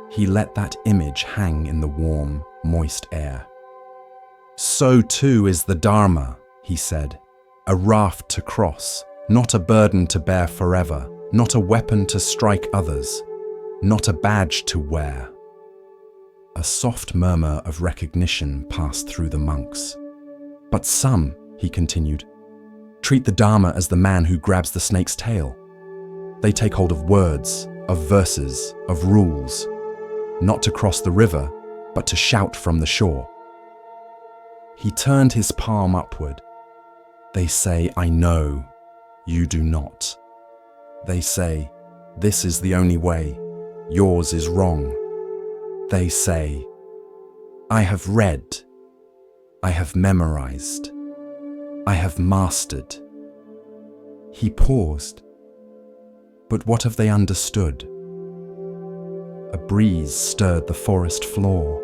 He let that image hang in the warm, moist air." "So too is the Dharma," he said, "a raft to cross, not a burden to bear forever, not a weapon to strike others, not a badge to wear." A soft murmur of recognition passed through the monks. "But some," he continued, "treat the Dharma as the man who grabs the snake's tail. They take hold of words, of verses, of rules, not to cross the river, but to shout from the shore." He turned his palm upward. "They say, 'I know,' you do not. They say, 'This is the only way, yours is wrong.' They say, 'I have read, I have memorized. I have mastered. He paused. But what have they understood? A breeze stirred the forest floor.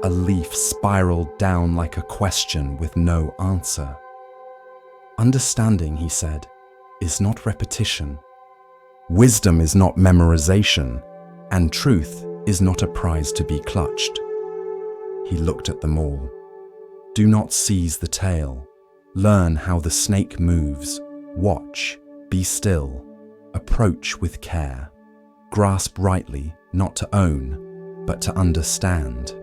A leaf spiraled down like a question with no answer. Understanding, he said, is not repetition. Wisdom is not memorization, and truth is not a prize to be clutched. He looked at them all. Do not seize the tail. Learn how the snake moves. Watch, be still, approach with care. Grasp rightly, not to own, but to understand.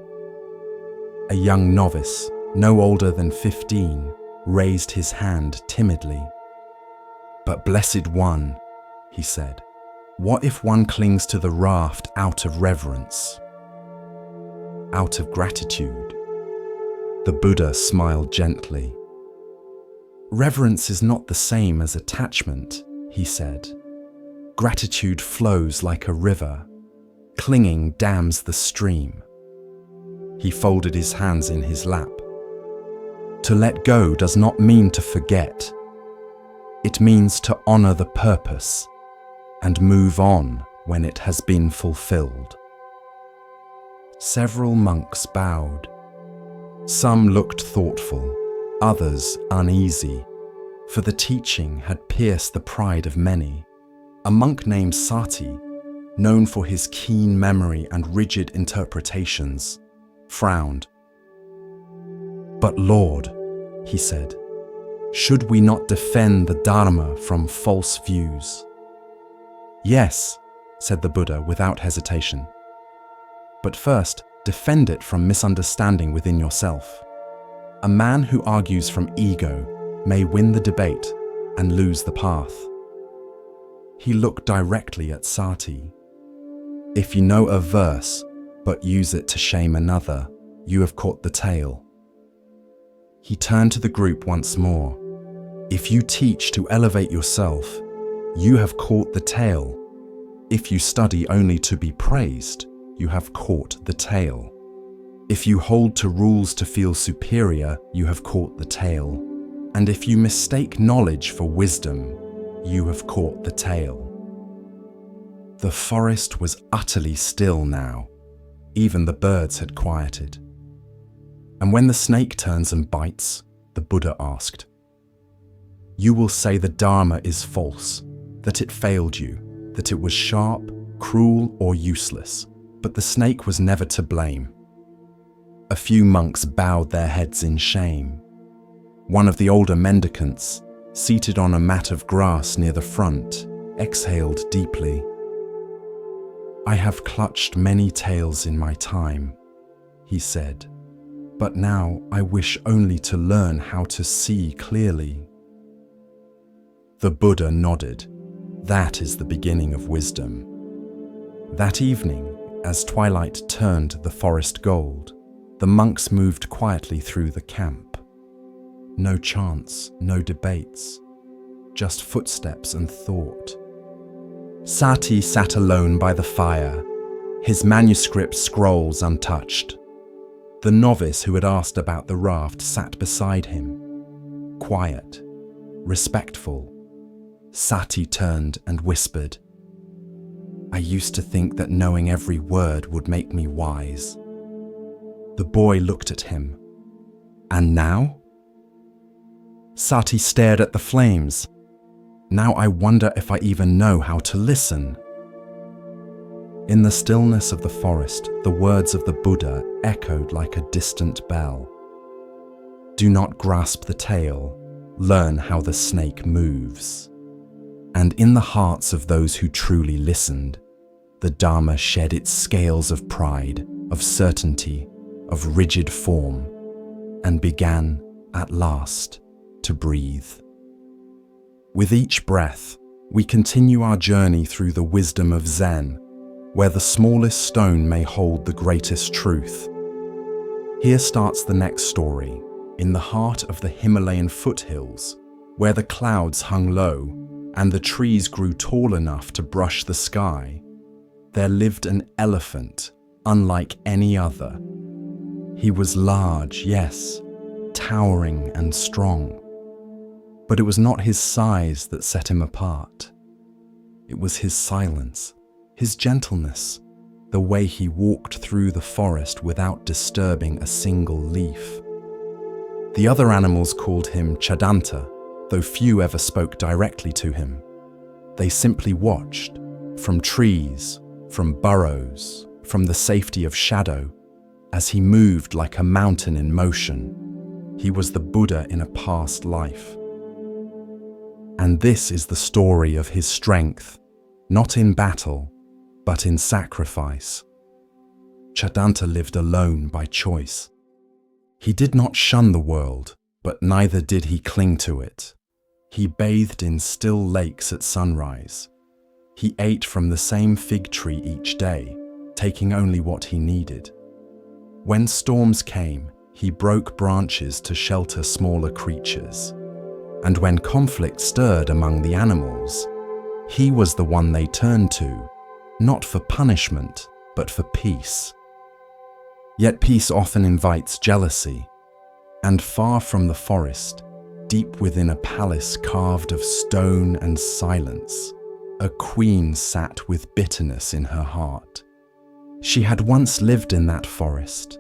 A young novice, no older than 15, raised his hand timidly. But blessed one, he said, what if one clings to the raft out of reverence, out of gratitude? The Buddha smiled gently. Reverence is not the same as attachment, he said. Gratitude flows like a river. Clinging dams the stream. He folded his hands in his lap. To let go does not mean to forget. It means to honor the purpose and move on when it has been fulfilled. Several monks bowed. Some looked thoughtful, others uneasy, for the teaching had pierced the pride of many. A monk named Sati, known for his keen memory and rigid interpretations, frowned. But Lord, he said, should we not defend the Dharma from false views? Yes, said the Buddha without hesitation. But first, defend it from misunderstanding within yourself. A man who argues from ego may win the debate and lose the path. He looked directly at Sati. If you know a verse, but use it to shame another, you have caught the tail. He turned to the group once more. If you teach to elevate yourself, you have caught the tail. If you study only to be praised, you have caught the tail. If you hold to rules to feel superior, you have caught the tail. And if you mistake knowledge for wisdom, you have caught the tail. The forest was utterly still now. Even the birds had quieted. And when the snake turns and bites, the Buddha asked, you will say the Dharma is false, that it failed you, that it was sharp, cruel, or useless, but the snake was never to blame. A few monks bowed their heads in shame. One of the older mendicants, seated on a mat of grass near the front, exhaled deeply. I have clutched many tails in my time, he said, but now I wish only to learn how to see clearly. The Buddha nodded. That is the beginning of wisdom. That evening, as twilight turned the forest gold, the monks moved quietly through the camp. No chants, no debates, just footsteps and thought. Sati sat alone by the fire, his manuscript scrolls untouched. The novice who had asked about the raft sat beside him, quiet, respectful. Sati turned and whispered, I used to think that knowing every word would make me wise. The boy looked at him. And now? Sati stared at the flames. Now I wonder if I even know how to listen. In the stillness of the forest, the words of the Buddha echoed like a distant bell. Do not grasp the tail, learn how the snake moves. And in the hearts of those who truly listened, the Dharma shed its scales of pride, of certainty, of rigid form, and began, at last, to breathe. With each breath, we continue our journey through the wisdom of Zen, where the smallest stone may hold the greatest truth. Here starts the next story, in the heart of the Himalayan foothills, where the clouds hung low and the trees grew tall enough to brush the sky. There lived an elephant, unlike any other. He was large, yes, towering and strong. But it was not his size that set him apart. It was his silence, his gentleness, the way he walked through the forest without disturbing a single leaf. The other animals called him Chadanta, though few ever spoke directly to him. They simply watched, from trees, from burrows, from the safety of shadow, as he moved like a mountain in motion. He was the Buddha in a past life. And this is the story of his strength, not in battle, but in sacrifice. Chadanta lived alone by choice. He did not shun the world, but neither did he cling to it. He bathed in still lakes at sunrise. He ate from the same fig tree each day, taking only what he needed. When storms came, he broke branches to shelter smaller creatures. And when conflict stirred among the animals, he was the one they turned to, not for punishment, but for peace. Yet peace often invites jealousy, and far from the forest, deep within a palace carved of stone and silence, a queen sat with bitterness in her heart. She had once lived in that forest,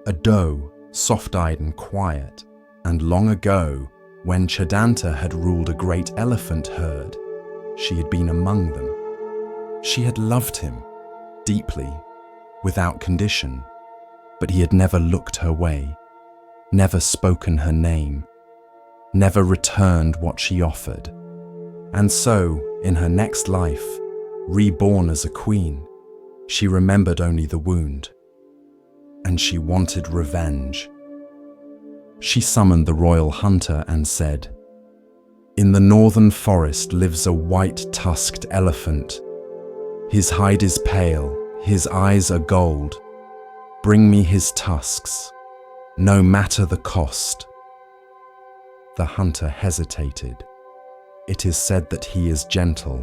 a doe, soft-eyed and quiet, and long ago, when Chadanta had ruled a great elephant herd, she had been among them. She had loved him, deeply, without condition, but he had never looked her way, never spoken her name, never returned what she offered. And so, in her next life, reborn as a queen, she remembered only the wound, and she wanted revenge. She summoned the royal hunter and said, "In the northern forest lives a white-tusked elephant. His hide is pale, his eyes are gold. Bring me his tusks, no matter the cost." The hunter hesitated. It is said that he is gentle,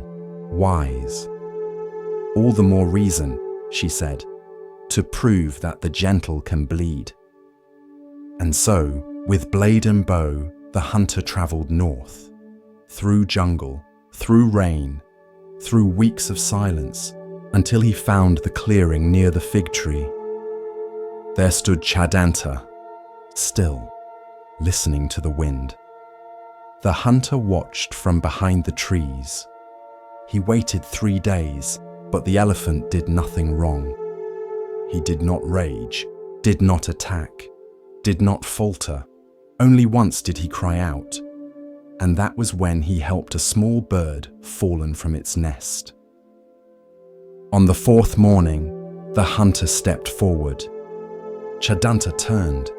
wise. "All the more reason," she said, "to prove that the gentle can bleed." And so, with blade and bow, the hunter traveled north, through jungle, through rain, through weeks of silence, until he found the clearing near the fig tree. There stood Chadanta, still, listening to the wind. The hunter watched from behind the trees. He waited 3 days, but the elephant did nothing wrong. He did not rage, did not attack, did not falter. Only once did he cry out, and that was when he helped a small bird fallen from its nest. On the 4th morning, the hunter stepped forward. Chadanta turned,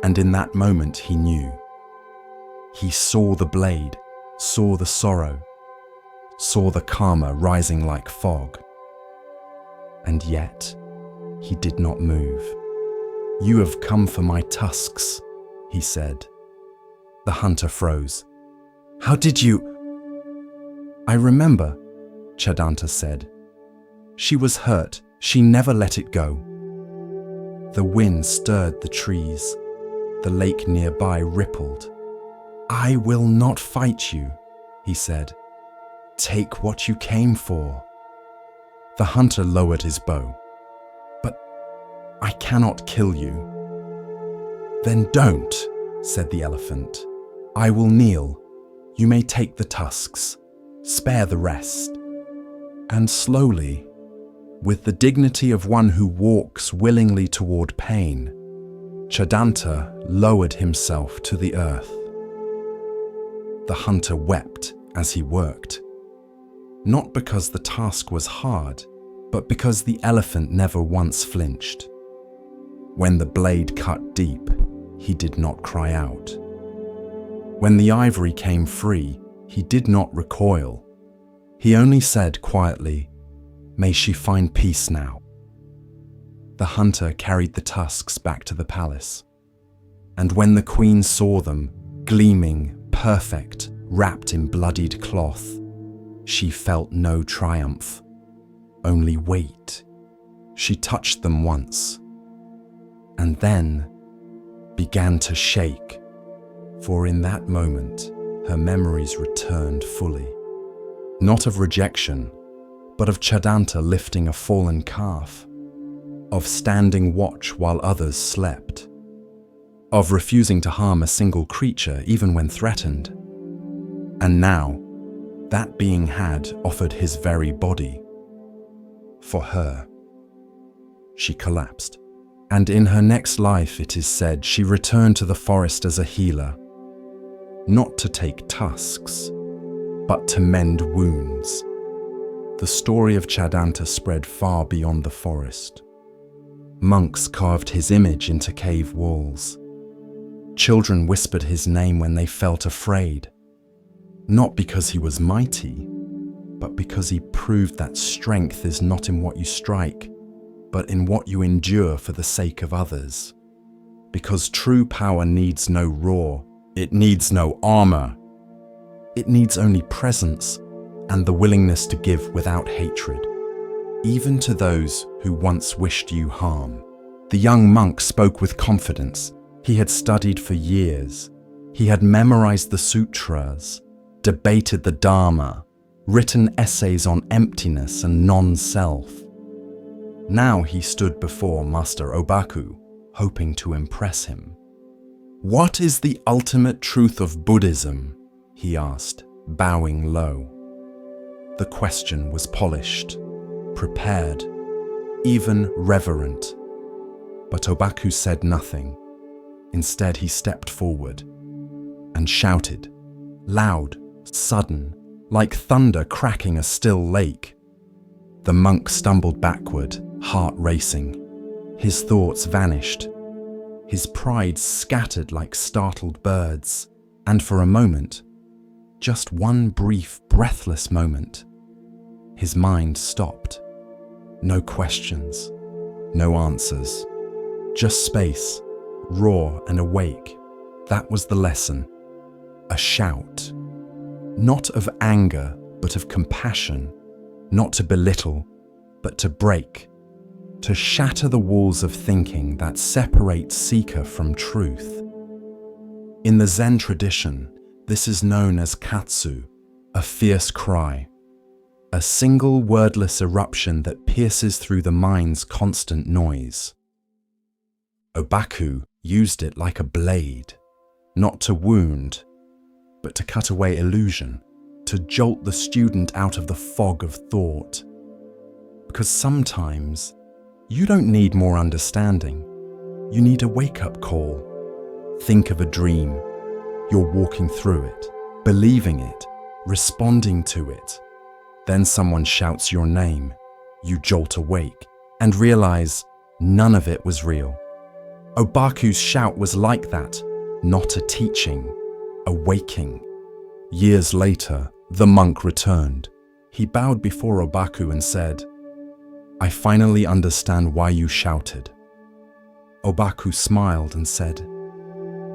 and in that moment he knew. He saw the blade, saw the sorrow, saw the karma rising like fog. And yet, he did not move. "You have come for my tusks," he said. The hunter froze. "How did you—" "I remember," Chadanta said. She was hurt. She never let it go. The wind stirred the trees. The lake nearby rippled. "I will not fight you," he said. "Take what you came for." The hunter lowered his bow. "But I cannot kill you." "Then don't," said the elephant. "I will kneel. You may take the tusks. Spare the rest." And slowly, with the dignity of one who walks willingly toward pain, Chadanta lowered himself to the earth. The hunter wept as he worked, not because the task was hard, but because the elephant never once flinched. When the blade cut deep, he did not cry out. When the ivory came free, he did not recoil. He only said quietly, "May she find peace now." The hunter carried the tusks back to the palace, and when the queen saw them, gleaming, perfect, wrapped in bloodied cloth, she felt no triumph, only weight. She touched them once, and then began to shake For in that moment, her memories returned fully. Not of rejection, but of Chadanta lifting a fallen calf, of standing watch while others slept, of refusing to harm a single creature even when threatened. And now, that being had offered his very body. For her. She collapsed, and in her next life, it is said, she returned to the forest as a healer, not to take tusks, but to mend wounds. The story of Chadanta spread far beyond the forest. Monks carved his image into cave walls. Children whispered his name when they felt afraid, not because he was mighty, but because he proved that strength is not in what you strike, but in what you endure for the sake of others. Because true power needs no roar, it needs no armor. It needs only presence and the willingness to give without hatred, even to those who once wished you harm. The young monk spoke with confidence. He had studied for years. He had memorized the sutras, debated the Dharma, written essays on emptiness and non-self. Now he stood before Master Obaku, hoping to impress him. "What is the ultimate truth of Buddhism?" he asked, bowing low. The question was polished, prepared, even reverent. But Obaku said nothing. Instead, he stepped forward and shouted, loud, sudden, like thunder cracking a still lake. The monk stumbled backward, heart racing. His thoughts vanished. His pride scattered like startled birds. And for a moment, just one brief, breathless moment, his mind stopped. No questions, no answers, just space, raw and awake. That was the lesson. A shout. Not of anger, but of compassion. Not to belittle, but to break. To shatter the walls of thinking that separate seeker from truth. In the Zen tradition, this is known as katsu, a fierce cry. A single wordless eruption that pierces through the mind's constant noise. Obaku used it like a blade, not to wound, but to cut away illusion, to jolt the student out of the fog of thought. Because sometimes, you don't need more understanding. You need a wake-up call. Think of a dream. You're walking through it, believing it, responding to it. Then someone shouts your name. You jolt awake and realize none of it was real. Obaku's shout was like that, not a teaching, a waking. Years later, the monk returned. He bowed before Obaku and said, "I finally understand why you shouted." Obaku smiled and said,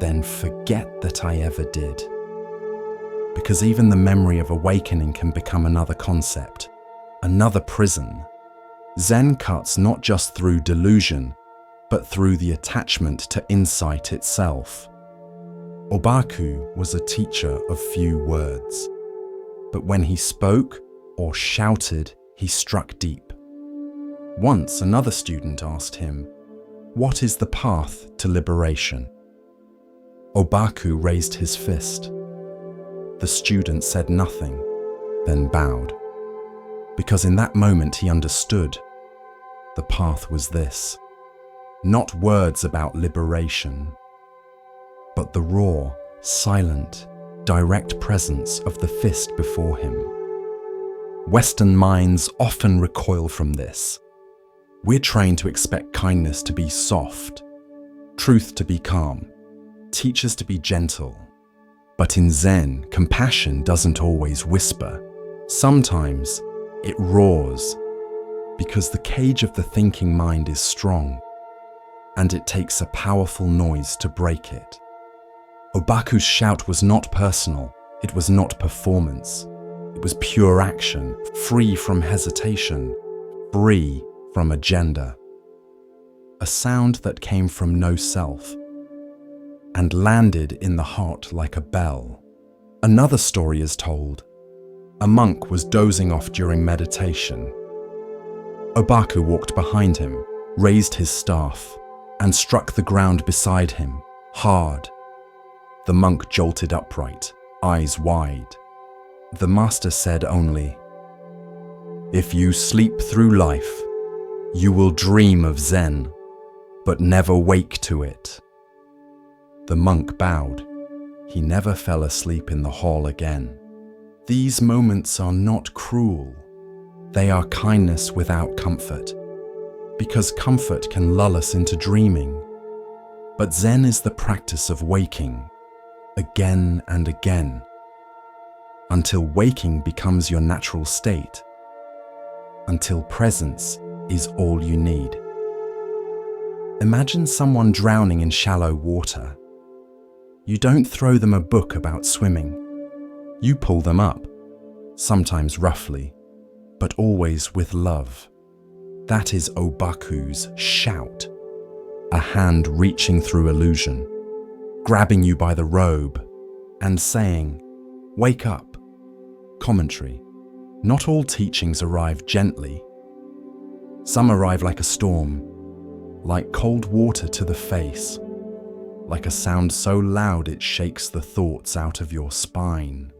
"Then forget that I ever did." Because even the memory of awakening can become another concept, another prison. Zen cuts not just through delusion, but through the attachment to insight itself. Obaku was a teacher of few words, but when he spoke or shouted, he struck deep. Once another student asked him, "What is the path to liberation?" Obaku raised his fist. The student said nothing, then bowed, because in that moment he understood. The path was this. Not words about liberation, but the raw, silent, direct presence of the fist before him. Western minds often recoil from this. We're trained to expect kindness to be soft, truth to be calm, teachers to be gentle. But in Zen, compassion doesn't always whisper. Sometimes it roars, because the cage of the thinking mind is strong, and it takes a powerful noise to break it. Obaku's shout was not personal, it was not performance. It was pure action, free from hesitation, free from agenda. A sound that came from no self. and landed in the heart like a bell. Another story is told. A monk was dozing off during meditation. Obaku walked behind him, raised his staff, and struck the ground beside him, hard. The monk jolted upright, eyes wide. The master said only, "If you sleep through life, you will dream of Zen, but never wake to it." The monk bowed. He never fell asleep in the hall again. These moments are not cruel. They are kindness without comfort, because comfort can lull us into dreaming. But Zen is the practice of waking, again and again, until waking becomes your natural state, until presence is all you need. Imagine someone drowning in shallow water. You don't throw them a book about swimming. You pull them up, sometimes roughly, but always with love. That is Obaku's shout, a hand reaching through illusion, grabbing you by the robe and saying, "Wake up." Commentary. Not all teachings arrive gently. Some arrive like a storm, like cold water to the face, like a sound so loud it shakes the thoughts out of your spine.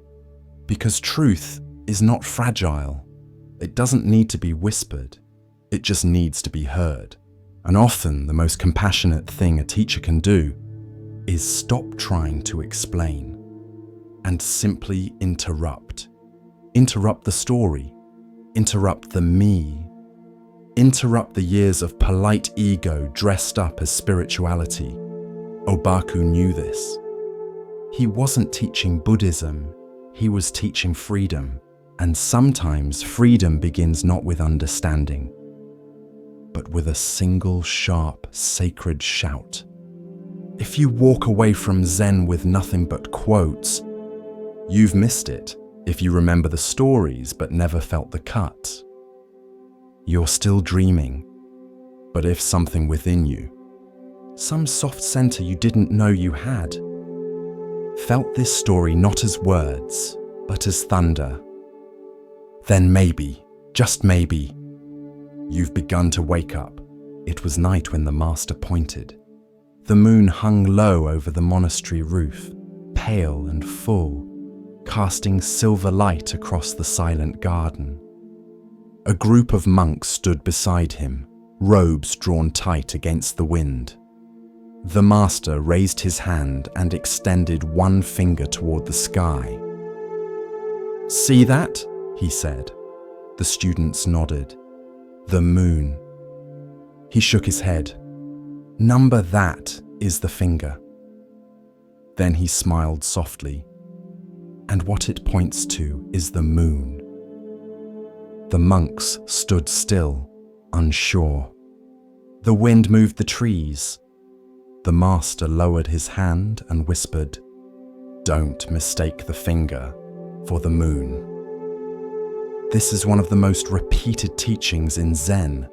Because truth is not fragile. It doesn't need to be whispered. It just needs to be heard. And often the most compassionate thing a teacher can do is stop trying to explain and simply interrupt. Interrupt the story. Interrupt the me. Interrupt the years of polite ego dressed up as spirituality. Obaku knew this. He wasn't teaching Buddhism, he was teaching freedom. And sometimes freedom begins not with understanding, but with a single sharp, sacred shout. If you walk away from Zen with nothing but quotes, you've missed it. If you remember the stories but never felt the cut, you're still dreaming. But if something within you, some soft center you didn't know you had, felt this story not as words, but as thunder, then maybe, just maybe, you've begun to wake up. It was night when the master pointed. The moon hung low over the monastery roof, pale and full, casting silver light across the silent garden. A group of monks stood beside him, robes drawn tight against the wind. The master raised his hand and extended one finger toward the sky. "See that?" he said. The students nodded. "The moon." He shook his head. "Number that is the finger." Then he smiled softly. "And what it points to is the moon." The monks stood still, unsure. The wind moved the trees. The master lowered his hand and whispered, "Don't mistake the finger for the moon." This is one of the most repeated teachings in Zen,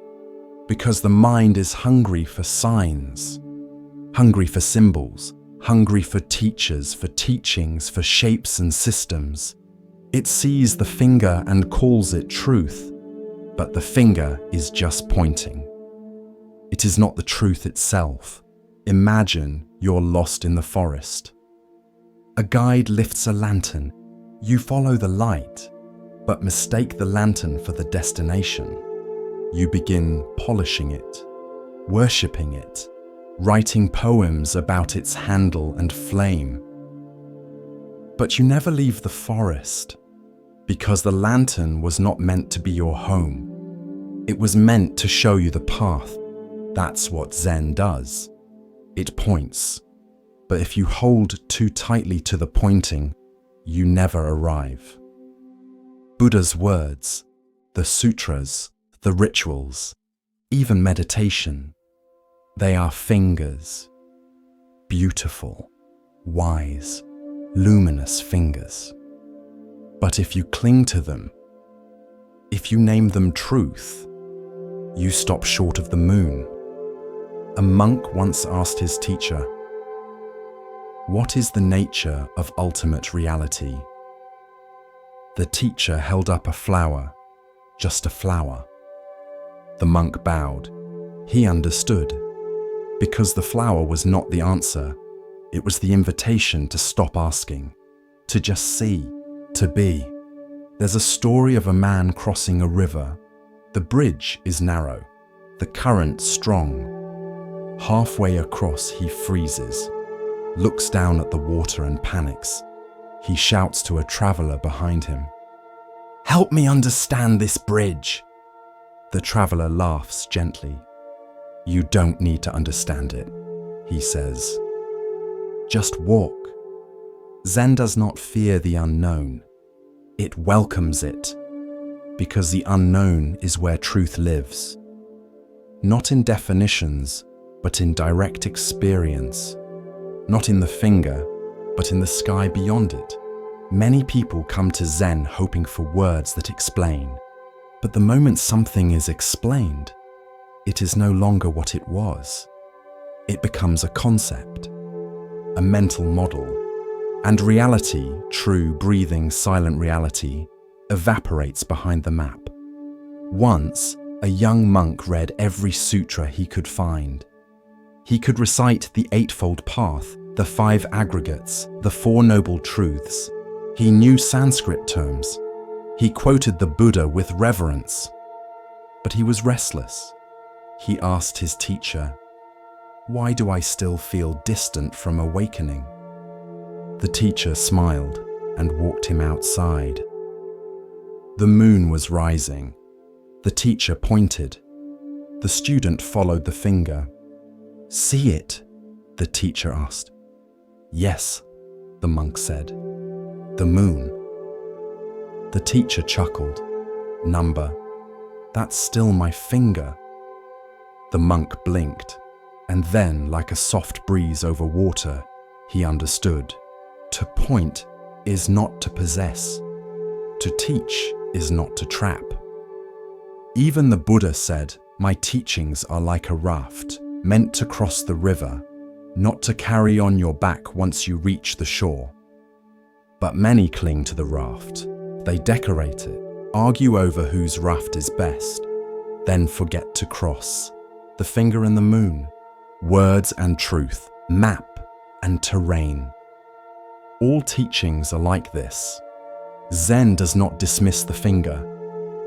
because the mind is hungry for signs, hungry for symbols, hungry for teachers, for teachings, for shapes and systems. It sees the finger and calls it truth, but the finger is just pointing. It is not the truth itself. Imagine you're lost in the forest. A guide lifts a lantern. You follow the light, but mistake the lantern for the destination. You begin polishing it, worshipping it, writing poems about its handle and flame. But you never leave the forest, because the lantern was not meant to be your home. It was meant to show you the path. That's what Zen does. It points, but if you hold too tightly to the pointing, you never arrive. Buddha's words, the sutras, the rituals, even meditation, they are fingers, beautiful, wise, luminous fingers. But if you cling to them, if you name them truth, you stop short of the moon. A monk once asked his teacher, What is the nature of ultimate reality? The teacher held up a flower, just a flower. The monk bowed. He understood. Because the flower was not the answer, it was the invitation to stop asking, to just see, to be. There's a story of a man crossing a river. The bridge is narrow, the current strong. Halfway across, he freezes, looks down at the water and panics. He shouts to a traveler behind him, "Help me understand this bridge." The traveler laughs gently. "You don't need to understand it," he says. "Just walk." Zen does not fear the unknown. It welcomes it, because the unknown is where truth lives. Not in definitions, but in direct experience. Not in the finger, but in the sky beyond it. Many people come to Zen hoping for words that explain. But the moment something is explained, it is no longer what it was. It becomes a concept, a mental model, and reality, true, breathing, silent reality, evaporates behind the map. Once, a young monk read every sutra he could find. He could recite the Eightfold Path, the 5 aggregates, the 4 noble truths. He knew Sanskrit terms. He quoted the Buddha with reverence. But he was restless. He asked his teacher, "Why do I still feel distant from awakening?" The teacher smiled and walked him outside. The moon was rising. The teacher pointed. The student followed the finger. "See it?" the teacher asked. "Yes," the monk said. "The moon." The teacher chuckled. "Number, that's still my finger." The monk blinked, and then, like a soft breeze over water, he understood. To point is not to possess. To teach is not to trap. Even the Buddha said, "My teachings are like a raft, meant to cross the river, not to carry on your back once you reach the shore." But many cling to the raft. They decorate it, argue over whose raft is best, then forget to cross. The finger and the moon, words and truth, map and terrain. All teachings are like this. Zen does not dismiss the finger,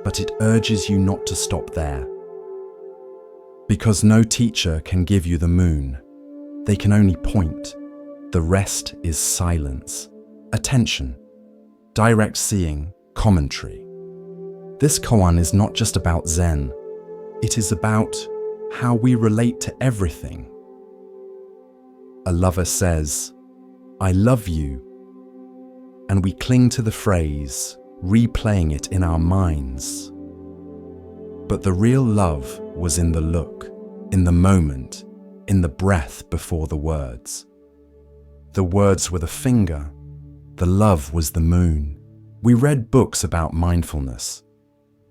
but it urges you not to stop there. Because no teacher can give you the moon. They can only point. The rest is silence, attention, direct seeing, commentary. This koan is not just about Zen. It is about how we relate to everything. A lover says, "I love you," and we cling to the phrase, replaying it in our minds. But the real love was in the look, in the moment, in the breath before the words. The words were the finger, the love was the moon. We read books about mindfulness,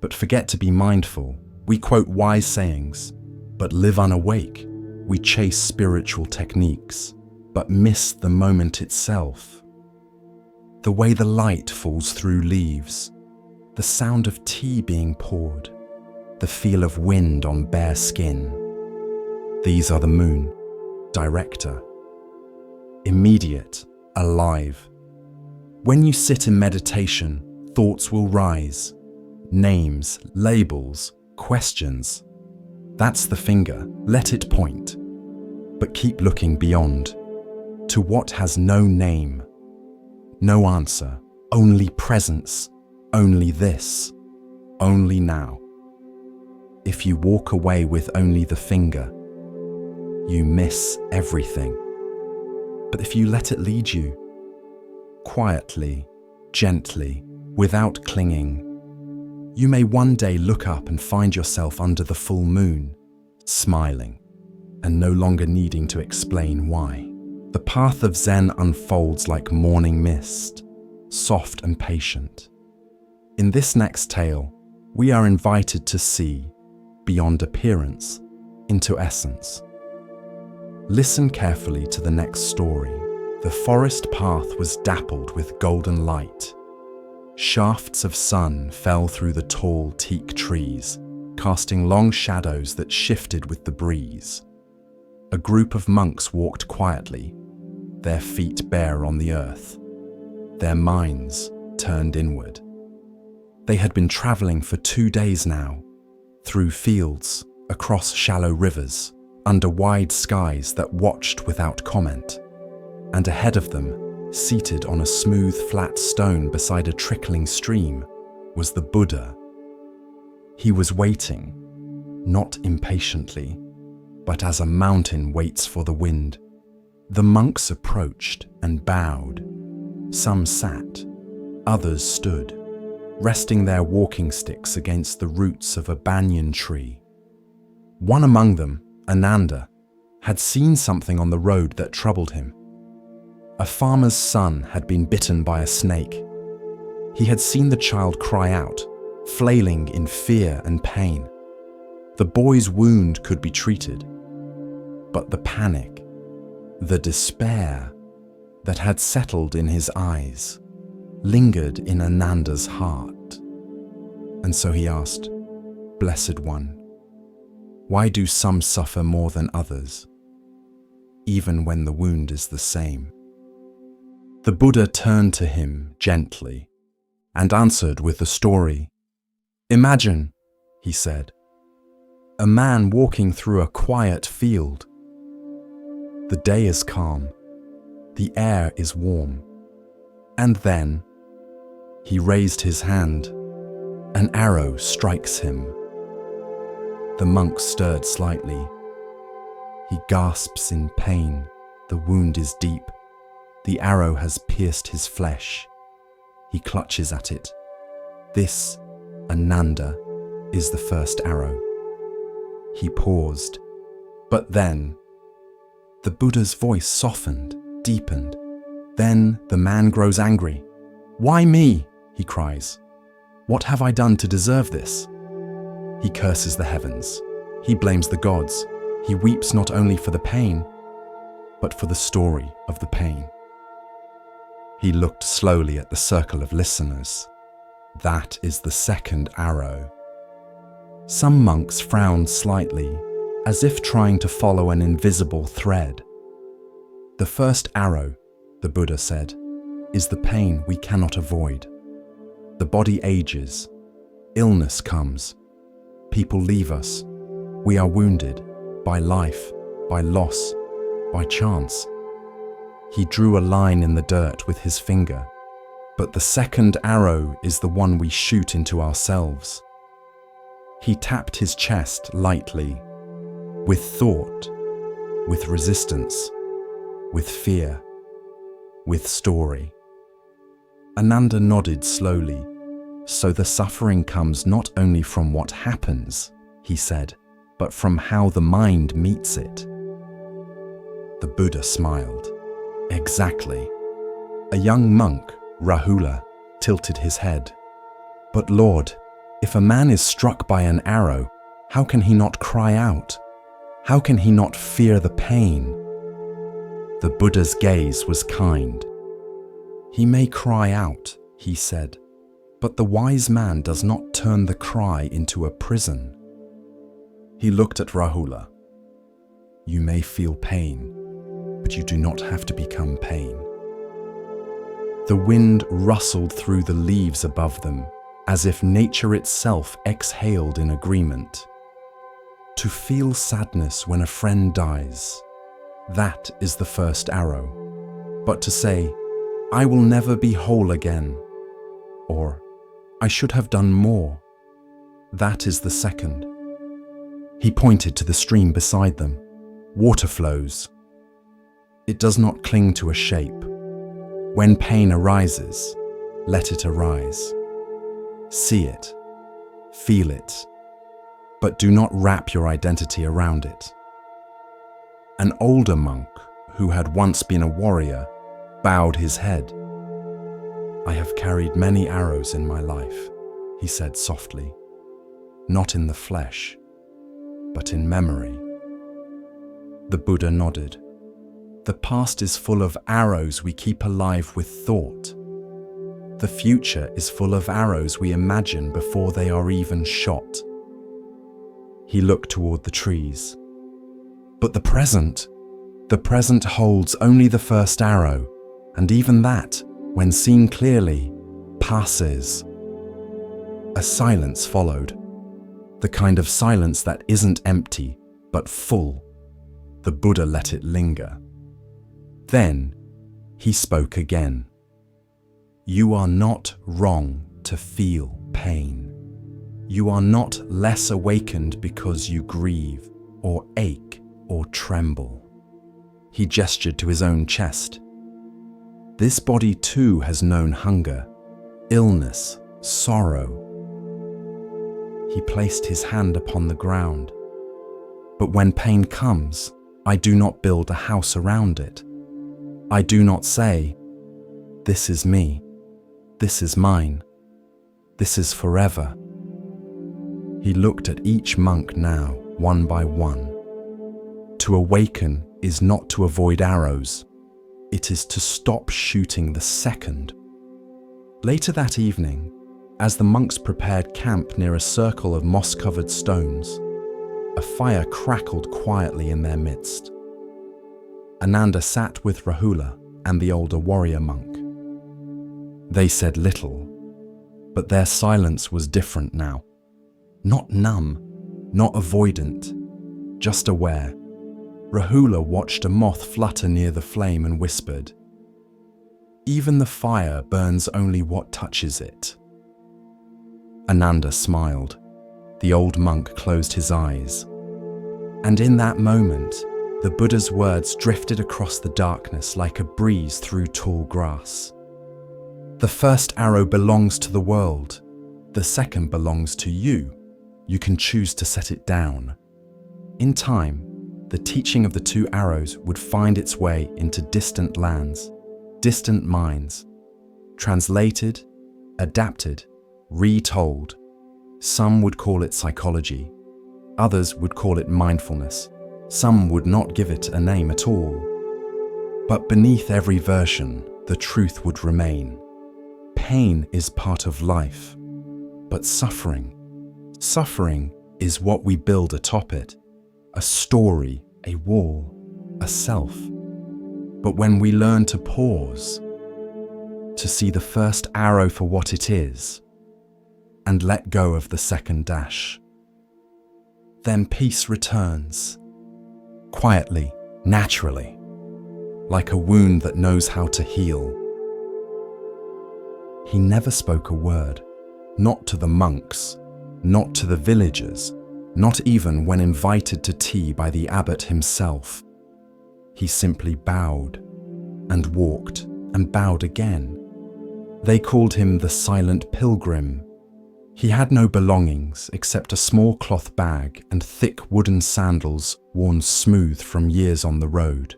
but forget to be mindful. We quote wise sayings, but live unawake. We chase spiritual techniques, but miss the moment itself. The way the light falls through leaves, the sound of tea being poured, the feel of wind on bare skin. These are the moon, director, immediate, alive. When you sit in meditation, thoughts will rise, names, labels, questions. That's the finger, let it point. But keep looking beyond, to what has no name, no answer, only presence, only this, only now. If you walk away with only the finger, you miss everything. But if you let it lead you, quietly, gently, without clinging, you may one day look up and find yourself under the full moon, smiling, and no longer needing to explain why. The path of Zen unfolds like morning mist, soft and patient. In this next tale, we are invited to see, beyond appearance, into essence. Listen carefully to the next story, the The forest path was dappled with golden light. Shafts of sun fell through the tall teak trees, casting long shadows that shifted with the breeze. A group of monks walked quietly, their feet bare on the earth, their minds turned inward. They had been traveling for 2 days now, through fields, across shallow rivers, under wide skies that watched without comment. And ahead of them, seated on a smooth, flat stone beside a trickling stream, was the Buddha. He was waiting, not impatiently, but as a mountain waits for the wind. The monks approached and bowed. Some sat, others stood, resting their walking sticks against the roots of a banyan tree. One among them, Ananda, had seen something on the road that troubled him. A farmer's son had been bitten by a snake. He had seen the child cry out, flailing in fear and pain. The boy's wound could be treated, but the panic, the despair that had settled in his eyes lingered in Ananda's heart. And so he asked, "Blessed One, why do some suffer more than others, even when the wound is the same?" The Buddha turned to him gently and answered with a story. "Imagine," he said, "a man walking through a quiet field. The day is calm, the air is warm, and then," he raised his hand, "an arrow strikes him." The monk stirred slightly. He gasps in pain. The wound is deep. The arrow has pierced his flesh. He clutches at it. This, Ananda, is the first arrow. He paused, but then the Buddha's voice softened, deepened. Then the man grows angry. "Why me?" he cries. "What have I done to deserve this?" He curses the heavens. He blames the gods. He weeps not only for the pain, but for the story of the pain. He looked slowly at the circle of listeners. That is the second arrow. Some monks frowned slightly, as if trying to follow an invisible thread. The first arrow, the Buddha said, is the pain we cannot avoid. The body ages, illness comes, people leave us, we are wounded by life, by loss, by chance. He drew a line in the dirt with his finger, but the second arrow is the one we shoot into ourselves. He tapped his chest lightly, with thought, with resistance, with fear, with story. Ananda nodded slowly. "So the suffering comes not only from what happens," he said, "but from how the mind meets it." The Buddha smiled. "Exactly." A young monk, Rahula, tilted his head. "But Lord, if a man is struck by an arrow, how can he not cry out? How can he not fear the pain?" The Buddha's gaze was kind. "He may cry out," he said, "but the wise man does not turn the cry into a prison." He looked at Rahula. "You may feel pain, but you do not have to become pain." The wind rustled through the leaves above them, as if nature itself exhaled in agreement. To feel sadness when a friend dies, that is the first arrow. But to say, "I will never be whole again," or "I should have done more," that is the second. He pointed to the stream beside them. Water flows. It does not cling to a shape. When pain arises, let it arise. See it, feel it, but do not wrap your identity around it. An older monk, who had once been a warrior, bowed his head. "I have carried many arrows in my life," he said softly, "not in the flesh, but in memory." The Buddha nodded. The past is full of arrows we keep alive with thought. The future is full of arrows we imagine before they are even shot. He looked toward the trees. But the present holds only the first arrow, and even that, when seen clearly, passes. A silence followed, the kind of silence that isn't empty, but full. The Buddha let it linger. Then he spoke again. You are not wrong to feel pain. You are not less awakened because you grieve, or ache, or tremble. He gestured to his own chest. This body too has known hunger, illness, sorrow. He placed his hand upon the ground. But when pain comes, I do not build a house around it. I do not say, this is me, this is mine, this is forever. He looked at each monk now, one by one. To awaken is not to avoid arrows. It is to stop shooting the second. Later that evening, as the monks prepared camp near a circle of moss-covered stones, a fire crackled quietly in their midst. Ananda sat with Rahula and the older warrior monk. They said little, but their silence was different now. Not numb, not avoidant, just aware. Rahula watched a moth flutter near the flame and whispered, "Even the fire burns only what touches it." Ananda smiled. The old monk closed his eyes. And in that moment, the Buddha's words drifted across the darkness like a breeze through tall grass. The first arrow belongs to the world. The second belongs to you. You can choose to set it down. In time, the teaching of the two arrows would find its way into distant lands, distant minds, translated, adapted, retold. Some would call it psychology. Others would call it mindfulness. Some would not give it a name at all. But beneath every version, the truth would remain. Pain is part of life, but suffering is what we build atop it. A story, a wall, a self. But when we learn to pause, to see the first arrow for what it is, and let go of the second dash, then peace returns, quietly, naturally, like a wound that knows how to heal. He never spoke a word, not to the monks, not to the villagers, not even when invited to tea by the abbot himself. He simply bowed and walked and bowed again. They called him the silent pilgrim. He had no belongings except a small cloth bag and thick wooden sandals worn smooth from years on the road.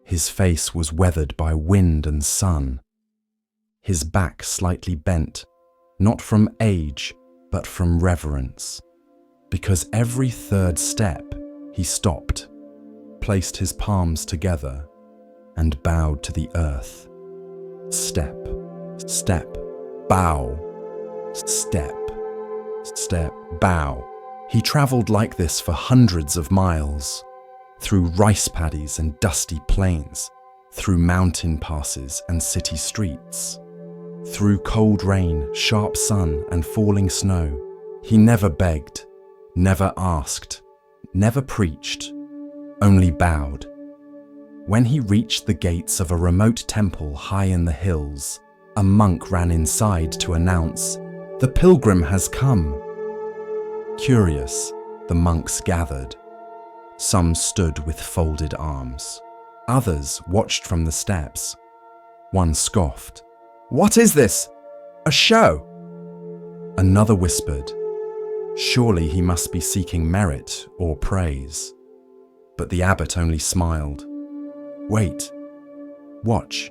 His face was weathered by wind and sun. His back slightly bent, not from age, but from reverence. Because every third step, he stopped, placed his palms together, and bowed to the earth. Step, step, bow, step, step, bow. He traveled like this for hundreds of miles, through rice paddies and dusty plains, through mountain passes and city streets, through cold rain, sharp sun, and falling snow. He never begged, never asked, never preached, only bowed. When he reached the gates of a remote temple high in the hills, a monk ran inside to announce, "The pilgrim has come." Curious, the monks gathered. Some stood with folded arms. Others watched from the steps. One scoffed, "What is this? A show?" Another whispered, "Surely he must be seeking merit or praise." But the abbot only smiled. "Wait, watch."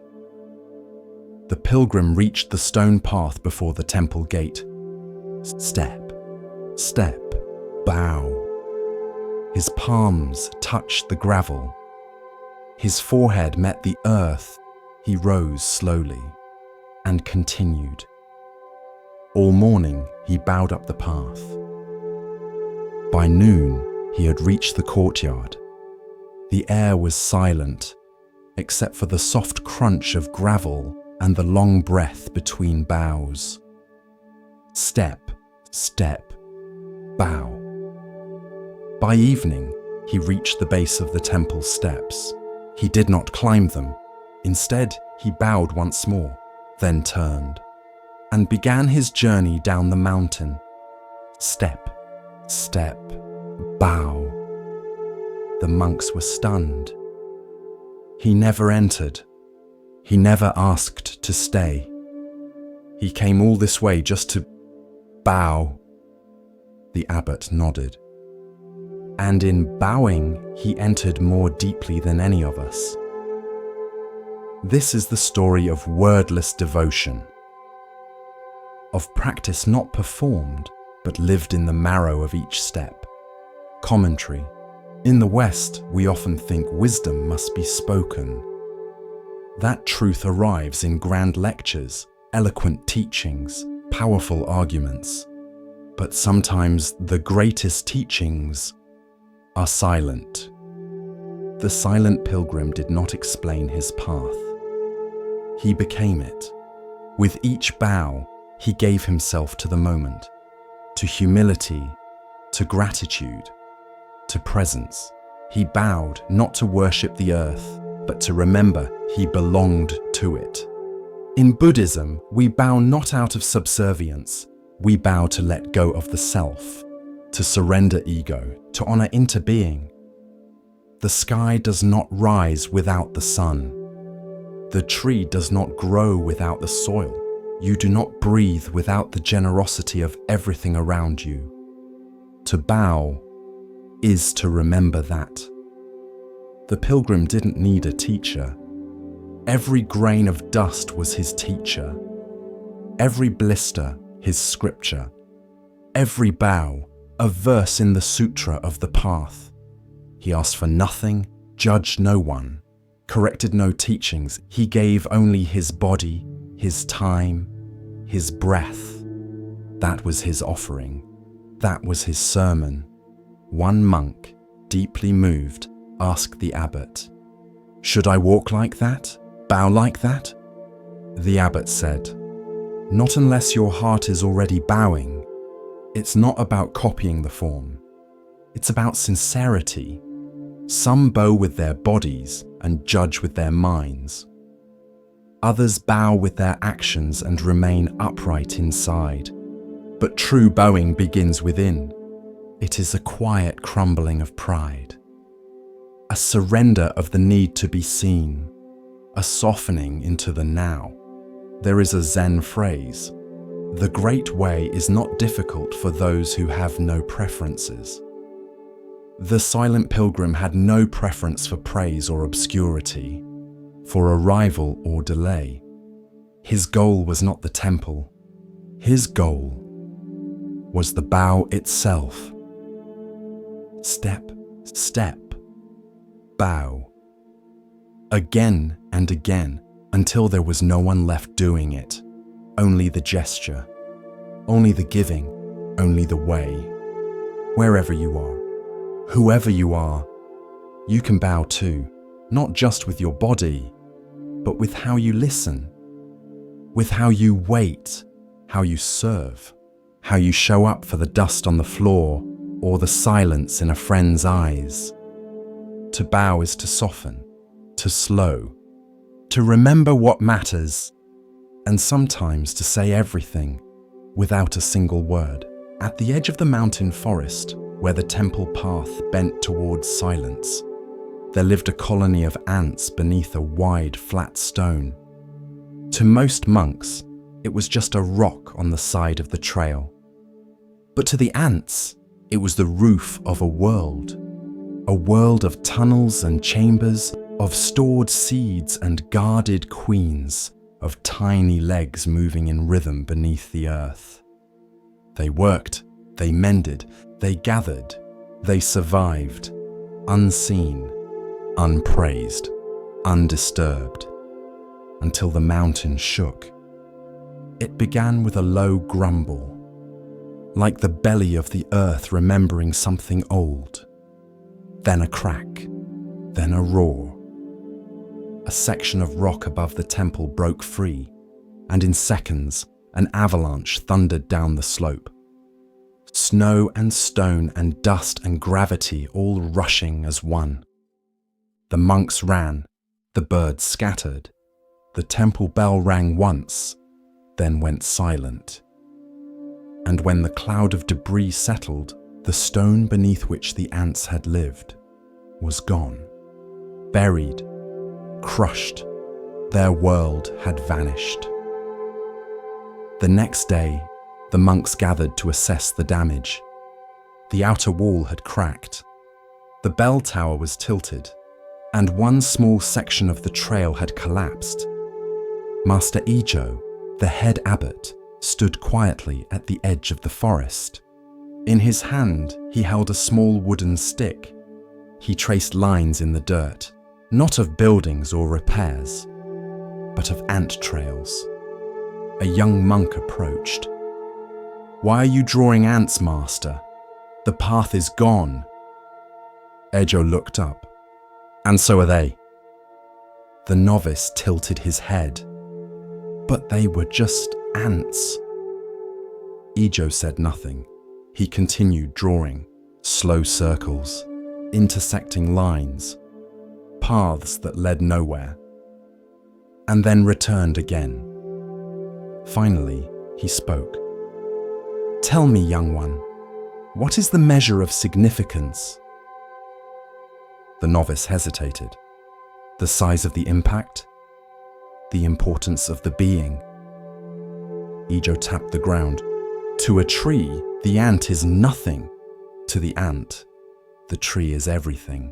The pilgrim reached the stone path before the temple gate. Step, step, bow. His palms touched the gravel. His forehead met the earth. He rose slowly and continued. All morning he bowed up the path. By noon he had reached the courtyard. The air was silent, except for the soft crunch of gravel and the long breath between bows. Step, step, bow. By evening, he reached the base of the temple steps. He did not climb them. Instead, he bowed once more, then turned, and began his journey down the mountain. Step, step, bow. The monks were stunned. He never entered. He never asked to stay. He came all this way just to bow. The abbot nodded. And in bowing, he entered more deeply than any of us. This is the story of wordless devotion, of practice not performed, but lived in the marrow of each step. Commentary. In the West, we often think wisdom must be spoken. That truth arrives in grand lectures, eloquent teachings, powerful arguments. But sometimes the greatest teachings are silent. The silent pilgrim did not explain his path. He became it. With each bow, he gave himself to the moment, to humility, to gratitude, to presence. He bowed not to worship the earth, but to remember he belonged to it. In Buddhism, we bow not out of subservience. We bow to let go of the self, to surrender ego, to honor interbeing. The sky does not rise without the sun. The tree does not grow without the soil. You do not breathe without the generosity of everything around you. To bow is to remember that. The pilgrim didn't need a teacher. Every grain of dust was his teacher. Every blister, his scripture. Every bow, a verse in the sutra of the path. He asked for nothing, judged no one, corrected no teachings. He gave only his body, his time, his breath. That was his offering. That was his sermon. One monk, deeply moved, asked the abbot, "Should I walk like that? Bow like that?" The abbot said, "Not unless your heart is already bowing. It's not about copying the form. It's about sincerity. Some bow with their bodies and judge with their minds. Others bow with their actions and remain upright inside. But true bowing begins within. It is a quiet crumbling of pride, a surrender of the need to be seen, a softening into the now. There is a Zen phrase, "The great way is not difficult for those who have no preferences." The silent pilgrim had no preference for praise or obscurity, for arrival or delay. His goal was not the temple. His goal was the bow itself. Step, step, bow. Again and again, until there was no one left doing it. Only the gesture, only the giving, only the way. Wherever you are, whoever you are, you can bow too, not just with your body, but with how you listen, with how you wait, how you serve, how you show up for the dust on the floor or the silence in a friend's eyes. To bow is to soften, to slow, to remember what matters, and sometimes to say everything without a single word. At the edge of the mountain forest, where the temple path bent towards silence, there lived a colony of ants beneath a wide, flat stone. To most monks, it was just a rock on the side of the trail. But to the ants, it was the roof of a world of tunnels and chambers, of stored seeds and guarded queens, of tiny legs moving in rhythm beneath the earth. They worked, they mended, they gathered, they survived, unseen, unpraised. undisturbed, until the mountain shook. It began with a low grumble, like the belly of the earth remembering something old. Then a crack, then a roar. A section of rock above the temple broke free, and in seconds, an avalanche thundered down the slope. Snow and stone and dust and gravity all rushing as one. The monks ran, the birds scattered. The temple bell rang once, then went silent. And when the cloud of debris settled, the stone beneath which the ants had lived was gone. Buried, crushed, their world had vanished. The next day, the monks gathered to assess the damage. The outer wall had cracked. The bell tower was tilted, and one small section of the trail had collapsed. Master Ijo, the head abbot, stood quietly at the edge of the forest. In his hand, he held a small wooden stick. He traced lines in the dirt, not of buildings or repairs, but of ant trails. A young monk approached. "Why are you drawing ants, master? The path is gone." Ejo looked up. "And so are they." The novice tilted his head. "But they were just ants." Ijo said nothing. He continued drawing, slow circles, intersecting lines, paths that led nowhere, and then returned again. Finally, he spoke. "Tell me, young one, what is the measure of significance?" The novice hesitated. The size of the impact? The importance of the being? Ijo tapped the ground. To a tree, the ant is nothing. To the ant, the tree is everything.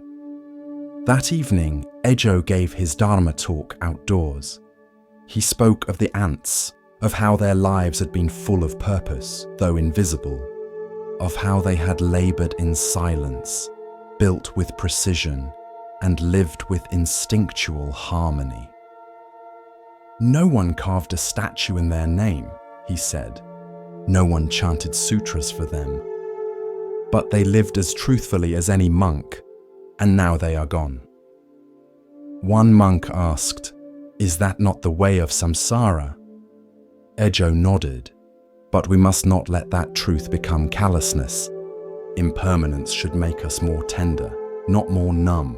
That evening, Ejo gave his Dharma talk outdoors. He spoke of the ants, of how their lives had been full of purpose, though invisible, of how they had labored in silence, built with precision, and lived with instinctual harmony. No one carved a statue in their name, he said. No one chanted sutras for them. But they lived as truthfully as any monk, and now they are gone. One monk asked, "Is that not the way of samsara?" Ejo nodded, "But we must not let that truth become callousness. Impermanence should make us more tender, not more numb."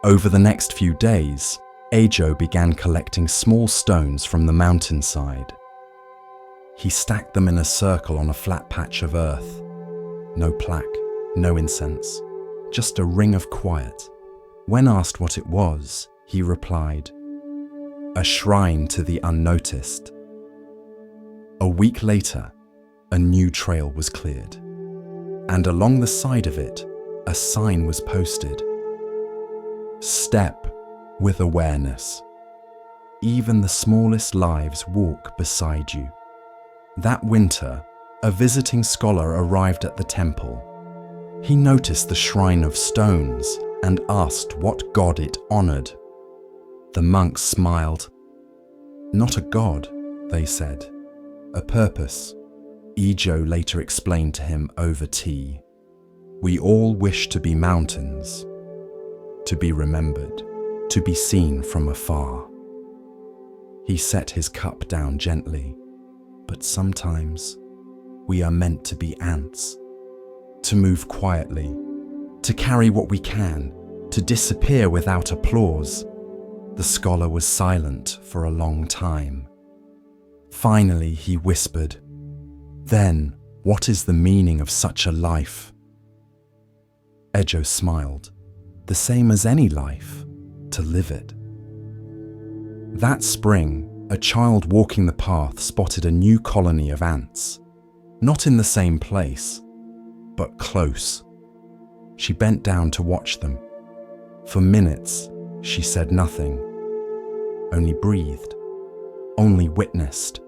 Over the next few days, Ejo began collecting small stones from the mountainside. He stacked them in a circle on a flat patch of earth. No plaque, no incense, just a ring of quiet. When asked what it was, he replied, "A shrine to the unnoticed." A week later, a new trail was cleared, and along the side of it, a sign was posted. "Step with awareness. Even the smallest lives walk beside you." That winter, a visiting scholar arrived at the temple. He noticed the shrine of stones and asked what god it honored. The monks smiled. "Not a god," they said. "A purpose." Ijo later explained to him over tea. "We all wish to be mountains, to be remembered, to be seen from afar." He set his cup down gently. But sometimes we are meant to be ants, to move quietly, to carry what we can, to disappear without applause. The scholar was silent for a long time. Finally, he whispered, "Then, what is the meaning of such a life?" Ejo smiled. "The same as any life, to live it." That spring, a child walking the path spotted a new colony of ants. Not in the same place, but close. She bent down to watch them. For minutes, she said nothing, only breathed, only witnessed.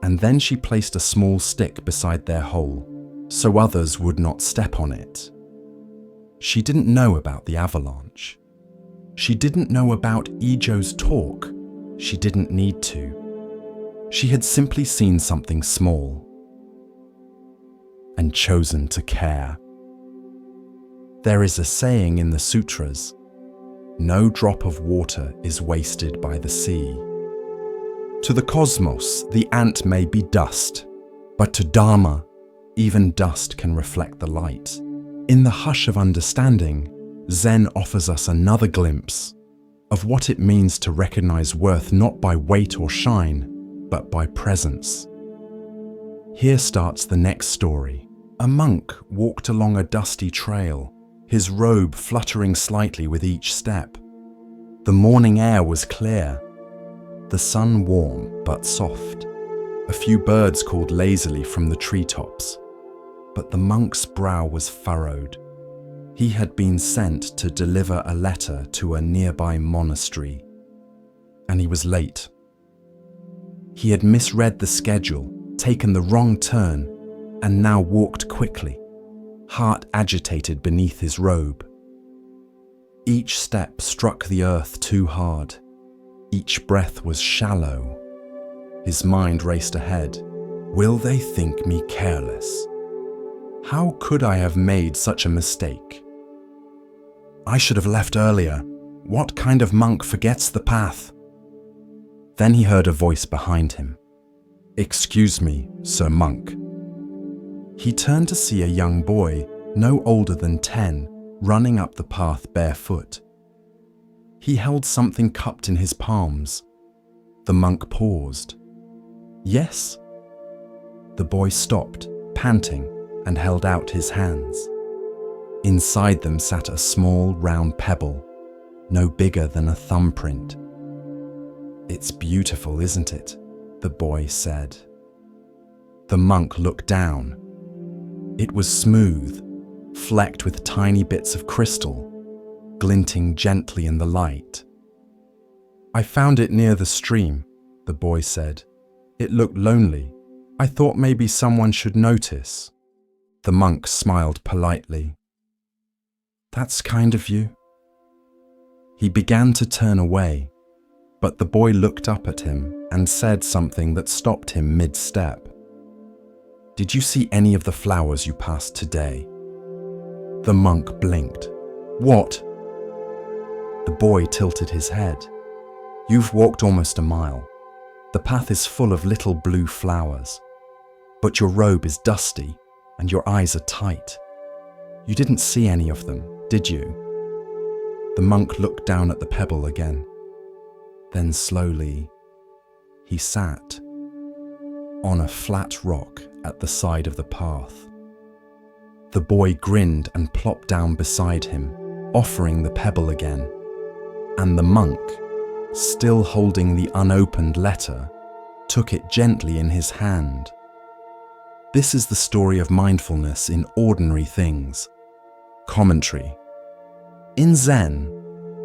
And then she placed a small stick beside their hole, so others would not step on it. She didn't know about the avalanche. She didn't know about Ijo's talk. She didn't need to. She had simply seen something small and chosen to care. There is a saying in the sutras, "No drop of water is wasted by the sea." To the cosmos, the ant may be dust, but to Dharma, even dust can reflect the light. In the hush of understanding, Zen offers us another glimpse of what it means to recognize worth not by weight or shine, but by presence. Here starts the next story. A monk walked along a dusty trail, his robe fluttering slightly with each step. The morning air was clear, the sun warm but soft. A few birds called lazily from the treetops, but the monk's brow was furrowed. He had been sent to deliver a letter to a nearby monastery, and he was late. He had misread the schedule, taken the wrong turn, and now walked quickly, heart agitated beneath his robe. Each step struck the earth too hard. Each breath was shallow. His mind raced ahead. Will they think me careless? How could I have made such a mistake? I should have left earlier. What kind of monk forgets the path? Then he heard a voice behind him. "Excuse me, Sir Monk." He turned to see a young boy, no older than 10, running up the path barefoot. He held something cupped in his palms. The monk paused. "Yes?" The boy stopped, panting, and held out his hands. Inside them sat a small, round pebble, no bigger than a thumbprint. "It's beautiful, isn't it?" the boy said. The monk looked down. It was smooth, flecked with tiny bits of crystal, glinting gently in the light. "I found it near the stream," the boy said. "It looked lonely. I thought maybe someone should notice." The monk smiled politely. "That's kind of you." He began to turn away, but the boy looked up at him and said something that stopped him mid-step. "Did you see any of the flowers you passed today?" The monk blinked. "What?" The boy tilted his head. "You've walked almost a mile. The path is full of little blue flowers, but your robe is dusty and your eyes are tight. You didn't see any of them, did you?" The monk looked down at the pebble again. Then slowly, he sat on a flat rock at the side of the path. The boy grinned and plopped down beside him, offering the pebble again. And the monk, still holding the unopened letter, took it gently in his hand. This is the story of mindfulness in ordinary things. Commentary. In Zen,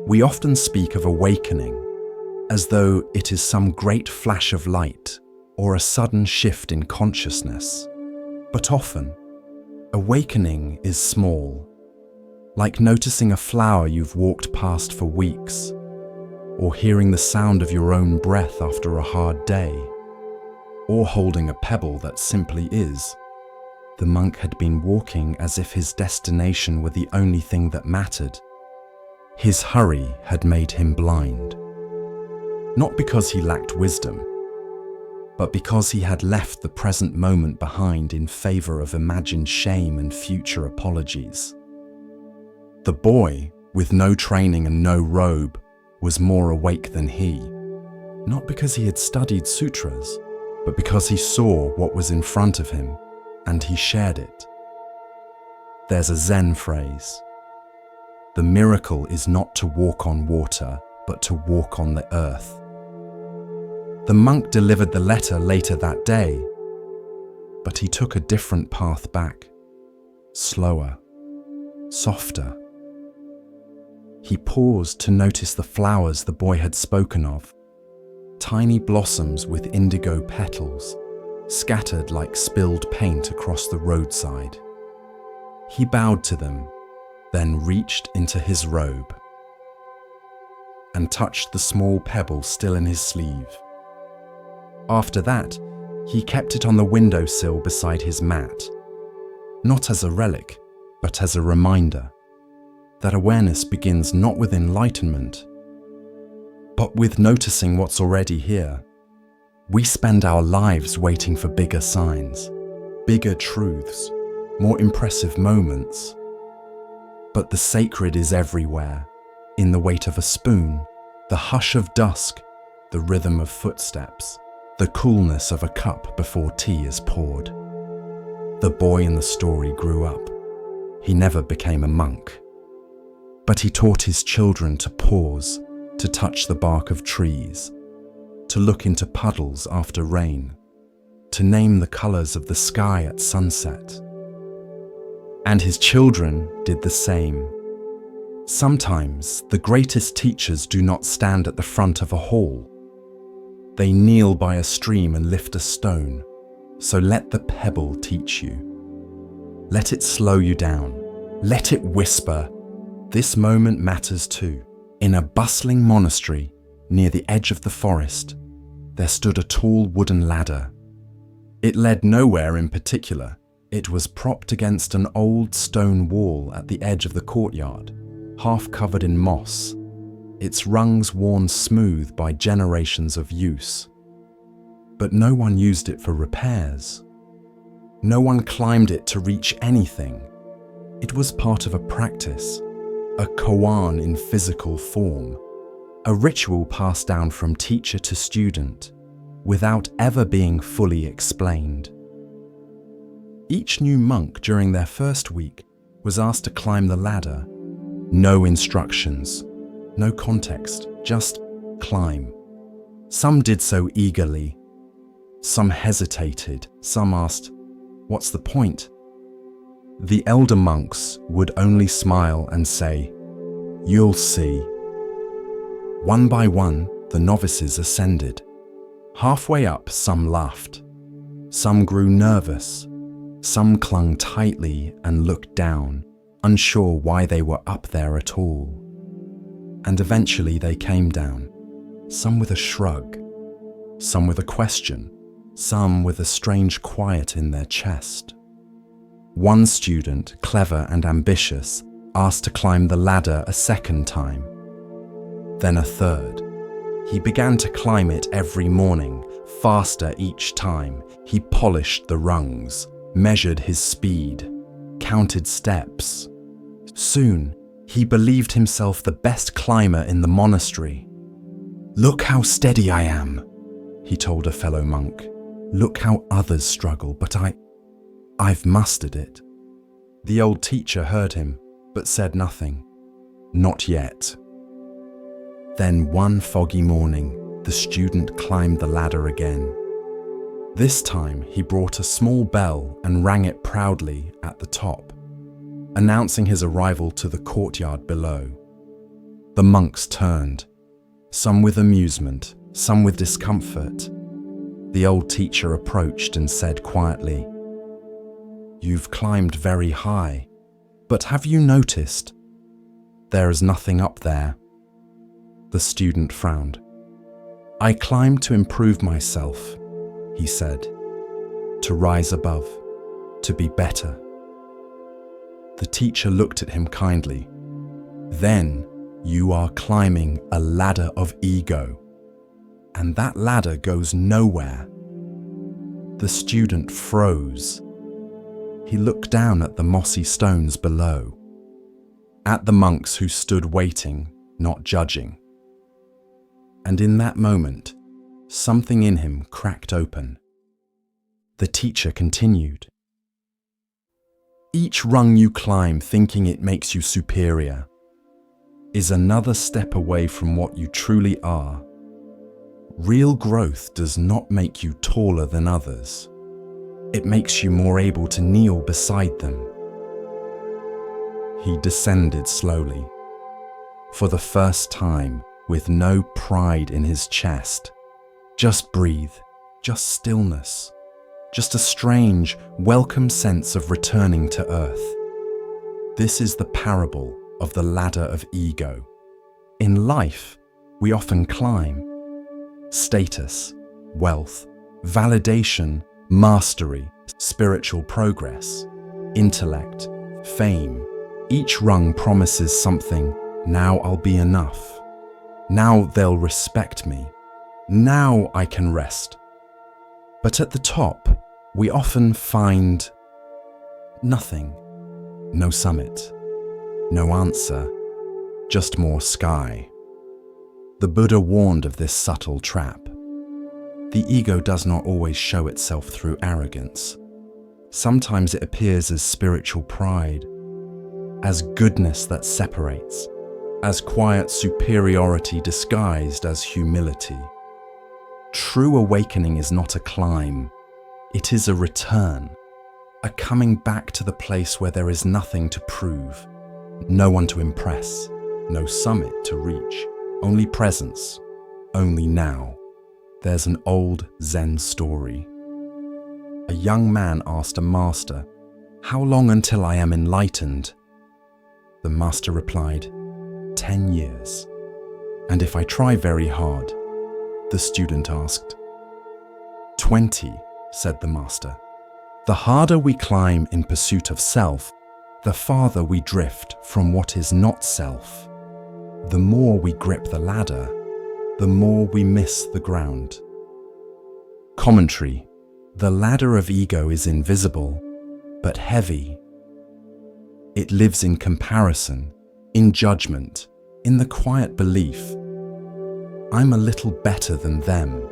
we often speak of awakening as though it is some great flash of light or a sudden shift in consciousness. But often, awakening is small, like noticing a flower you've walked past for weeks, or hearing the sound of your own breath after a hard day, or holding a pebble that simply is. The monk had been walking as if his destination were the only thing that mattered. His hurry had made him blind. Not because he lacked wisdom, but because he had left the present moment behind in favor of imagined shame and future apologies. The boy, with no training and no robe, was more awake than he, not because he had studied sutras, but because he saw what was in front of him, and he shared it. There's a Zen phrase: "The miracle is not to walk on water, but to walk on the earth." The monk delivered the letter later that day, but he took a different path back, slower, softer. He paused to notice the flowers the boy had spoken of, tiny blossoms with indigo petals, scattered like spilled paint across the roadside. He bowed to them, then reached into his robe. and touched the small pebble still in his sleeve. After that, he kept it on the windowsill beside his mat, not as a relic, but as a reminder that awareness begins not with enlightenment, but with noticing what's already here. We spend our lives waiting for bigger signs, bigger truths, more impressive moments. But the sacred is everywhere, in the weight of a spoon, the hush of dusk, the rhythm of footsteps, the coolness of a cup before tea is poured. The boy in the story grew up. He never became a monk. But he taught his children to pause, to touch the bark of trees, to look into puddles after rain, to name the colors of the sky at sunset. And his children did the same. Sometimes the greatest teachers do not stand at the front of a hall. They kneel by a stream and lift a stone, so let the pebble teach you. Let it slow you down. Let it whisper, this moment matters too. In a bustling monastery near the edge of the forest, there stood a tall wooden ladder. It led nowhere in particular. It was propped against an old stone wall at the edge of the courtyard, half covered in moss, its rungs worn smooth by generations of use. But no one used it for repairs. No one climbed it to reach anything. It was part of a practice, a koan in physical form, a ritual passed down from teacher to student, without ever being fully explained. Each new monk during their first week was asked to climb the ladder. No instructions, no context, just climb. Some did so eagerly. Some hesitated. Some asked, "What's the point?" The elder monks would only smile and say, "You'll see." One by one, the novices ascended. Halfway up, some laughed. Some grew nervous. Some clung tightly and looked down, unsure why they were up there at all. And eventually they came down, some with a shrug, some with a question, some with a strange quiet in their chest. One student, clever and ambitious, asked to climb the ladder a second time, then a third. He began to climb it every morning, faster each time. He polished the rungs, measured his speed, counted steps. Soon, he believed himself the best climber in the monastery. "Look how steady I am," he told a fellow monk. "Look how others struggle, but I've mastered it." The old teacher heard him, but said nothing. Not yet. Then one foggy morning, the student climbed the ladder again. This time he brought a small bell and rang it proudly at the top, announcing his arrival to the courtyard below. The monks turned, some with amusement, some with discomfort. The old teacher approached and said quietly, "You've climbed very high, but have you noticed? There is nothing up there." The student frowned. "I climbed to improve myself," he said, "to rise above, to be better." The teacher looked at him kindly. "Then you are climbing a ladder of ego, and that ladder goes nowhere." The student froze. He looked down at the mossy stones below, at the monks who stood waiting, not judging. And in that moment, something in him cracked open. The teacher continued. "Each rung you climb thinking it makes you superior is another step away from what you truly are. Real growth does not make you taller than others. It makes you more able to kneel beside them." He descended slowly, for the first time, with no pride in his chest. Just breathe, just stillness, just a strange, welcome sense of returning to earth. This is the parable of the ladder of ego. In life, we often climb. Status, wealth, validation, mastery, spiritual progress, intellect, fame. Each rung promises something. Now I'll be enough. Now they'll respect me. Now I can rest. But at the top, we often find nothing. No summit. No answer. Just more sky. The Buddha warned of this subtle trap. The ego does not always show itself through arrogance. Sometimes it appears as spiritual pride, as goodness that separates, as quiet superiority disguised as humility. True awakening is not a climb, it is a return, a coming back to the place where there is nothing to prove, no one to impress, no summit to reach, only presence, only now. There's an old Zen story. A young man asked a master, "How long until I am enlightened?" The master replied, 10 years. "And if I try very hard?" the student asked. 20, said the master. The harder we climb in pursuit of self, the farther we drift from what is not self. The more we grip the ladder, the more we miss the ground. Commentary: the ladder of ego is invisible, but heavy. It lives in comparison, in judgment, in the quiet belief, I'm a little better than them.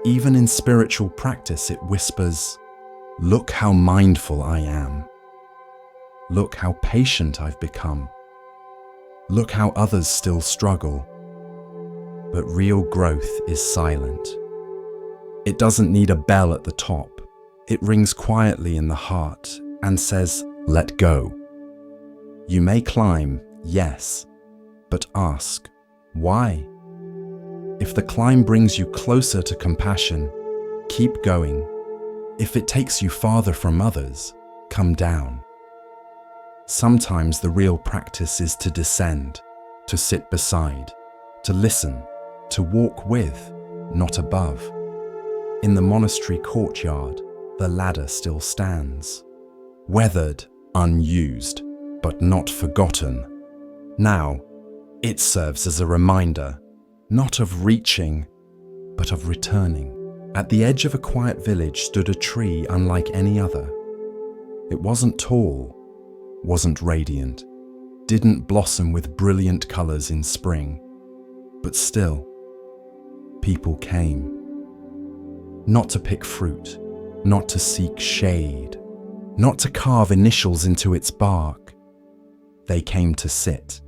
Even in spiritual practice, it whispers, look how mindful I am. Look how patient I've become. Look how others still struggle. But real growth is silent. It doesn't need a bell at the top. It rings quietly in the heart and says, let go. You may climb, yes, but ask, why? If the climb brings you closer to compassion, keep going. If it takes you farther from others, come down. Sometimes the real practice is to descend, to sit beside, to listen, to walk with, not above. In the monastery courtyard, the ladder still stands, weathered, unused, but not forgotten. Now, it serves as a reminder, not of reaching, but of returning. At the edge of a quiet village stood a tree unlike any other. It wasn't tall, wasn't radiant, didn't blossom with brilliant colors in spring, but still, people came. Not to pick fruit, not to seek shade, not to carve initials into its bark. They came to sit,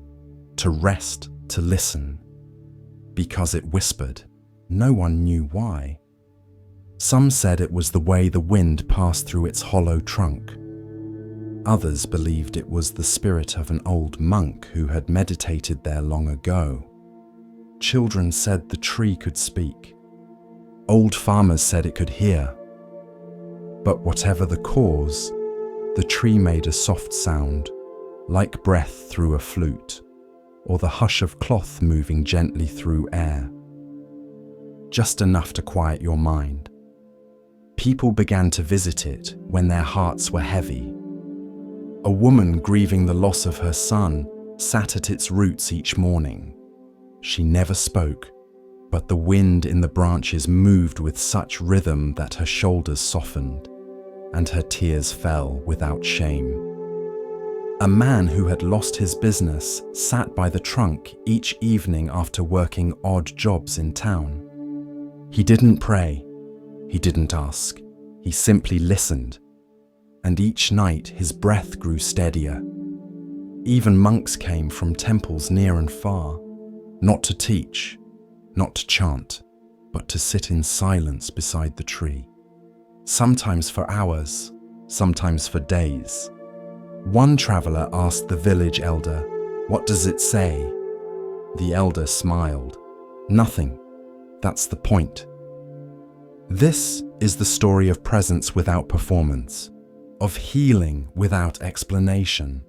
to rest, to listen. Because it whispered, no one knew why. Some said it was the way the wind passed through its hollow trunk. Others believed it was the spirit of an old monk who had meditated there long ago. Children said the tree could speak. Old farmers said it could hear. But whatever the cause, the tree made a soft sound, like breath through a flute, or the hush of cloth moving gently through air. Just enough to quiet your mind. People began to visit it when their hearts were heavy. A woman grieving the loss of her son sat at its roots each morning. She never spoke, but the wind in the branches moved with such rhythm that her shoulders softened, and her tears fell without shame. A man who had lost his business sat by the trunk each evening after working odd jobs in town. He didn't pray, he didn't ask, he simply listened, and each night his breath grew steadier. Even monks came from temples near and far, not to teach, not to chant, but to sit in silence beside the tree. Sometimes for hours, sometimes for days. One traveler asked the village elder, "What does it say?" The elder smiled. "Nothing. That's the point." This is the story of presence without performance, of healing without explanation,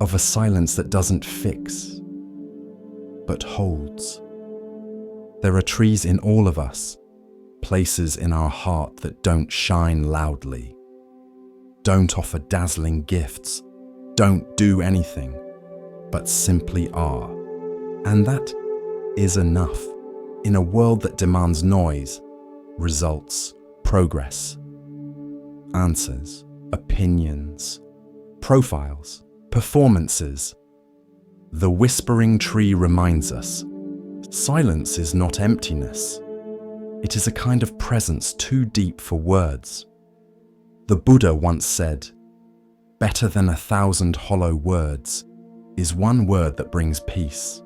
of a silence that doesn't fix. but holds. There are trees in all of us, places in our heart that don't shine loudly, don't offer dazzling gifts, don't do anything, but simply are. And that is enough in a world that demands noise, results, progress, answers, opinions, profiles, performances. The whispering tree reminds us, silence is not emptiness. It is a kind of presence too deep for words. The Buddha once said, "Better than 1,000 hollow words is one word that brings peace.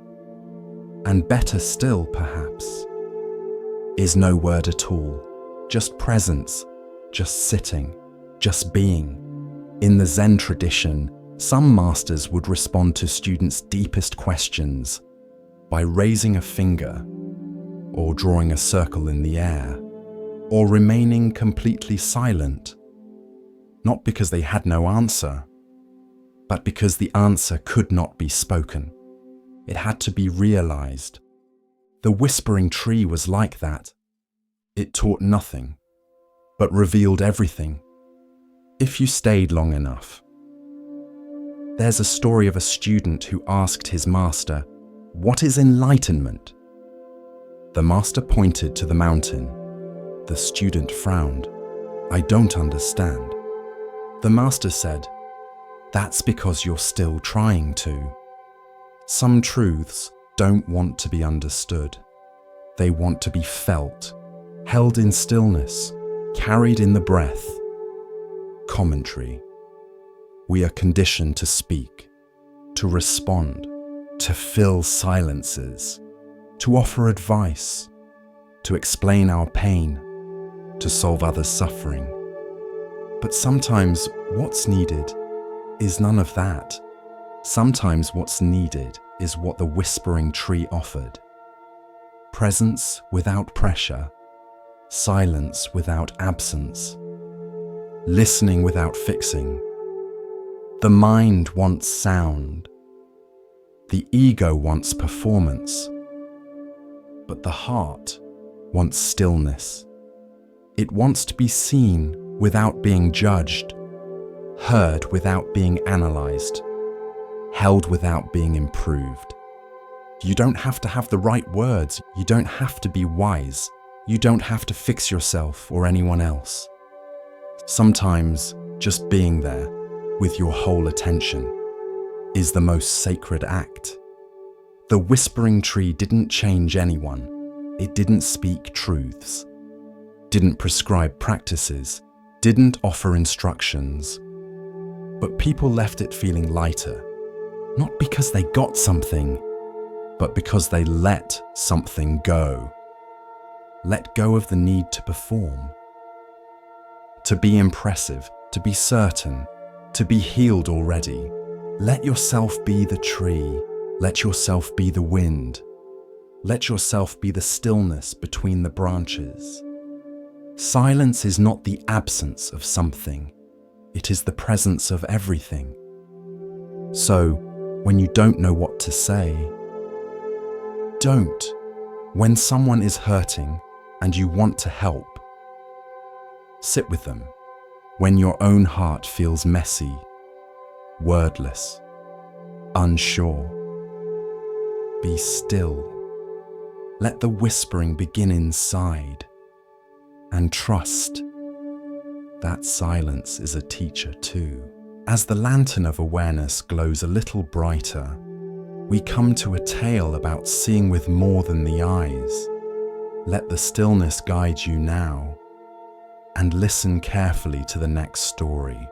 And better still, perhaps, is no word at all, just presence, just sitting, just being." In the Zen tradition, some masters would respond to students' deepest questions by raising a finger, or drawing a circle in the air, or remaining completely silent, not because they had no answer, but because the answer could not be spoken. It had to be realized. The whispering tree was like that. It taught nothing, but revealed everything, if you stayed long enough. There's a story of a student who asked his master, "What is enlightenment?" The master pointed to the mountain. The student frowned. "I don't understand." The master said, "That's because you're still trying to. Some truths don't want to be understood. They want to be felt, held in stillness, carried in the breath." Commentary. We are conditioned to speak, to respond, to fill silences, to offer advice, to explain our pain, to solve others' suffering. But sometimes what's needed is none of that. Sometimes what's needed is what the whispering tree offered. Presence without pressure, silence without absence, listening without fixing. The mind wants sound. The ego wants performance. But the heart wants stillness. It wants to be seen without being judged, heard without being analyzed, held without being improved. You don't have to have the right words. You don't have to be wise. You don't have to fix yourself or anyone else. Sometimes just being there with your whole attention is the most sacred act. The whispering tree didn't change anyone. It didn't speak truths, didn't prescribe practices, didn't offer instructions. But people left it feeling lighter, not because they got something, but because they let something go. Let go of the need to perform, to be impressive, to be certain, to be healed already. Let yourself be the tree. Let yourself be the wind. Let yourself be the stillness between the branches. Silence is not the absence of something. It is the presence of everything. So, when you don't know what to say, don't. When someone is hurting and you want to help, sit with them. When your own heart feels messy, wordless, unsure, be still. Let the whispering begin inside, and trust that silence is a teacher too. As the lantern of awareness glows a little brighter, we come to a tale about seeing with more than the eyes. Let the stillness guide you now, and listen carefully to the next story.